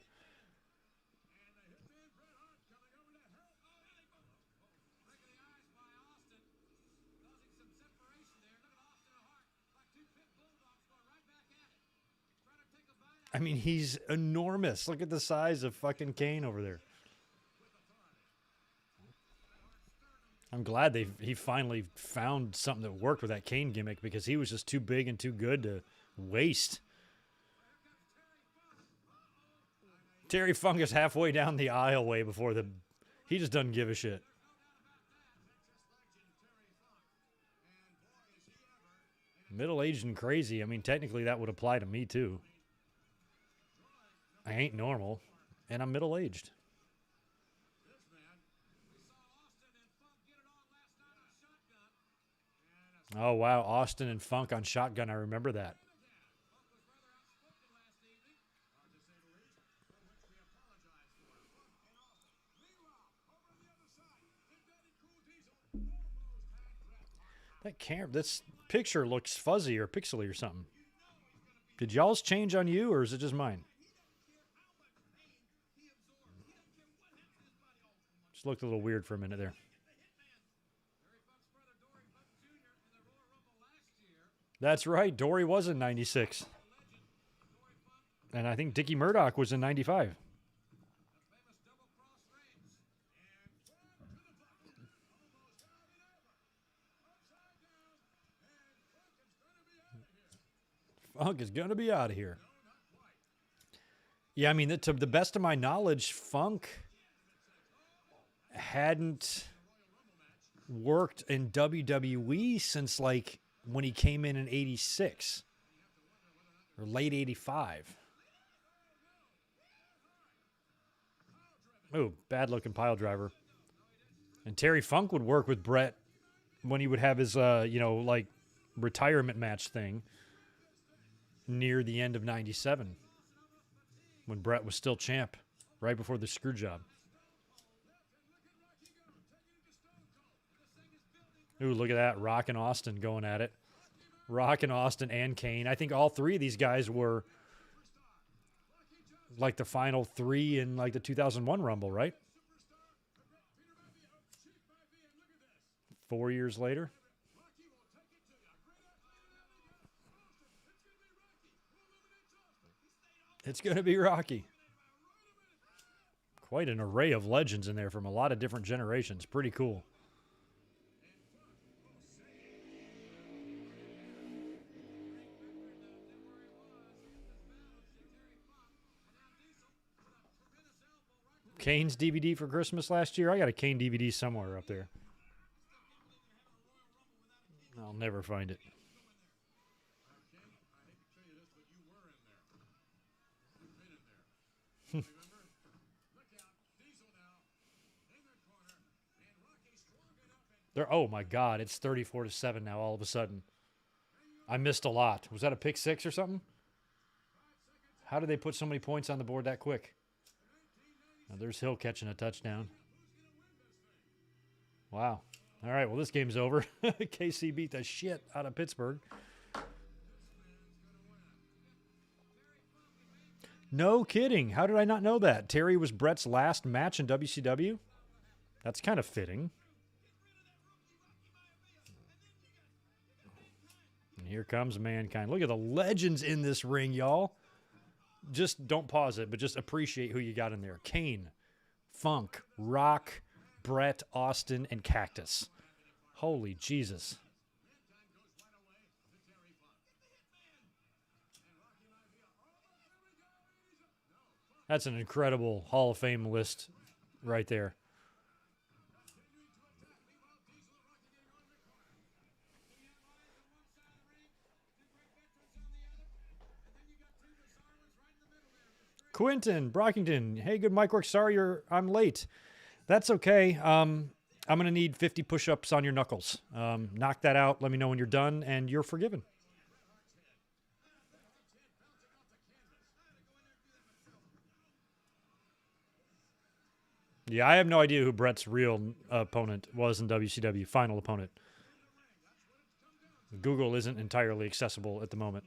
And the hitman Bret Hart coming over to help. Oh, and look at the eyes by Austin. Causing some separation there. Look at Austin and Hart. Like 2 pit bulldogs going right back at it. Trying to take a bite out I mean, he's enormous. Look at the size of fucking Kane over there. I'm glad he finally found something that worked with that Kane gimmick because he was just too big and too good to waste. Terry Funk is halfway down the aisle way before the... He just doesn't give a shit. Middle-aged and crazy. I mean, technically that would apply to me too. I ain't normal, and I'm middle-aged. this man. We saw Austin and Funk get it on last night on Shotgun. And Oh, wow. Austin and Funk on Shotgun. I remember that. Funk was rather outspoken last evening. Hard to say the least. For which we apologize for. Funk and Austin. Meanwhile, over on the other side, Big Daddy Cool Diesel almost had Bret Hart. This picture looks fuzzy or pixely or something. Did y'all's change on you, or is it just mine? Just looked a little weird for a minute there. That's right. Dory was in 96. And I think Dickie Murdoch was in 95. Funk is going to be out of here. Yeah, I mean, to the best of my knowledge, Funk hadn't worked in WWE since, like, when he came in 86 or late 85. Oh, bad-looking pile driver. And Terry Funk would work with Brett when he would have his, like, retirement match thing near the end of 97 when Brett was still champ, right before the screw job. Ooh, look at that. Rock and Austin going at it. Rock and Austin and Kane. I think all three of these guys were like the final 3 in like the 2001 Rumble, right? 4 years later. It's going to be Rocky. Quite an array of legends in there from a lot of different generations. Pretty cool. Kane's DVD for Christmas last year. I got a Kane DVD somewhere up there. I'll never find it. Oh my God, it's 34-7 now all of a sudden. I missed a lot. Was that a pick six or something? How did they put so many points on the board that quick? Now, there's Hill catching a touchdown. Wow. All right, well, this game's over. KC beat the shit out of Pittsburgh. No kidding. How did I not know that? Terry was Brett's last match in WCW? That's kind of fitting. And here comes Mankind. Look at the legends in this ring, y'all. Just don't pause it, but just appreciate who you got in there. Kane, Funk, Rock, Brett, Austin, and Cactus. Holy Jesus. That's an incredible Hall of Fame list right there. Quentin Brockington, hey, good mic work. Sorry I'm late. That's okay. I'm going to need 50 push-ups on your knuckles. Knock that out. Let me know when you're done, and you're forgiven. Yeah, I have no idea who Brett's real opponent was in WCW, final opponent. Google isn't entirely accessible at the moment.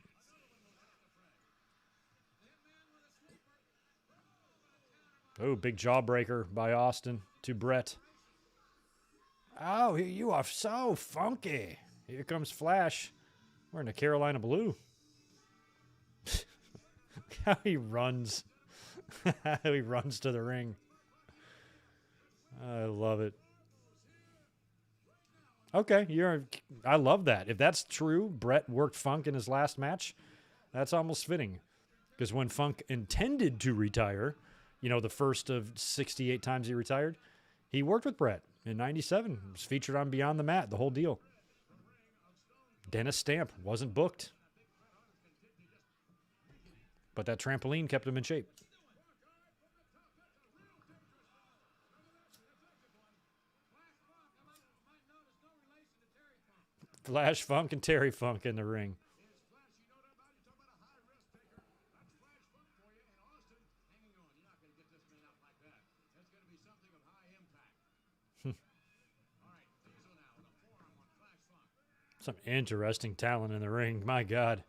Oh, big jawbreaker by Austin to Brett. Oh, you are so funky. Here comes Flash. Wearing a Carolina blue. How he runs. How he runs to the ring. I love it. Okay, I love that. If that's true, Brett worked Funk in his last match, that's almost fitting. Because when Funk intended to retire, you know, the first of 68 times he retired, he worked with Brett in 97. Was featured on Beyond the Mat, the whole deal. Dennis Stamp wasn't booked. But that trampoline kept him in shape. Flash Funk and Terry Funk in the ring. Some interesting talent in the ring. My God.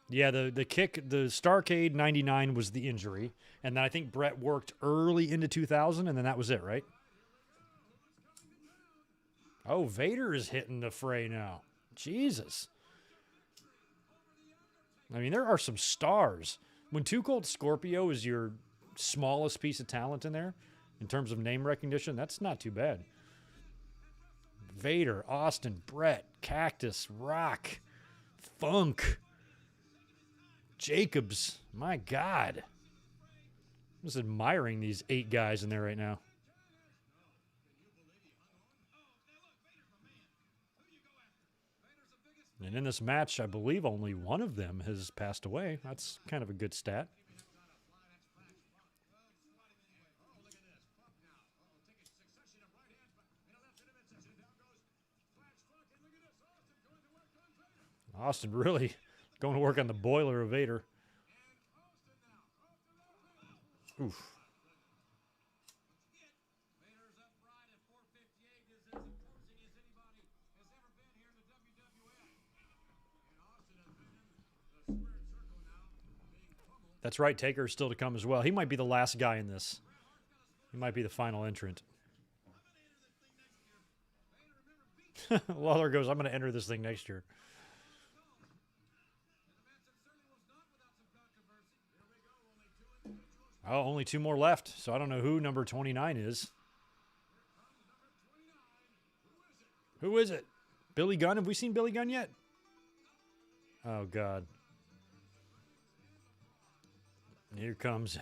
Yeah, the kick, the Starrcade 99 was the injury. And then I think Brett worked early into 2000, and then that was it, right? Oh, Vader is hitting the fray now. Jesus. I mean, there are some stars. When Too Cold Scorpio is your smallest piece of talent in there, in terms of name recognition, that's not too bad. Vader, Austin, Brett, Cactus, Rock, Funk, Jacobs. My God. I'm just admiring these 8 guys in there right now. And in this match, I believe only one of them has passed away. That's kind of a good stat. Austin really going to work on the boiler of Vader. Oof. That's right. Taker is still to come as well. He might be the last guy in this. He might be the final entrant. Lawler goes, I'm going to enter this thing next year. Oh, only 2 more left. So I don't know who number 29 is. Who is it? Billy Gunn? Have we seen Billy Gunn yet? Oh, God. Here comes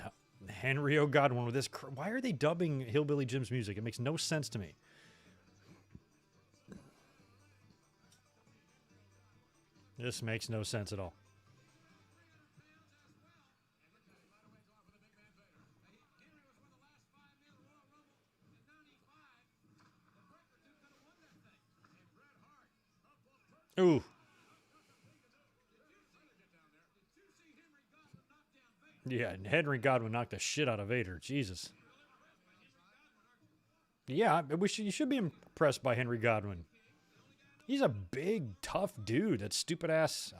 Henry O. Godwin with this. Why are they dubbing Hillbilly Jim's music? It makes no sense to me. This makes no sense at all. Ooh. Yeah, and Henry Godwin knocked the shit out of Vader. Jesus. Yeah, you should be impressed by Henry Godwin. He's a big, tough dude. That stupid ass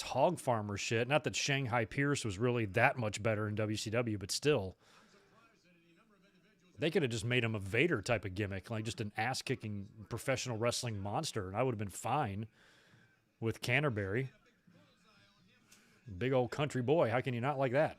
hog farmer shit. Not that Shanghai Pierce was really that much better in WCW, but still. They could have just made him a Vader type of gimmick, like just an ass-kicking professional wrestling monster, and I would have been fine with Canterbury. Big old country boy. How can you not like that?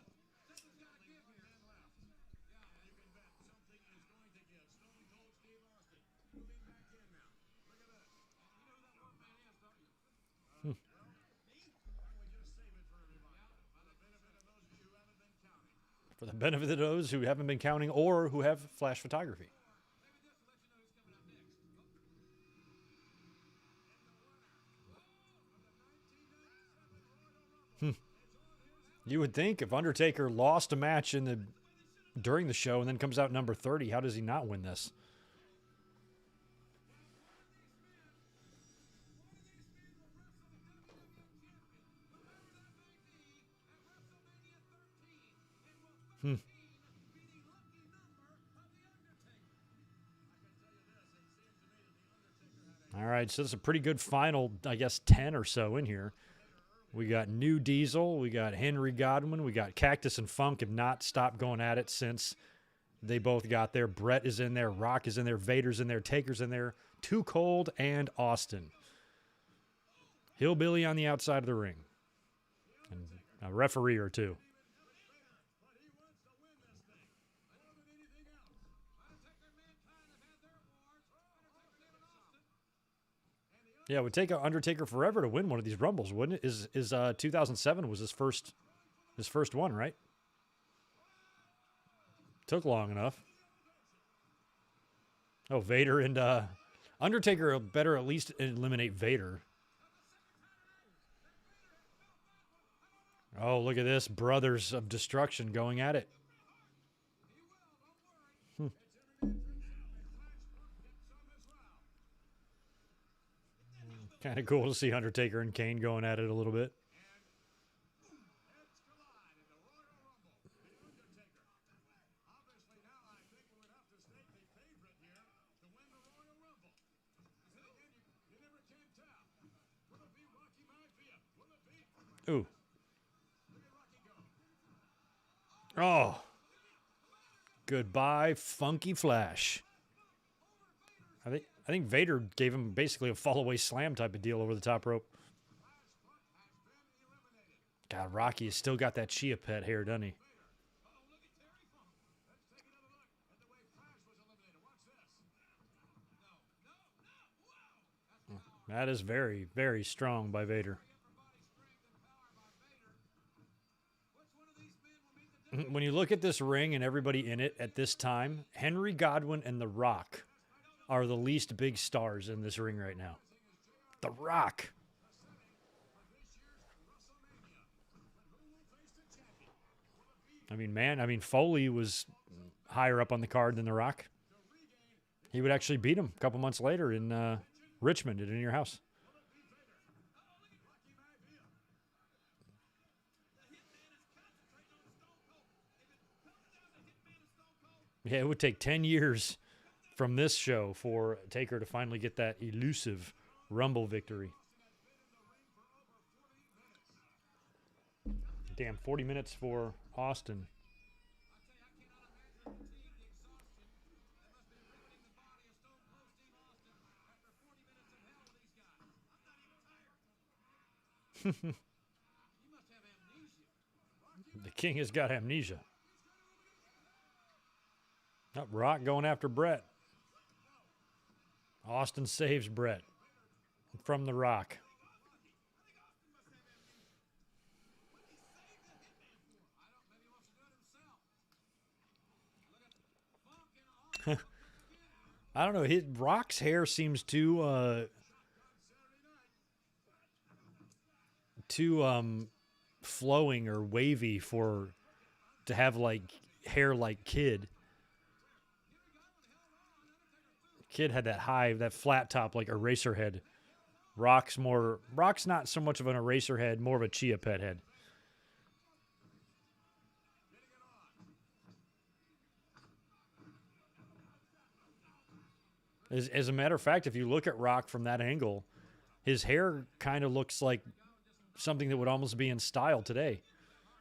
For the benefit of those who haven't been counting or who have flash photography. You would think if Undertaker lost a match during the show and then comes out number 30, how does he not win this? All right, so this is a pretty good final, I guess, 10 or so in here. We got New Diesel, we got Henry Godwin, we got Cactus and Funk have not stopped going at it since they both got there. Brett is in there, Rock is in there, Vader's in there, Taker's in there, Too Cold, and Austin. Hillbilly on the outside of the ring. And a referee or two. Yeah, it would take Undertaker forever to win one of these Rumbles, wouldn't it? Is 2007 was his first one, right? Took long enough. Oh, Vader and Undertaker better at least eliminate Vader. Oh, look at this. Brothers of Destruction going at it. Kind of cool to see Undertaker and Kane going at it a little bit. Ooh. Oh. Goodbye, Funky Flash. I think Vader gave him basically a fall-away slam type of deal over the top rope. God, Rocky has still got that Chia Pet hair, doesn't he? That is very, very strong by Vader. When you look at this ring and everybody in it at this time, Henry Godwin and The Rock are the least big stars in this ring right now. The Rock. I mean, Foley was higher up on the card than The Rock. He would actually beat him a couple months later in Richmond at In Your House. Yeah, it would take 10 years from this show for Taker to finally get that elusive Rumble victory. Damn, 40 minutes for Austin. The King has got amnesia. Oh, Rock going after Brett. Austin saves Brett from the Rock. I don't know. Rock's hair seems too flowing or wavy to have like hair like Kid. Kid had that flat top like eraser head. Rock's not so much of an eraser head, more of a chia pet head. As a matter of fact, if you look at Rock from that angle, his hair kind of looks like something that would almost be in style today.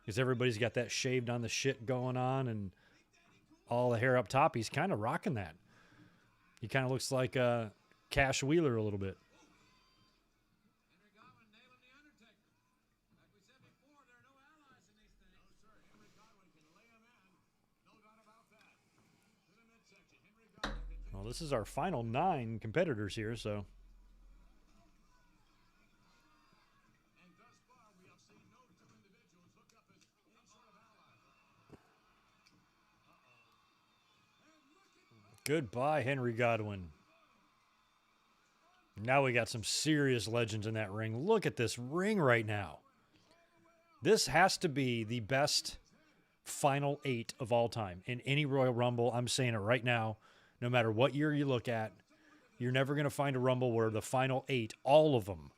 Because everybody's got that shaved on the shit going on and all the hair up top. He's kind of rocking that. He kind of looks like Cash Wheeler a little bit. Well, this is our final 9 competitors here, so. Goodbye, Henry Godwin. Now we got some serious legends in that ring. Look at this ring right now. This has to be the best final 8 of all time in any Royal Rumble. I'm saying it right now. No matter what year you look at, you're never going to find a Rumble where the final 8, all of them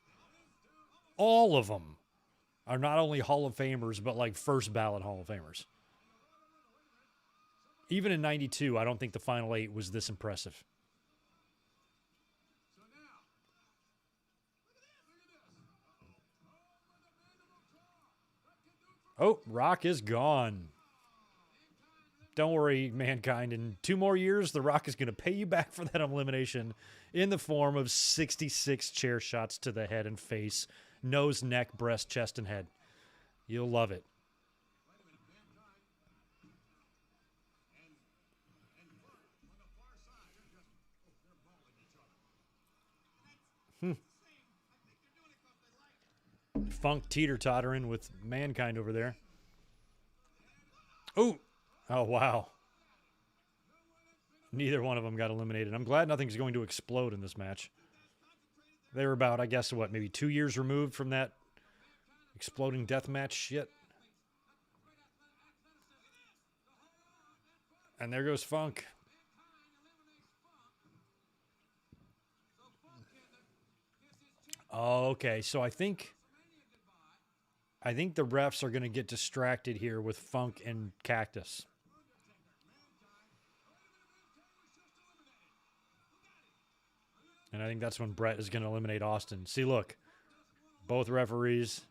are not only Hall of Famers, but like first ballot Hall of Famers. Even in 92, I don't think the final 8 was this impressive. Oh, Rock is gone. Don't worry, Mankind. In 2 more years, The Rock is going to pay you back for that elimination in the form of 66 chair shots to the head and face, nose, neck, breast, chest, and head. You'll love it. Funk teeter-tottering with Mankind over there. Oh, wow. Neither one of them got eliminated. I'm glad nothing's going to explode in this match. They were about, I guess, what, maybe 2 years removed from that exploding death match shit. And there goes Funk. Okay, so I think the refs are going to get distracted here with Funk and Cactus. And I think that's when Brett is going to eliminate Austin. See, look. Both referees.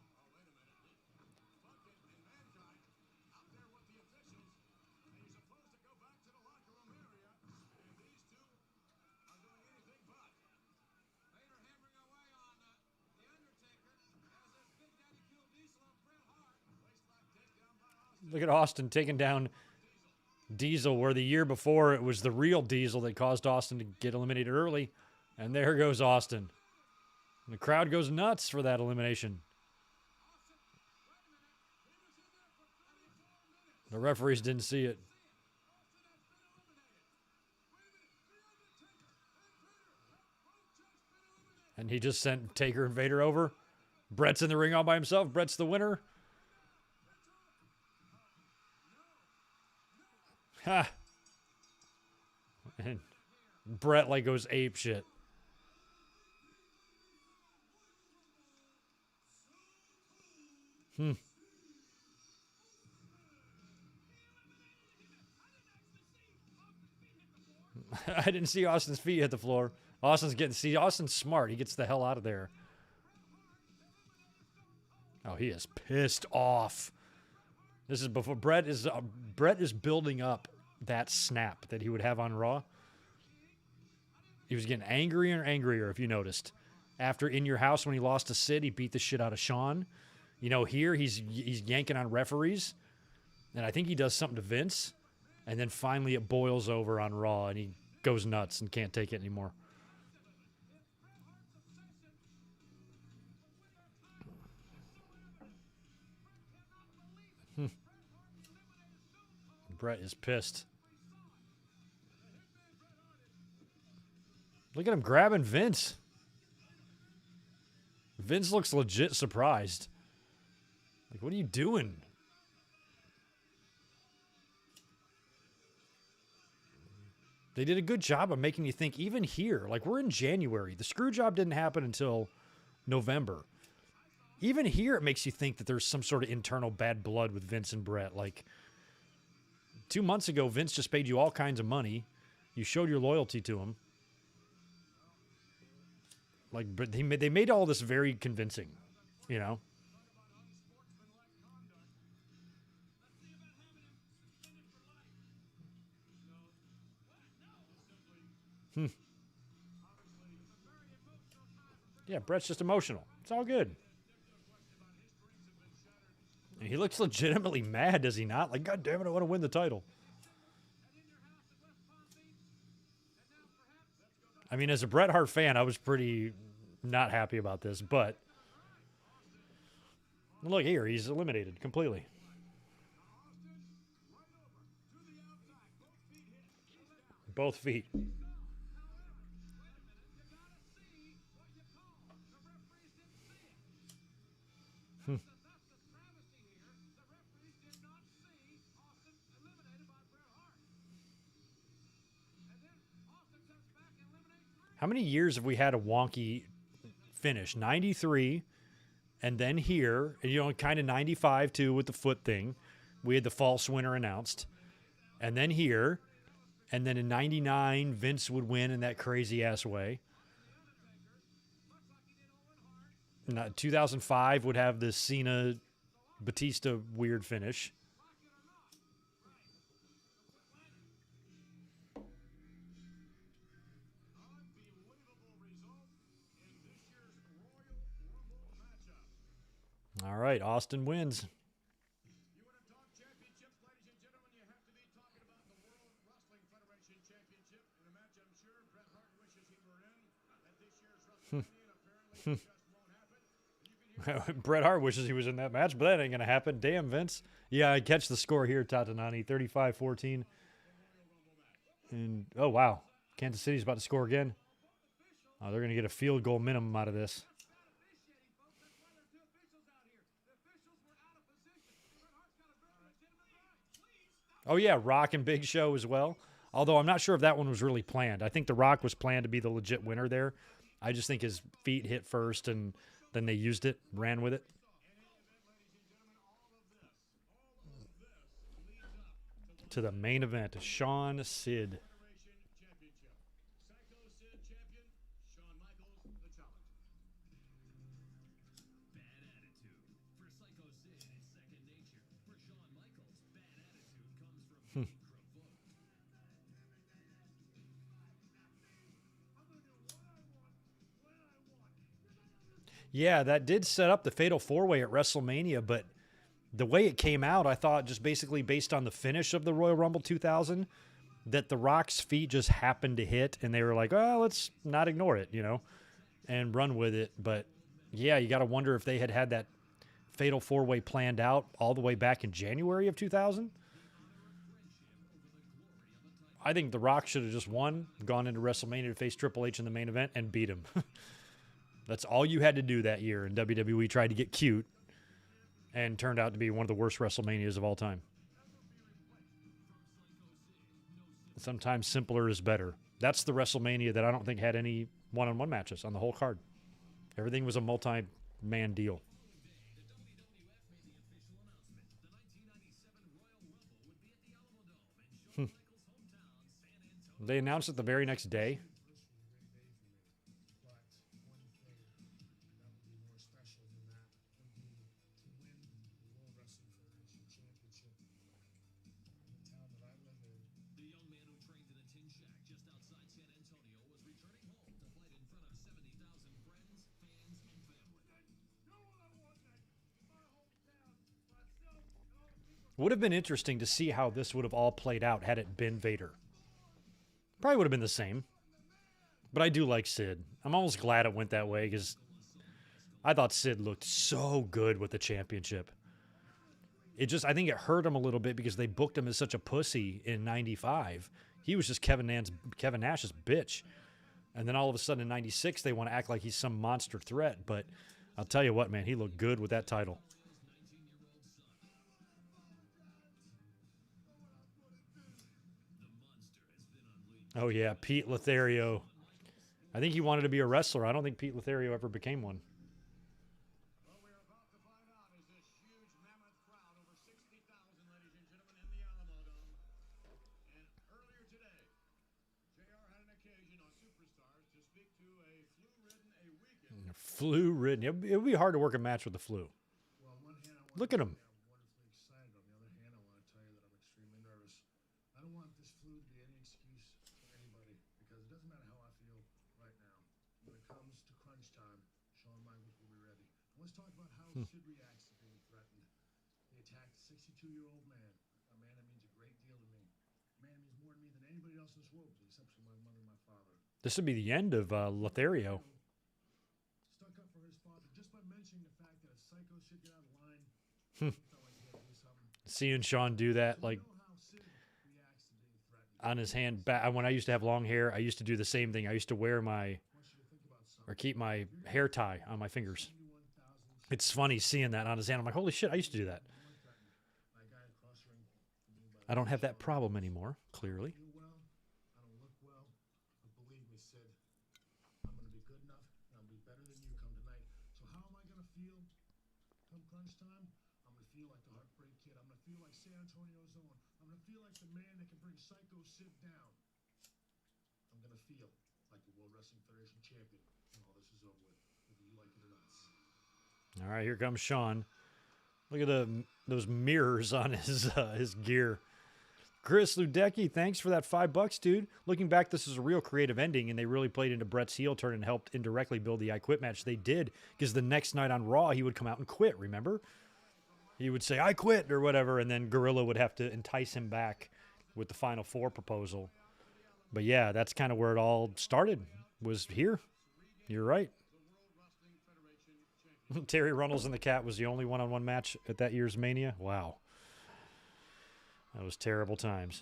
Look at Austin taking down Diesel, where the year before it was the real Diesel that caused Austin to get eliminated early. And there goes Austin. And the crowd goes nuts for that elimination. The referees didn't see it. And he just sent Taker and Vader over. Brett's in the ring all by himself. Brett's the winner. Ha! And Brett like goes ape shit. I didn't see Austin's feet hit the floor. Austin's smart. He gets the hell out of there. Oh, he is pissed off. This is before Brett is building up that snap that he would have on Raw. He was getting angrier and angrier, if you noticed. After In Your House, when he lost to Sid, he beat the shit out of Shawn. You know, here he's yanking on referees, and I think he does something to Vince, and then finally it boils over on Raw, and he goes nuts and can't take it anymore. Brett is pissed. Look at him grabbing Vince. Vince looks legit surprised. Like, what are you doing? They did a good job of making you think, even here, like we're in January. The screw job didn't happen until November. Even here, it makes you think that there's some sort of internal bad blood with Vince and Brett. Like, 2 months ago, Vince just paid you all kinds of money. You showed your loyalty to him. Like, but they made all this very convincing, you know? Yeah, Brett's just emotional. It's all good. And he looks legitimately mad, does he not? Like, God damn it, I want to win the title. I mean, as a Bret Hart fan, I was pretty not happy about this, but look here, he's eliminated completely. Both feet. How many years have we had a wonky finish? 93, and then here, you know, kind of 95 too with the foot thing. We had the false winner announced. And then here, and then in 99, Vince would win in that crazy-ass way. 2005 would have the Cena-Batista weird finish. All right, Austin wins. You want to talk championships, ladies and gentlemen, you have to be talking about the World Wrestling Federation Championship in a match I'm sure Bret Hart wishes he were in at this year's WrestleMania, and apparently it just won't happen. Bret Hart wishes he was in that match, but that ain't going to happen. Damn, Vince. Yeah, I catch the score here, Tatanani, 35-14. And, oh, wow. Kansas City's about to score again. Oh, they're going to get a field goal minimum out of this. Oh, yeah, Rock and Big Show as well. Although I'm not sure if that one was really planned. I think The Rock was planned to be the legit winner there. I just think his feet hit first, and then they used it, ran with it. To the main event, Shawn Sid. Psycho Sid champion, Shawn Michaels the challenger. Bad attitude. For Psycho Sid, it's second nature. For Shawn Michaels, bad attitude comes from being provoked. Yeah, that did set up the Fatal 4-Way at WrestleMania, but the way it came out, I thought just basically based on the finish of the Royal Rumble 2000, that The Rock's feet just happened to hit, and they were like, oh, let's not ignore it, you know, and run with it. But, yeah, you got to wonder if they had that Fatal 4-Way planned out all the way back in January of 2000. I think The Rock should have just won, gone into WrestleMania to face Triple H in the main event, and beat him. That's all you had to do that year, and WWE tried to get cute and turned out to be one of the worst WrestleManias of all time. Sometimes simpler is better. That's the WrestleMania that I don't think had any one-on-one matches on the whole card. Everything was a multi-man deal. They announced it the very next day. Would have been interesting to see how this would have all played out had it been Vader. Probably would have been the same. But I do like Sid. I'm almost glad it went that way because I thought Sid looked so good with the championship. I think it hurt him a little bit because they booked him as such a pussy in 95. He was just Kevin Nash's bitch. And then all of a sudden in 96, they want to act like he's some monster threat. But I'll tell you what, man, he looked good with that title. Oh, yeah, Pete Lothario. I think he wanted to be a wrestler. I don't think Pete Lothario ever became one. Well, we're about to find out as this huge mammoth crowd, over 60,000, ladies and gentlemen, in the Alamo Dome. And earlier today, JR had an occasion on Superstars to speak to a flu-ridden, a weakened. Flu-ridden. It would be hard to work a match with the flu. Well, on one hand, Look at him. I'm wonderfully excited. On the other hand, I want to tell you that I'm extremely nervous. I don't want this flu to be any excuse for anybody because it doesn't matter how I feel right now. When it comes to crunch time, Shawn Michaels will be ready. Let's talk about how Sid reacts to being threatened. He attacked a 62-year-old man, a man that means a great deal to me. A man that means more to me than anybody else in this world, with the exception of my mother and my father. This would be the end of Lothario. Stuck up for his father just by mentioning the fact that a psycho should get out of line. He felt like he had to do something. Seeing Shawn do that, like, You know how Sid reacts to being threatened. on his hand back. When I used to have long hair, I used to do the same thing. I used to wear I want you to think about something. or keep my hair tie on my fingers. 71,000 It's funny seeing that on his hand. I'm like, holy shit, I used to do that. threatened. My guy across the ring from me, by I don't have that problem anymore, clearly. feel well. I don't look well. But believe me, Sid, I'm going to be good enough and I'll be better than you come tonight. So how am I going to feel come crunch time? I'm going to feel like the Heartbreak Kid. I'm going to feel like San Antonio's own. I'm going to feel like the man that can bring Psycho Sid down. I'm going to feel like the World Wrestling Federation champion when all this is over with, whether you like it or not. All right, here comes Shawn. Look at those mirrors on his gear. Chris Ludecki, thanks for that $5, dude. Looking back, this is a real creative ending, and they really played into Brett's heel turn and helped indirectly build the I Quit match. They did, because the next night on Raw, he would come out and quit, remember? He would say, I quit, or whatever, and then Gorilla would have to entice him back with the Final Four proposal. But yeah, that's kind of where it all started, was here. You're right. Terry Runnels and the Cat was the only one-on-one match at that year's Mania. Wow. That was terrible times.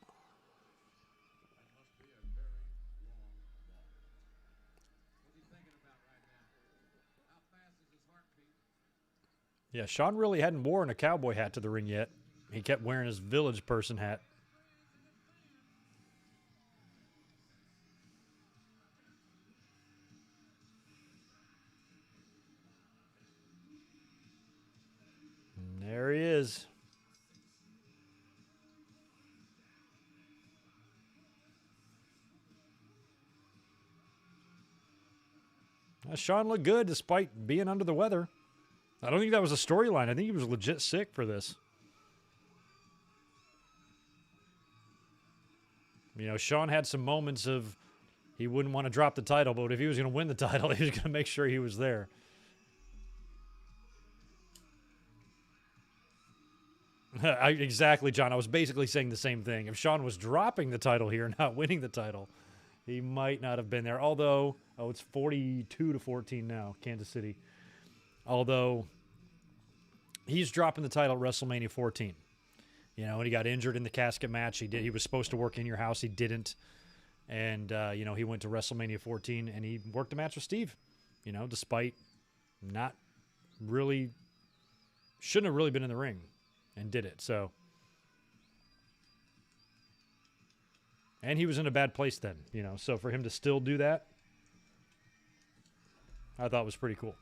That must be a very long walk. What's he thinking about right now? How fast is his heartbeat? Yeah, Shawn really hadn't worn a cowboy hat to the ring yet. He kept wearing his village person hat. And there he is. Shawn looked good despite being under the weather. I don't think that was a storyline. I think he was legit sick for this. You know, Shawn had some moments of he wouldn't want to drop the title, but if he was going to win the title, he was going to make sure he was there. Exactly, John. I was basically saying the same thing. If Shawn was dropping the title here, not winning the title, he might not have been there. Although, oh, it's 42-14 now, Kansas City. Although, he's dropping the title at WrestleMania 14. You know, when he got injured in the casket match, he was supposed to work in your house. He didn't. And, you know, he went to WrestleMania 14 and he worked a match with Steve, you know, despite not really, shouldn't have really been in the ring, and did it. So, and he was in a bad place then, you know, so for him to still do that, I thought was pretty cool.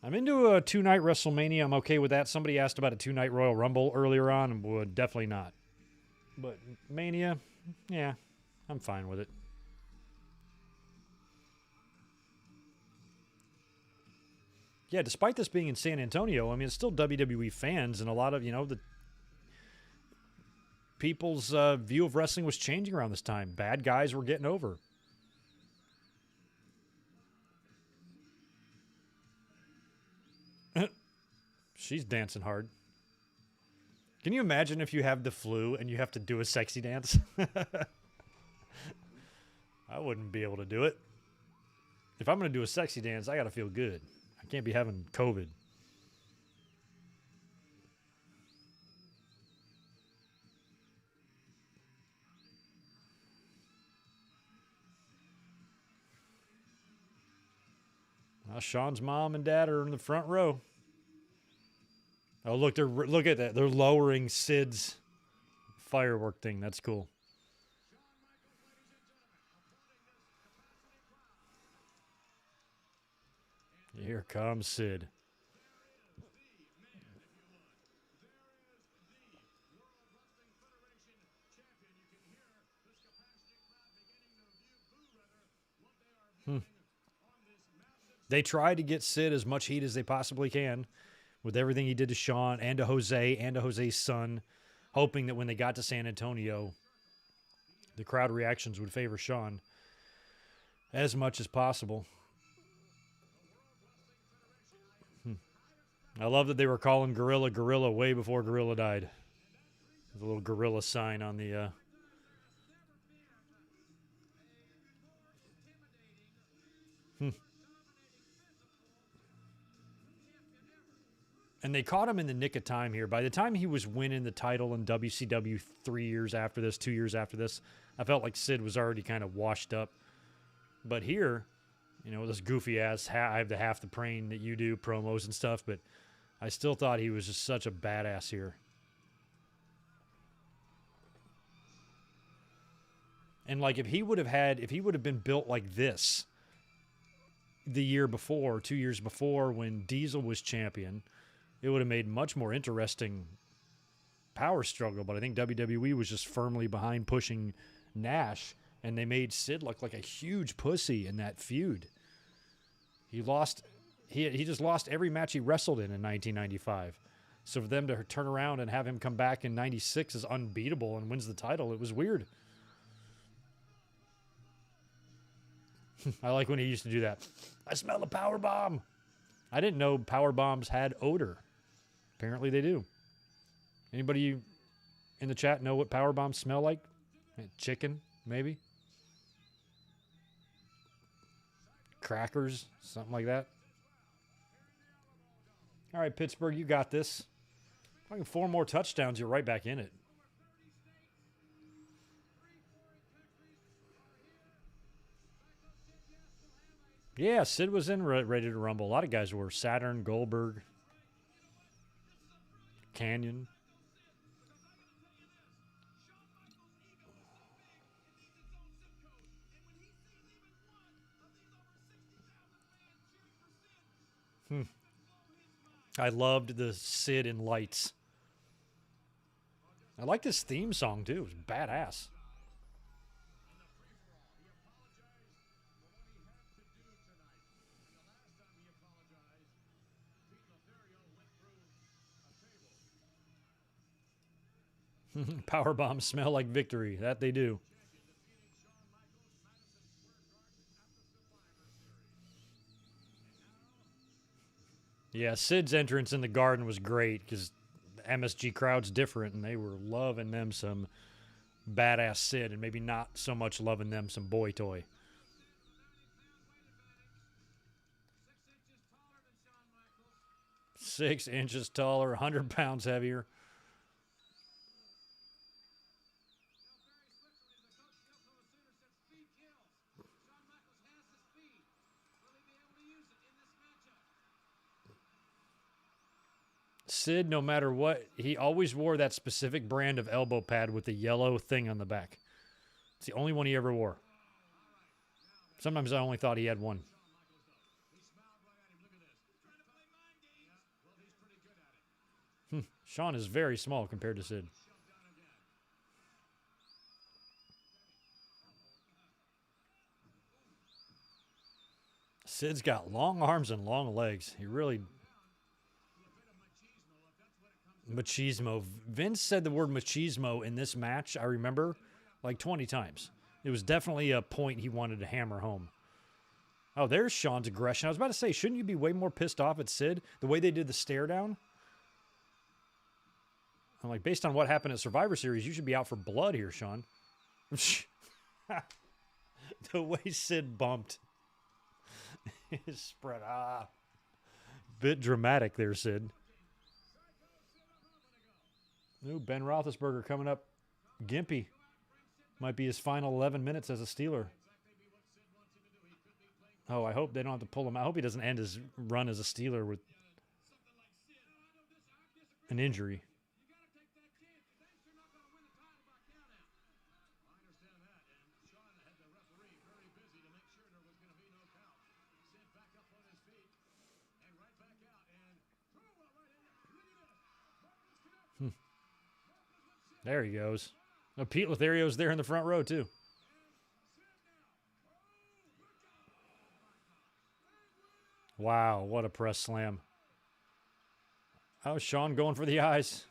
I'm into a 2-night WrestleMania. I'm okay with that. Somebody asked about a 2-night Royal Rumble earlier on, and would definitely not. But Mania, yeah, I'm fine with it. Yeah, despite this being in San Antonio, I mean, it's still WWE fans and a lot of, you know, people's view of wrestling was changing around this time. Bad guys were getting over. She's dancing hard. Can you imagine if you have the flu and you have to do a sexy dance? I wouldn't be able to do it. If I'm going to do a sexy dance, I got to feel good. I can't be having COVID. Well, Shawn's mom and dad are in the front row. Oh, look! Look at that. They're lowering Sid's firework thing. That's cool. Here comes Sid. They try to get Sid as much heat as they possibly can with everything he did to Shawn and to Jose and to Jose's son, hoping that when they got to San Antonio, the crowd reactions would favor Shawn as much as possible. I love that they were calling Gorilla Gorilla way before Gorilla died. There's a little gorilla sign on the... And they caught him in the nick of time here. By the time he was winning the title in WCW 3 years after this, 2 years after this, I felt like Sid was already kind of washed up. But here, you know, this goofy ass, I have the half the brain that you do, promos and stuff, but I still thought he was just such a badass here. And like if he would have been built like this the year before, 2 years before when Diesel was champion, it would have made much more interesting power struggle. But I think WWE was just firmly behind pushing Nash, and they made Sid look like a huge pussy in that feud. He just lost every match he wrestled in 1995. So for them to turn around and have him come back in 96 as unbeatable and wins the title, it was weird. I like when he used to do that. I smell the power bomb. I didn't know power bombs had odor. Apparently they do. Anybody in the chat know what power bombs smell like? Chicken, maybe? Crackers, something like that. All right, Pittsburgh, you got this. Fucking 4 more touchdowns, you're right back in it. Yeah, Sid was in Ready to Rumble. A lot of guys were. Saturn, Goldberg, Canyon. I loved the Sid in lights. I like this theme song, too. It was badass. Power bombs smell like victory. That they do. Yeah, Sid's entrance in the Garden was great because the MSG crowd's different, and they were loving them some badass Sid, and maybe not so much loving them some boy toy. 6 inches taller, 100 pounds heavier. Sid, no matter what, he always wore that specific brand of elbow pad with the yellow thing on the back. It's the only one he ever wore. Sometimes I only thought he had one. Shawn is very small compared to Sid. Sid's got long arms and long legs. He really... Machismo. Vince said the word machismo in this match, I remember, like 20 times. It was definitely a point he wanted to hammer home. Oh, there's Shawn's aggression. I was about to say, shouldn't you be way more pissed off at Sid? The way they did the stare down? I'm like, based on what happened at Survivor Series, you should be out for blood here, Shawn. The way Sid bumped his spread. Bit dramatic there, Sid. Ooh, Ben Roethlisberger coming up. Gimpy. Might be his final 11 minutes as a Steeler. Oh, I hope they don't have to pull him out. I hope he doesn't end his run as a Steeler with an injury. There he goes. Oh, Pete Lothario's there in the front row, too. Wow, what a press slam. Oh, Shawn going for the eyes.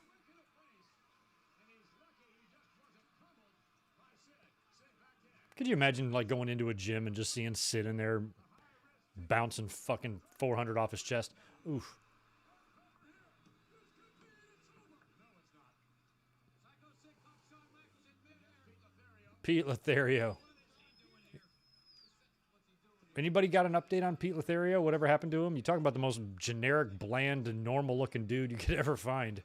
Could you imagine, like, going into a gym and just seeing Sid in there bouncing fucking 400 off his chest? Oof. Pete Lothario. Anybody got an update on Pete Lothario? Whatever happened to him? You talk about the most generic, bland, and normal-looking dude you could ever find.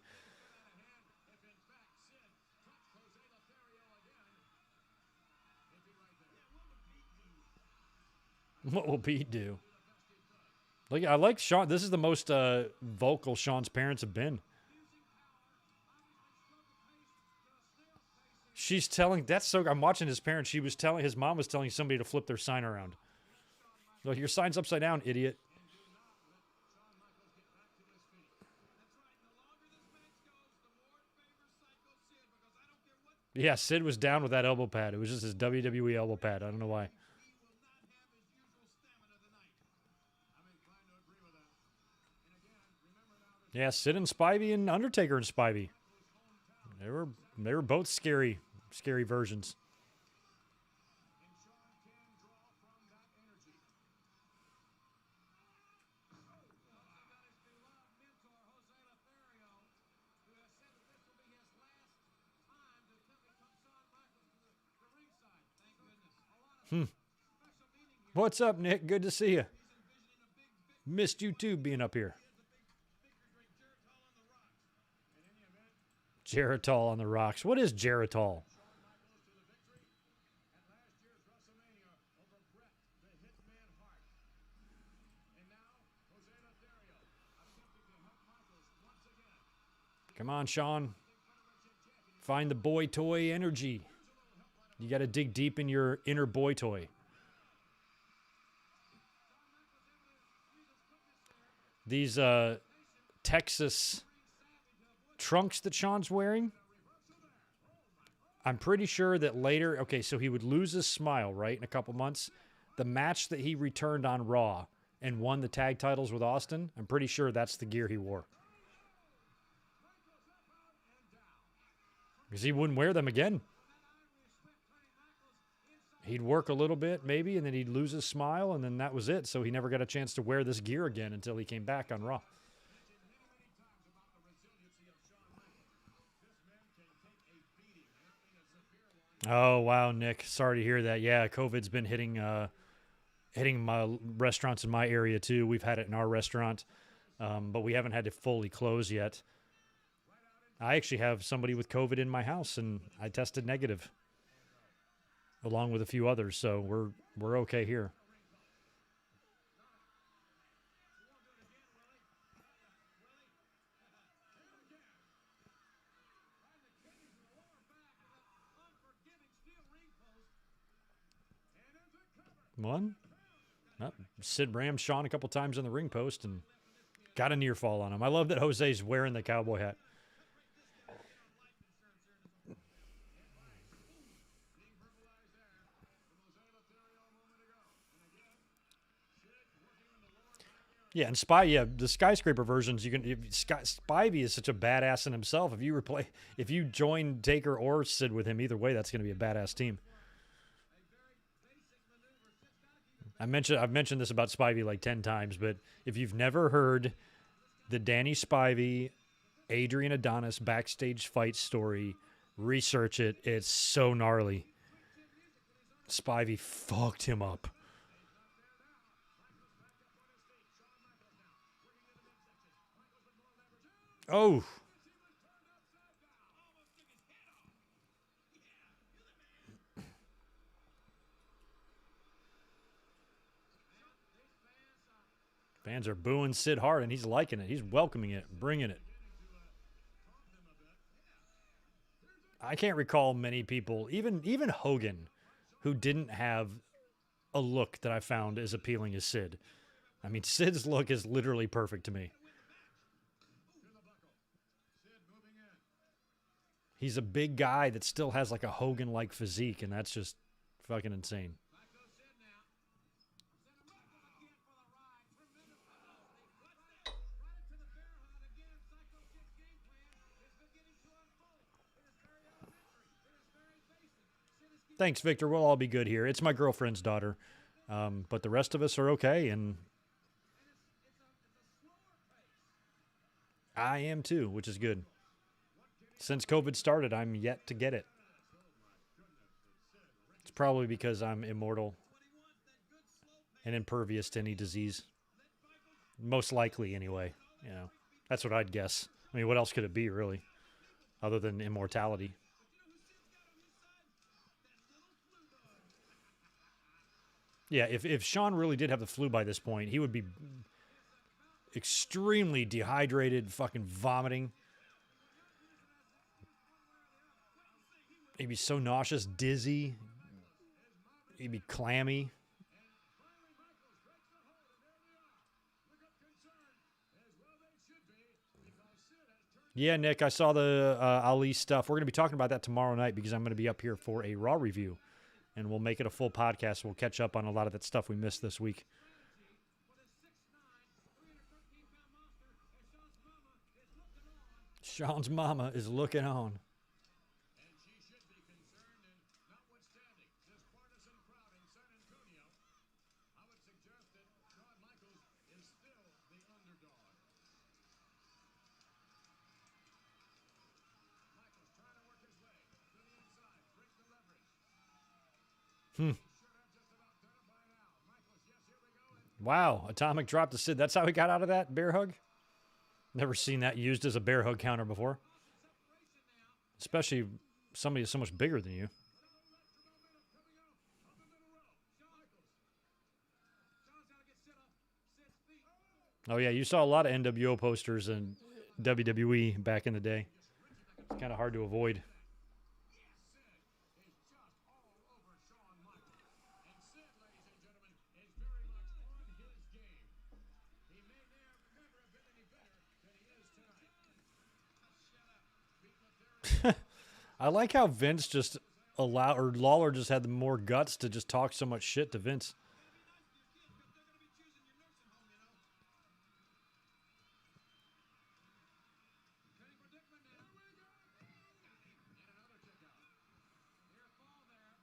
What will Pete do? Like, I like Shawn. This is the most vocal Shawn's parents have been. She's telling, that's so, I'm watching his parents. His mom was telling somebody to flip their sign around. Like, your sign's upside down, idiot. Yeah, Sid was down with that elbow pad. It was just his WWE elbow pad. I don't know why. Yeah, Sid and Spivey and Undertaker and Spivey. They were both scary versions. What's up, Nick? Good to see you. Missed you too being up here. Geritol on the rocks. What is Geritol? Come on, Shawn. Find the boy toy energy. You got to dig deep in your inner boy toy. These Texas trunks that Shawn's wearing, I'm pretty sure that later, okay, so he would lose his smile, right, in a couple months. The match that he returned on Raw and won the tag titles with Austin, I'm pretty sure that's the gear he wore. Because he wouldn't wear them again. He'd work a little bit, maybe, and then he'd lose his smile, and then that was it. So he never got a chance to wear this gear again until he came back on Raw. Oh, wow, Nick. Sorry to hear that. Yeah, COVID's been hitting my restaurants in my area, too. We've had it in our restaurant, but we haven't had to fully close yet. I actually have somebody with COVID in my house, and I tested negative, along with a few others, so we're okay here. One. Oh, Sid rammed Shawn a couple times in the ring post and got a near fall on him. I love that Jose's wearing the cowboy hat. Yeah, and the skyscraper versions, you can. Spivey is such a badass in himself. If you join Taker or Sid with him, either way, that's going to be a badass team. I've mentioned this about Spivey like 10 times, but if you've never heard the Danny Spivey, Adrian Adonis backstage fight story, research it. It's so gnarly. Spivey fucked him up. Oh. Fans are booing Sid hard, and he's liking it. He's welcoming it, bringing it. I can't recall many people, even Hogan, who didn't have a look that I found as appealing as Sid. I mean, Sid's look is literally perfect to me. He's a big guy that still has like a Hogan-like physique, and that's just fucking insane. Thanks, Victor. We'll all be good here. It's my girlfriend's daughter, but the rest of us are okay, and I am too, which is good. Since COVID started, I'm yet to get it. It's probably because I'm immortal and impervious to any disease. Most likely, anyway. You know, that's what I'd guess. I mean, what else could it be, really, other than immortality? Yeah, if Shawn really did have the flu by this point, he would be extremely dehydrated, fucking vomiting. He'd be so nauseous, dizzy. He'd be clammy. Yeah, Nick, I saw the Ali stuff. We're going to be talking about that tomorrow night because I'm going to be up here for a Raw review. And we'll make it a full podcast. We'll catch up on a lot of that stuff we missed this week. Shawn's mama is looking on. And she should be concerned, and notwithstanding this partisan crowd in San Antonio, I would suggest that Shawn Michaels is still the underdog. Michaels trying to work his way to the inside, break the leverage. Wow, atomic drop to Sid. That's how he got out of that bear hug? Never seen that used as a bear hug counter before. Especially somebody so much bigger than you. Oh, yeah, you saw a lot of NWO posters in WWE back in the day. It's kind of hard to avoid. I like how Vince just or Lawler just had the more guts to just talk so much shit to Vince.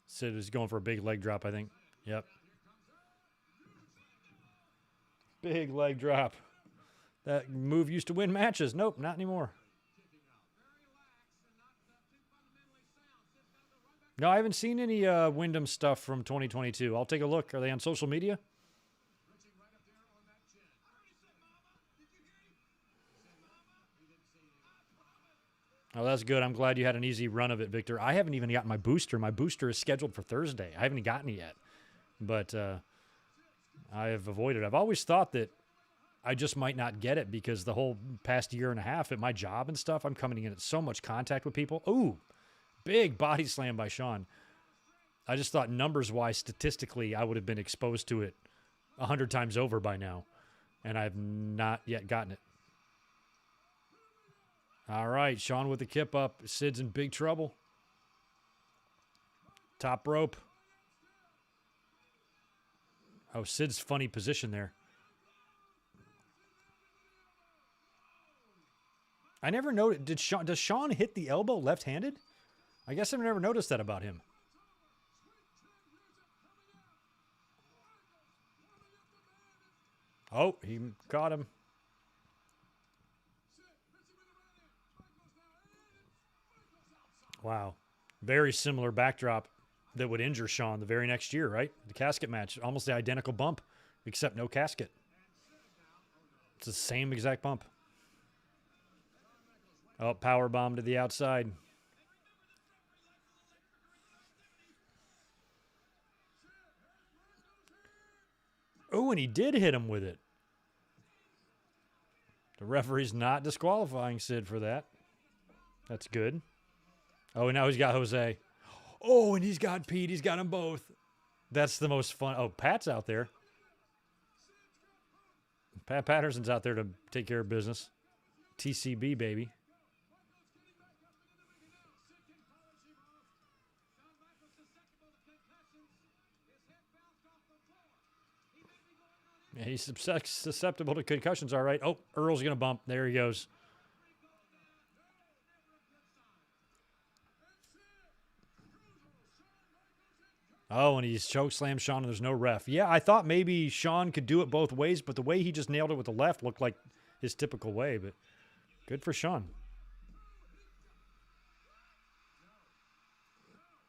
Sid is going for a big leg drop, I think. Yep. Big leg drop. That move used to win matches. Nope, not anymore. No, I haven't seen any Wyndham stuff from 2022. I'll take a look. Are they on social media? Oh, that's good. I'm glad you had an easy run of it, Victor. I haven't even gotten my booster. My booster is scheduled for Thursday. I haven't gotten it yet. But I have avoided it. I've always thought that I just might not get it because the whole past year and a half at my job and stuff, I'm coming in at so much contact with people. Ooh, big body slam by Shawn. I just thought numbers-wise, statistically, I would have been exposed to it 100 times over by now. And I've not yet gotten it. All right, Shawn with the kip up. Sid's in big trouble. Top rope. Oh, Sid's funny position there. I never noticed. Does Shawn hit the elbow left-handed? I guess I've never noticed that about him. Oh, he caught him. Wow. Very similar backdrop that would injure Shawn the very next year, right? The casket match. Almost the identical bump, except no casket. It's the same exact bump. Oh, power bomb to the outside. Oh, and he did hit him with it. The referee's not disqualifying Sid for that. That's good. Oh, and now he's got Jose. Oh, and he's got Pete. He's got them both. That's the most fun. Oh, Pat's out there. Pat Patterson's out there to take care of business. TCB, baby. Yeah, he's susceptible to concussions, all right. Oh, Earl's going to bump. There he goes. Oh, and he's chokeslammed Shawn, and there's no ref. Yeah, I thought maybe Shawn could do it both ways, but the way he just nailed it with the left looked like his typical way, but good for Shawn.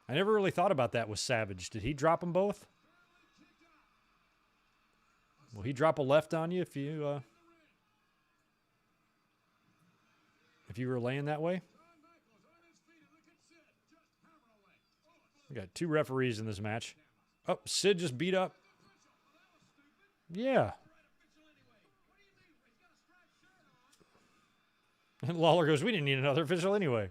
I never really thought about that with Savage. Did he drop them both? Will he drop a left on you if you were laying that way? We got two referees in this match. Oh, Sid just beat up. Yeah. And Lawler goes, we didn't need another official anyway.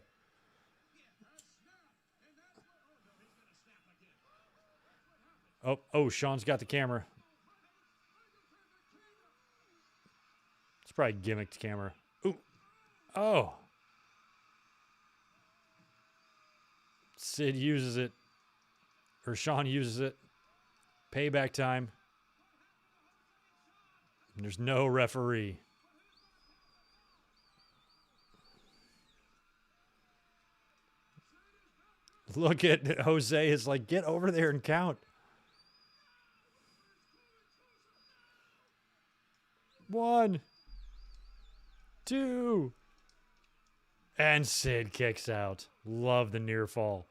Oh, Shawn's got the camera. It's probably gimmicked camera. Ooh. Oh. Sid uses it. Or Shawn uses it. Payback time. And there's no referee. Look at Jose is like, get over there and count. One. Two. And Sid kicks out. Love the near fall.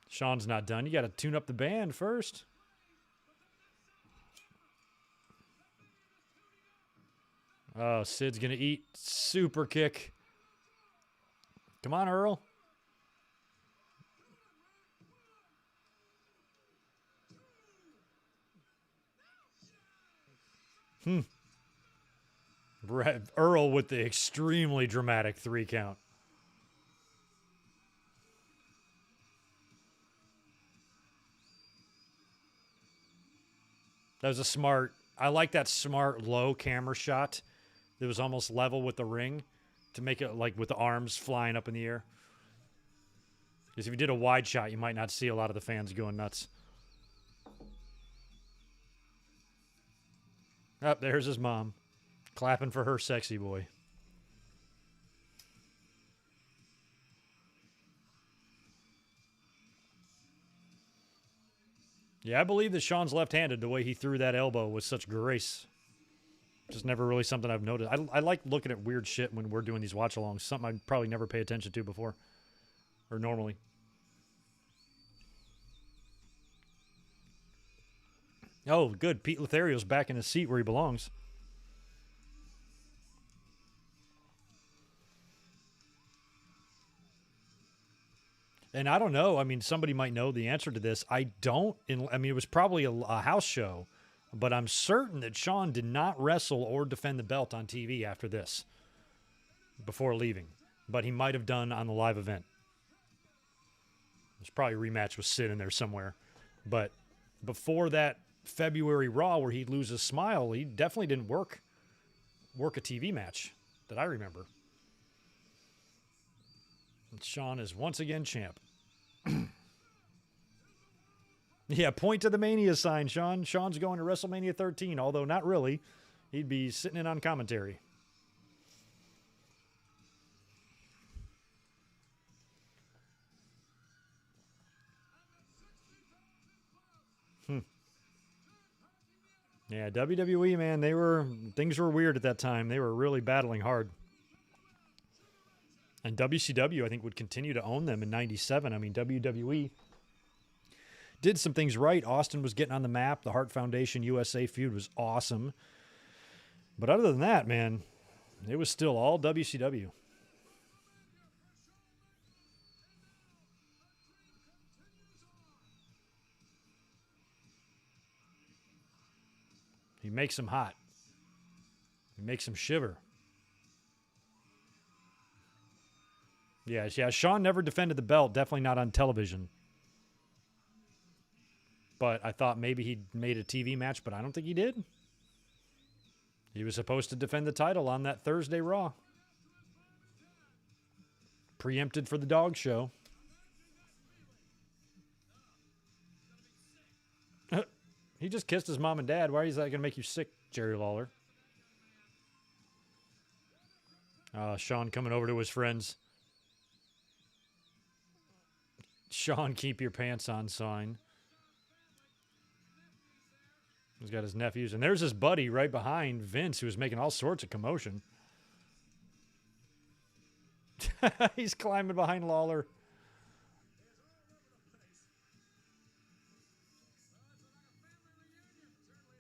Shawn's not done. You got to tune up the band first. Oh, Sid's going to eat. Super kick. Come on, Earl. Earl with the extremely dramatic 3 count. That was a smart, I like that smart low camera shot that was almost level with the ring to make it like with the arms flying up in the air. Because if you did a wide shot, you might not see a lot of the fans going nuts. Oh, there's his mom. Clapping for her sexy boy. Yeah, I believe that Shawn's left-handed the way he threw that elbow with such grace. Just never really something I've noticed. I like looking at weird shit when we're doing these watch-alongs. Something I'd probably never pay attention to before. Or normally. Oh, good. Pete Lothario's back in his seat where he belongs. And I don't know. I mean, somebody might know the answer to this. I don't. I mean, it was probably a house show, but I'm certain that Shawn did not wrestle or defend the belt on TV after this, before leaving. But he might have done on the live event. There's probably a rematch with Sid in there somewhere. But before that February Raw where he'd lose his smile, he definitely didn't work a TV match that I remember. And Shawn is once again champ. Yeah, point to the Mania sign, Shawn. Shawn's going to WrestleMania 13, although not really. He'd be sitting in on commentary. Yeah, WWE, man, things were weird at that time. They were really battling hard. And WCW, I think, would continue to own them in 97. I mean, WWE did some things right. Austin was getting on the map. The Hart Foundation USA feud was awesome. But other than that, man, it was still all WCW. He makes them hot. He makes them shiver. Yeah, Shawn never defended the belt, definitely not on television. But I thought maybe he made a TV match, but I don't think he did. He was supposed to defend the title on that Thursday Raw. Preempted for the dog show. He just kissed his mom and dad. Why is that going to make you sick, Jerry Lawler? Shawn coming over to his friends. Shawn, keep your pants on sign. He's got his nephews. And there's his buddy right behind Vince, who was making all sorts of commotion. He's climbing behind Lawler.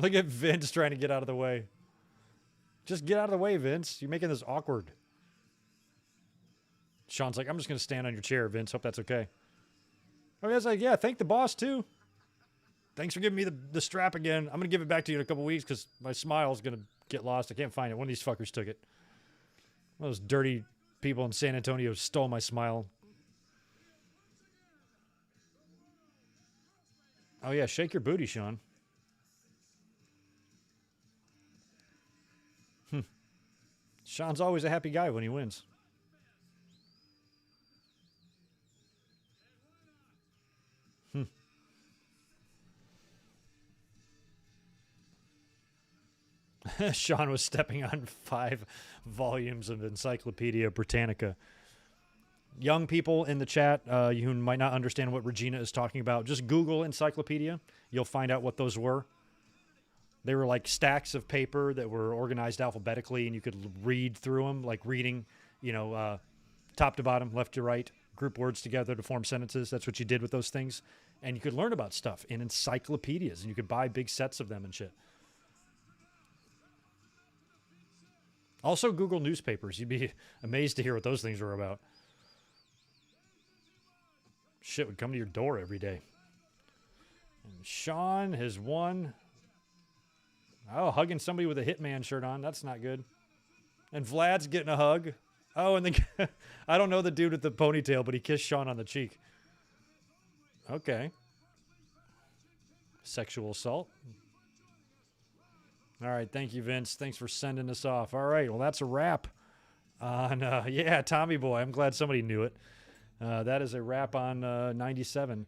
Look at Vince trying to get out of the way. Just get out of the way, Vince. You're making this awkward. Shawn's like, I'm just going to stand on your chair, Vince. Hope that's okay. I was like, yeah, thank the boss, too. Thanks for giving me the strap again. I'm going to give it back to you in a couple weeks because my smile's going to get lost. I can't find it. One of these fuckers took it. One of those dirty people in San Antonio stole my smile. Oh, yeah, shake your booty, Shawn. Shawn's always a happy guy when he wins. Shawn was stepping on 5 volumes of Encyclopedia Britannica. Young people in the chat, you who might not understand what Regina is talking about, just Google Encyclopedia. You'll find out what those were. They were like stacks of paper that were organized alphabetically, and you could read through them, like reading, top to bottom, left to right, group words together to form sentences. That's what you did with those things. And you could learn about stuff in encyclopedias, and you could buy big sets of them and shit. Also, Google newspapers. You'd be amazed to hear what those things were about. Shit would come to your door every day. And Shawn has won. Oh, hugging somebody with a Hitman shirt on. That's not good. And Vlad's getting a hug. Oh, and the I don't know the dude with the ponytail, but he kissed Shawn on the cheek. Okay. Sexual assault. All right, thank you, Vince. Thanks for sending us off. All right, well, that's a wrap on, yeah, Tommy Boy. I'm glad somebody knew it. That is a wrap on 97.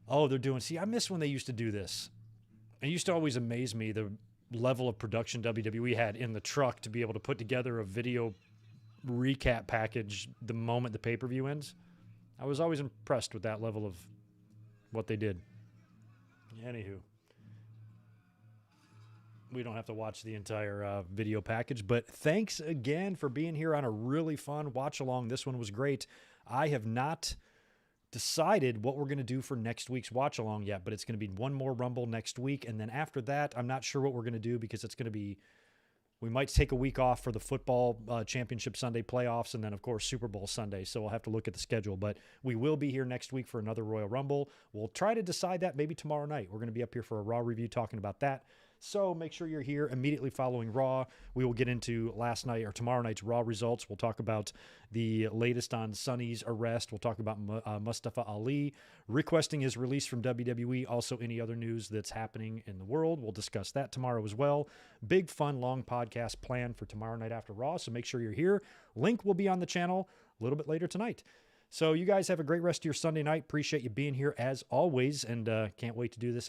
Oh, they're doing, see, I miss when they used to do this. It used to always amaze me, the level of production WWE had in the truck to be able to put together a video recap package the moment the pay-per-view ends. I was always impressed with that level of what they did. Anywho. We don't have to watch the entire video package, but thanks again for being here on a really fun watch-along. This one was great. I have not decided what we're going to do for next week's watch-along yet, but it's going to be one more Rumble next week, and then after that, I'm not sure what we're going to do because it's going to be, we might take a week off for the football championship Sunday playoffs, and then, of course, Super Bowl Sunday, so we'll have to look at the schedule, but we will be here next week for another Royal Rumble. We'll try to decide that maybe tomorrow night. We're going to be up here for a Raw review talking about that. So make sure you're here immediately following Raw. We will get into last night or tomorrow night's Raw results. We'll talk about the latest on Sonny's arrest. We'll talk about Mustafa Ali requesting his release from WWE. Also, any other news that's happening in the world. We'll discuss that tomorrow as well. Big, fun, long podcast planned for tomorrow night after Raw. So make sure you're here. Link will be on the channel a little bit later tonight. So you guys have a great rest of your Sunday night. Appreciate you being here as always, and can't wait to do this again.